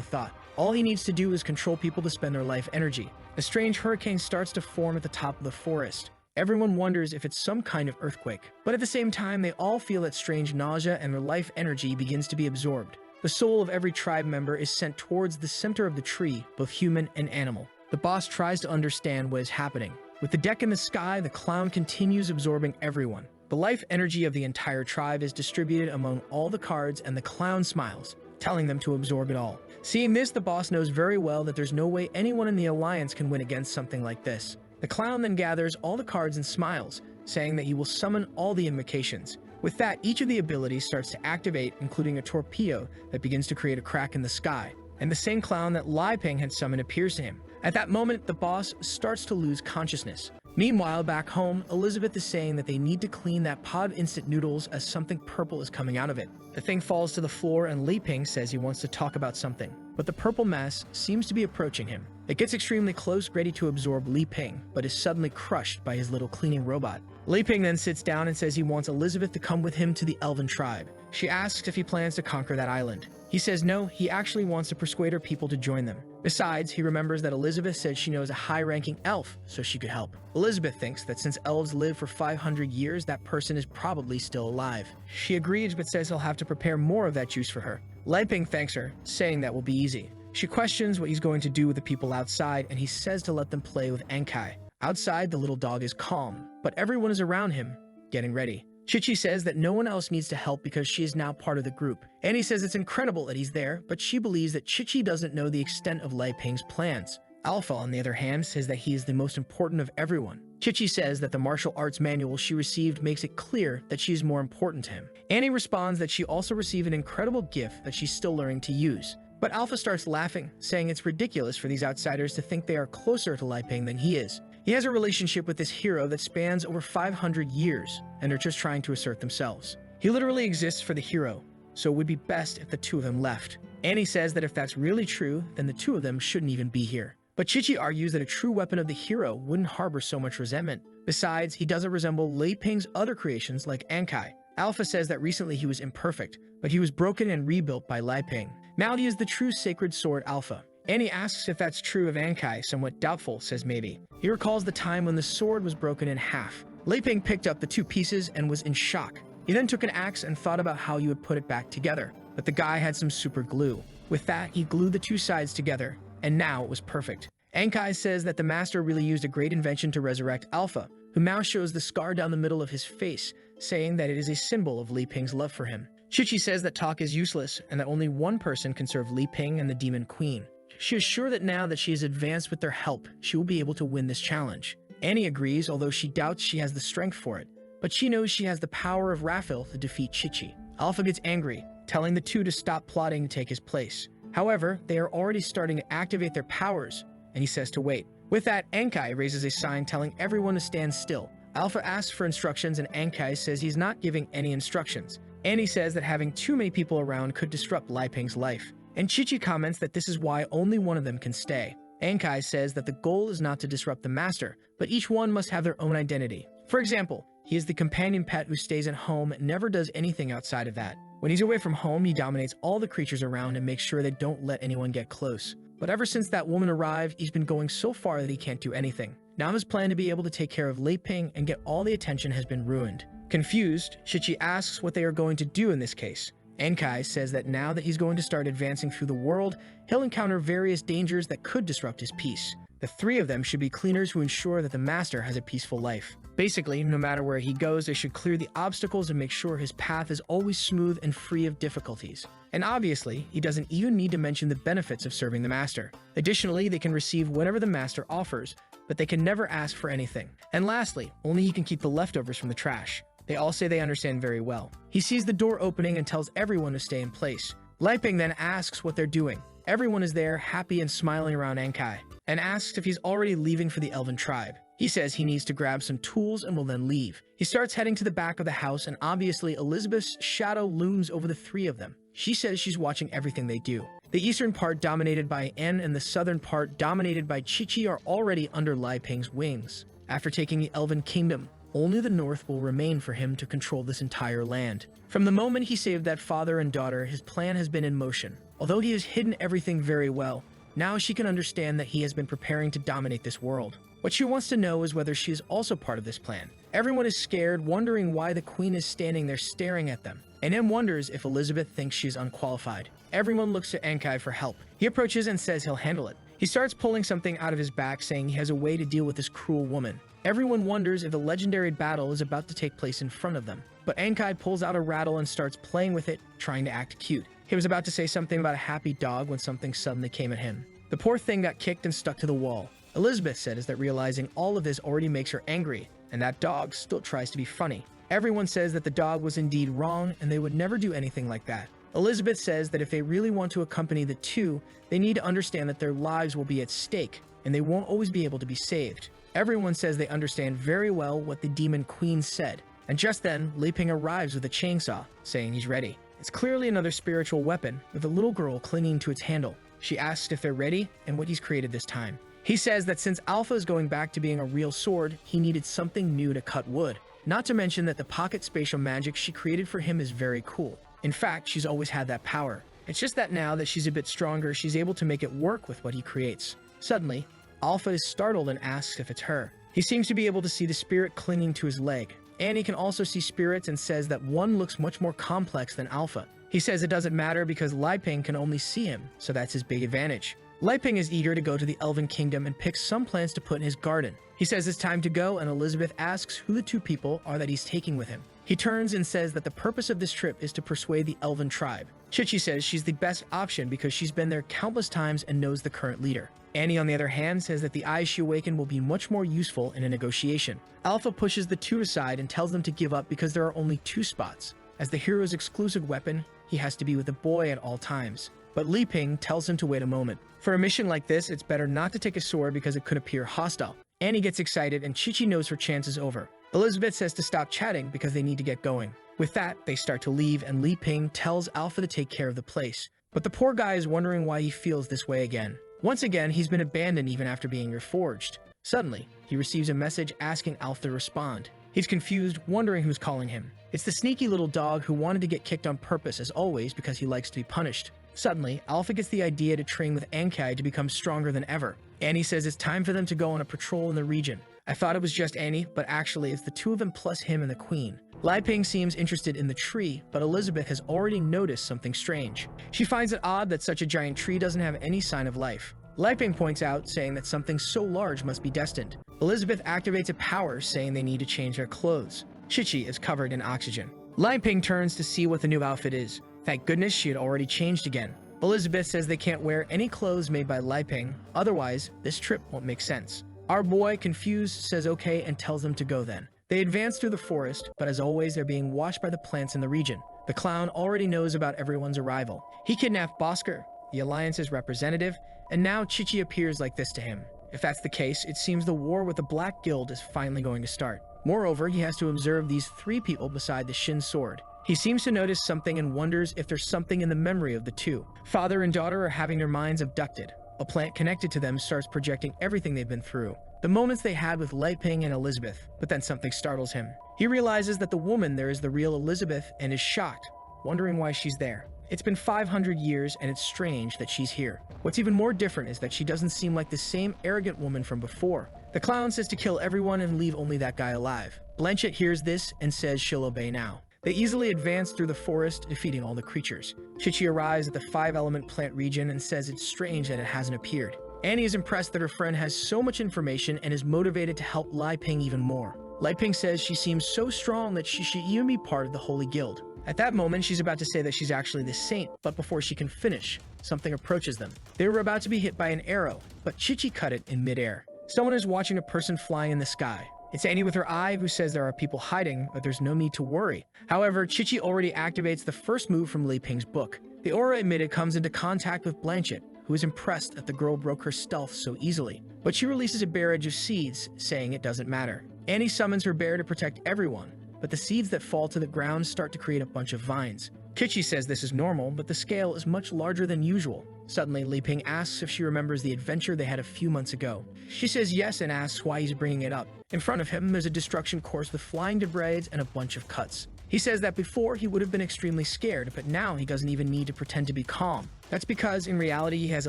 thought. All he needs to do is control people to spend their life energy. A strange hurricane starts to form at the top of the forest. Everyone wonders if it's some kind of earthquake. But at the same time, they all feel that strange nausea, and their life energy begins to be absorbed. The soul of every tribe member is sent towards the center of the tree, both human and animal. The boss tries to understand what is happening. With the deck in the sky, the clown continues absorbing everyone. The life energy of the entire tribe is distributed among all the cards, and the clown smiles, telling them to absorb it all. Seeing this, the boss knows very well that there's no way anyone in the Alliance can win against something like this. The clown then gathers all the cards and smiles, saying that he will summon all the invocations. With that, each of the abilities starts to activate, including a torpedo that begins to create a crack in the sky, and the same clown that Lai Ping had summoned appears to him. At that moment, the boss starts to lose consciousness. Meanwhile, back home, Elizabeth is saying that they need to clean that pod of instant noodles as something purple is coming out of it. The thing falls to the floor and Li Ping says he wants to talk about something, but the purple mass seems to be approaching him. It gets extremely close, ready to absorb Li Ping, but is suddenly crushed by his little cleaning robot. Li Ping then sits down and says he wants Elizabeth to come with him to the elven tribe. She asks if he plans to conquer that island. He says no, he actually wants to persuade her people to join them. Besides, he remembers that Elizabeth said she knows a high-ranking elf, so she could help. Elizabeth thinks that since elves live for 500 years, that person is probably still alive. She agrees, but says he'll have to prepare more of that juice for her. Lai Ping thanks her, saying that will be easy. She questions what he's going to do with the people outside, and he says to let them play with Ankai. Outside, the little dog is calm, but everyone is around him, getting ready. Chichi says that no one else needs to help because she is now part of the group. Annie says it's incredible that he's there, but she believes that Chichi doesn't know the extent of Lai Ping's plans. Alpha, on the other hand, says that he is the most important of everyone. Chichi says that the martial arts manual she received makes it clear that she is more important to him. Annie responds that she also received an incredible gift that she's still learning to use. But Alpha starts laughing, saying it's ridiculous for these outsiders to think they are closer to Lai Ping than he is. He has a relationship with this hero that spans over 500 years, and are just trying to assert themselves. He literally exists for the hero, so it would be best if the two of them left. Annie says that if that's really true, then the two of them shouldn't even be here. But Chichi argues that a true weapon of the hero wouldn't harbor so much resentment. Besides, he doesn't resemble Lai Ping's other creations like Ankai. Alpha says that recently he was imperfect, but he was broken and rebuilt by Lai Ping. Now he is the true sacred sword Alpha. Annie asks if that's true of Ankai, somewhat doubtful, says maybe. He recalls the time when the sword was broken in half. Lai Ping picked up the two pieces and was in shock. He then took an axe and thought about how you would put it back together, but the guy had some super glue. With that, he glued the two sides together, and now it was perfect. Ankai says that the master really used a great invention to resurrect Alpha, who now shows the scar down the middle of his face, saying that it is a symbol of Li Ping's love for him. Chichi says that talk is useless and that only one person can serve Li Ping and the Demon Queen. She is sure that now that she has advanced with their help, she will be able to win this challenge. Annie agrees, although she doubts she has the strength for it, but she knows she has the power of Raphael to defeat Chichi. Alpha gets angry, telling the two to stop plotting to take his place. However, they are already starting to activate their powers, and he says to wait. With that, Ankai raises a sign telling everyone to stand still. Alpha asks for instructions and Ankai says he's not giving any instructions. Annie says that having too many people around could disrupt Lai Ping's life. And Chichi comments that this is why only one of them can stay. Ankai says that the goal is not to disrupt the master, but each one must have their own identity. For example, he is the companion pet who stays at home and never does anything outside of that. When he's away from home, he dominates all the creatures around and makes sure they don't let anyone get close. But ever since that woman arrived, he's been going so far that he can't do anything. Now his plan to be able to take care of Lai Ping and get all the attention has been ruined. Confused, Chichi asks what they are going to do in this case. Ankai says that now that he's going to start advancing through the world, he'll encounter various dangers that could disrupt his peace. The three of them should be cleaners who ensure that the master has a peaceful life. Basically, no matter where he goes, they should clear the obstacles and make sure his path is always smooth and free of difficulties. And obviously, he doesn't even need to mention the benefits of serving the master. Additionally, they can receive whatever the master offers, but they can never ask for anything. And lastly, only he can keep the leftovers from the trash. They all say they understand very well. He sees the door opening and tells everyone to stay in place. Lai Ping then asks what they're doing. Everyone is there, happy and smiling around Ankai, and asks if he's already leaving for the elven tribe. He says he needs to grab some tools and will then leave. He starts heading to the back of the house, and obviously Elizabeth's shadow looms over the three of them. She says she's watching everything they do. The eastern part dominated by En and the southern part dominated by Chichi are already under Lai Ping's wings. After taking the Elven Kingdom, only the north will remain for him to control this entire land. From the moment he saved that father and daughter, his plan has been in motion. Although he has hidden everything very well, now she can understand that he has been preparing to dominate this world. What she wants to know is whether she is also part of this plan. Everyone is scared, wondering why the queen is standing there staring at them. And M wonders if Elizabeth thinks she is unqualified. Everyone looks to Ankai for help. He approaches and says he'll handle it. He starts pulling something out of his back, saying he has a way to deal with this cruel woman. Everyone wonders if a legendary battle is about to take place in front of them. But Ankai pulls out a rattle and starts playing with it, trying to act cute. He was about to say something about a happy dog when something suddenly came at him. The poor thing got kicked and stuck to the wall. Elizabeth says that realizing all of this already makes her angry, and that dog still tries to be funny. Everyone says that the dog was indeed wrong and they would never do anything like that. Elizabeth says that if they really want to accompany the two, they need to understand that their lives will be at stake and they won't always be able to be saved. Everyone says they understand very well what the Demon Queen said, and just then, Li Ping arrives with a chainsaw, saying he's ready. It's clearly another spiritual weapon, with a little girl clinging to its handle. She asks if they're ready and what he's created this time. He says that since Alpha is going back to being a real sword, he needed something new to cut wood. Not to mention that the pocket spatial magic she created for him is very cool. In fact, she's always had that power. It's just that now that she's a bit stronger, she's able to make it work with what he creates. Suddenly, Alpha is startled and asks if it's her. He seems to be able to see the spirit clinging to his leg. Annie can also see spirits and says that one looks much more complex than Alpha. He says it doesn't matter because Li Ping can only see him, so that's his big advantage. Li Ping is eager to go to the Elven Kingdom and picks some plants to put in his garden. He says it's time to go, and Elizabeth asks who the two people are that he's taking with him. He turns and says that the purpose of this trip is to persuade the Elven tribe. Chichi says she's the best option because she's been there countless times and knows the current leader. Annie, on the other hand, says that the eyes she awakened will be much more useful in a negotiation. Alpha pushes the two aside and tells them to give up because there are only 2 spots. As the hero's exclusive weapon, he has to be with a boy at all times. But Li Ping tells him to wait a moment. For a mission like this, it's better not to take a sword because it could appear hostile. Annie gets excited and Chichi knows her chance is over. Elizabeth says to stop chatting because they need to get going. With that, they start to leave and Li Ping tells Alpha to take care of the place. But the poor guy is wondering why he feels this way again. Once again, he's been abandoned even after being reforged. Suddenly, he receives a message asking Alpha to respond. He's confused, wondering who's calling him. It's the sneaky little dog who wanted to get kicked on purpose as always because he likes to be punished. Suddenly, Alpha gets the idea to train with Ankai to become stronger than ever. Annie says it's time for them to go on a patrol in the region. I thought it was just Annie, but actually it's the 2 of them plus him and the Queen. Li Ping seems interested in the tree, but Elizabeth has already noticed something strange. She finds it odd that such a giant tree doesn't have any sign of life. Li Ping points out, saying that something so large must be destined. Elizabeth activates a power, saying they need to change their clothes. Chichi is covered in oxygen. Li Ping turns to see what the new outfit is. Thank goodness she had already changed again. Elizabeth says they can't wear any clothes made by Li Ping, otherwise this trip won't make sense. Our boy, confused, says okay and tells them to go then. They advance through the forest, but as always they're being watched by the plants in the region. The clown already knows about everyone's arrival. He kidnapped Bosker, the Alliance's representative, and now Chichi appears like this to him. If that's the case, it seems the war with the Black Guild is finally going to start. Moreover, he has to observe these 3 people beside the Shin sword. He seems to notice something and wonders if there's something in the memory of the 2. Father and daughter are having their minds abducted. A plant connected to them starts projecting everything they've been through. The moments they had with Li Ping and Elizabeth, but then something startles him. He realizes that the woman there is the real Elizabeth and is shocked, wondering why she's there. It's been 500 years and it's strange that she's here. What's even more different is that she doesn't seem like the same arrogant woman from before. The clown says to kill everyone and leave only that guy alive. Blanchett hears this and says she'll obey now. They easily advance through the forest, defeating all the creatures. Chichi arrives at the 5-element plant region and says it's strange that it hasn't appeared. Annie is impressed that her friend has so much information and is motivated to help Li Ping even more. Li Ping says she seems so strong that she should even be part of the Holy Guild. At that moment, she's about to say that she's actually the saint, but before she can finish, something approaches them. They were about to be hit by an arrow, but Chichi cut it in midair. Someone is watching a person flying in the sky. It's Annie with her eye who says there are people hiding, but there's no need to worry. However, Chichi already activates the first move from Li Ping's book. The aura emitted comes into contact with Blanchett, who is impressed that the girl broke her stealth so easily. But she releases a barrage of seeds, saying it doesn't matter. Annie summons her bear to protect everyone, but the seeds that fall to the ground start to create a bunch of vines. Chichi says this is normal, but the scale is much larger than usual. Suddenly, Li Ping asks if she remembers the adventure they had a few months ago. She says yes and asks why he's bringing it up. In front of him, there's a destruction course with flying debris and a bunch of cuts. He says that before he would have been extremely scared, but now he doesn't even need to pretend to be calm. That's because, in reality, he has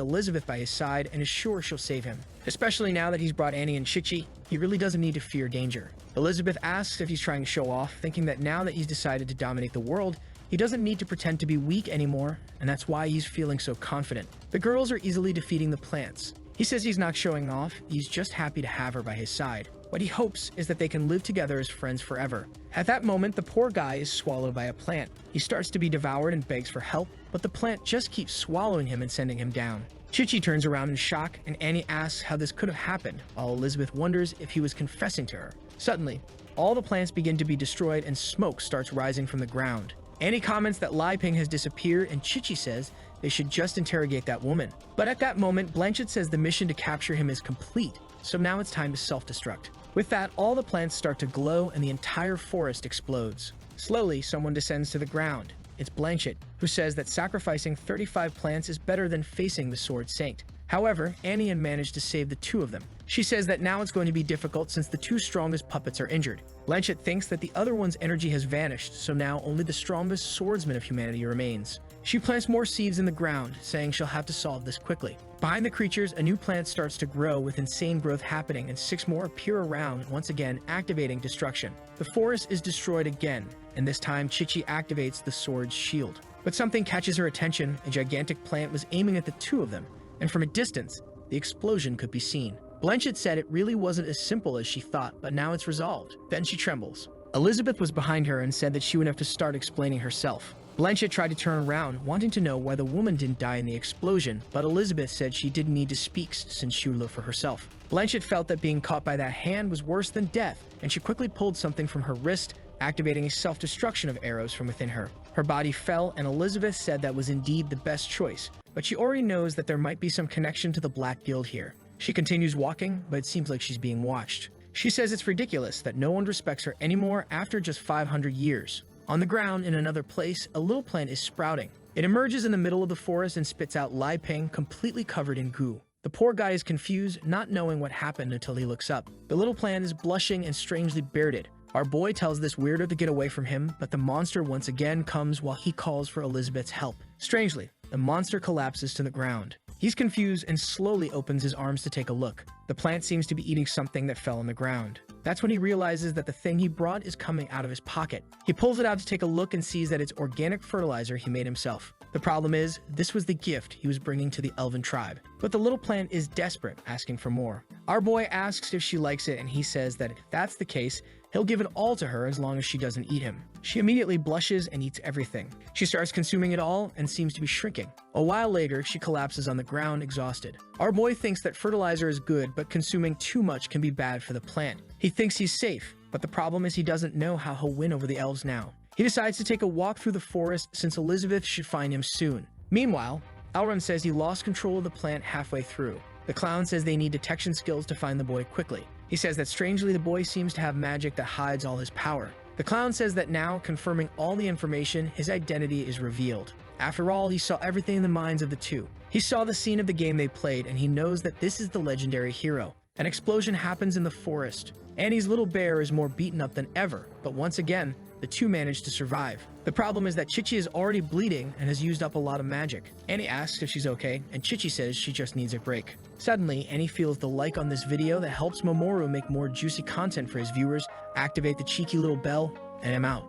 Elizabeth by his side and is sure she'll save him. Especially now that he's brought Annie and Chichi, he really doesn't need to fear danger. Elizabeth asks if he's trying to show off, thinking that now that he's decided to dominate the world, he doesn't need to pretend to be weak anymore, and that's why he's feeling so confident. The girls are easily defeating the plants. He says he's not showing off, he's just happy to have her by his side. What he hopes is that they can live together as friends forever. At that moment, the poor guy is swallowed by a plant. He starts to be devoured and begs for help, but the plant just keeps swallowing him and sending him down. Chichi turns around in shock, and Annie asks how this could have happened, while Elizabeth wonders if he was confessing to her. Suddenly, all the plants begin to be destroyed and smoke starts rising from the ground. Annie comments that Lai Ping has disappeared, and Chichi says they should just interrogate that woman. But at that moment, Blanchett says the mission to capture him is complete, so now it's time to self-destruct. With that, all the plants start to glow and the entire forest explodes. Slowly, someone descends to the ground. It's Blanchett, who says that sacrificing 35 plants is better than facing the Sword Saint. However, Annie had managed to save the two of them. She says that now it's going to be difficult since the two strongest puppets are injured. Blanchett thinks that the other one's energy has vanished, so now only the strongest swordsman of humanity remains. She plants more seeds in the ground, saying she'll have to solve this quickly. Behind the creatures, a new plant starts to grow with insane growth happening, and 6 more appear around, once again activating destruction. The forest is destroyed again, and this time Chichi activates the sword's shield. But something catches her attention. A gigantic plant was aiming at the two of them, and from a distance, the explosion could be seen. Blanchett said it really wasn't as simple as she thought, but now it's resolved. Then she trembles. Elizabeth was behind her and said that she would have to start explaining herself. Blanchett tried to turn around, wanting to know why the woman didn't die in the explosion, but Elizabeth said she didn't need to speak since she would look for herself. Blanchett felt that being caught by that hand was worse than death, and she quickly pulled something from her wrist, activating a self-destruction of arrows from within her. Her body fell, and Elizabeth said that was indeed the best choice, but she already knows that there might be some connection to the Black Guild here. She continues walking, but it seems like she's being watched. She says it's ridiculous that no one respects her anymore after just 500 years. On the ground, in another place, a little plant is sprouting. It emerges in the middle of the forest and spits out Lai Ping completely covered in goo. The poor guy is confused, not knowing what happened until he looks up. The little plant is blushing and strangely bearded. Our boy tells this weirdo to get away from him, but the monster once again comes while he calls for Elizabeth's help. Strangely, the monster collapses to the ground. He's confused and slowly opens his arms to take a look. The plant seems to be eating something that fell on the ground. That's when he realizes that the thing he brought is coming out of his pocket. He pulls it out to take a look and sees that it's organic fertilizer he made himself. The problem is, this was the gift he was bringing to the elven tribe. But the little plant is desperate, asking for more. Our boy asks if she likes it, and he says that if that's the case, he'll give it all to her as long as she doesn't eat him. She immediately blushes and eats everything. She starts consuming it all and seems to be shrinking. A while later, she collapses on the ground, exhausted. Our boy thinks that fertilizer is good, but consuming too much can be bad for the plant. He thinks he's safe, but the problem is he doesn't know how he'll win over the elves now. He decides to take a walk through the forest since Elizabeth should find him soon. Meanwhile, Elrond says he lost control of the plant halfway through. The clown says they need detection skills to find the boy quickly. He says that strangely the boy seems to have magic that hides all his power. The clown says that now, confirming all the information, his identity is revealed. After all, he saw everything in the minds of the two. He saw the scene of the game they played, and he knows that this is the legendary hero. An explosion happens in the forest. Annie's little bear is more beaten up than ever, but once again, the two manage to survive. The problem is that Chichi is already bleeding and has used up a lot of magic. Annie asks if she's okay, and Chichi says she just needs a break. Suddenly, Annie feels the like on this video that helps Mamoru make more juicy content for his viewers, activate the cheeky little bell, and I'm out.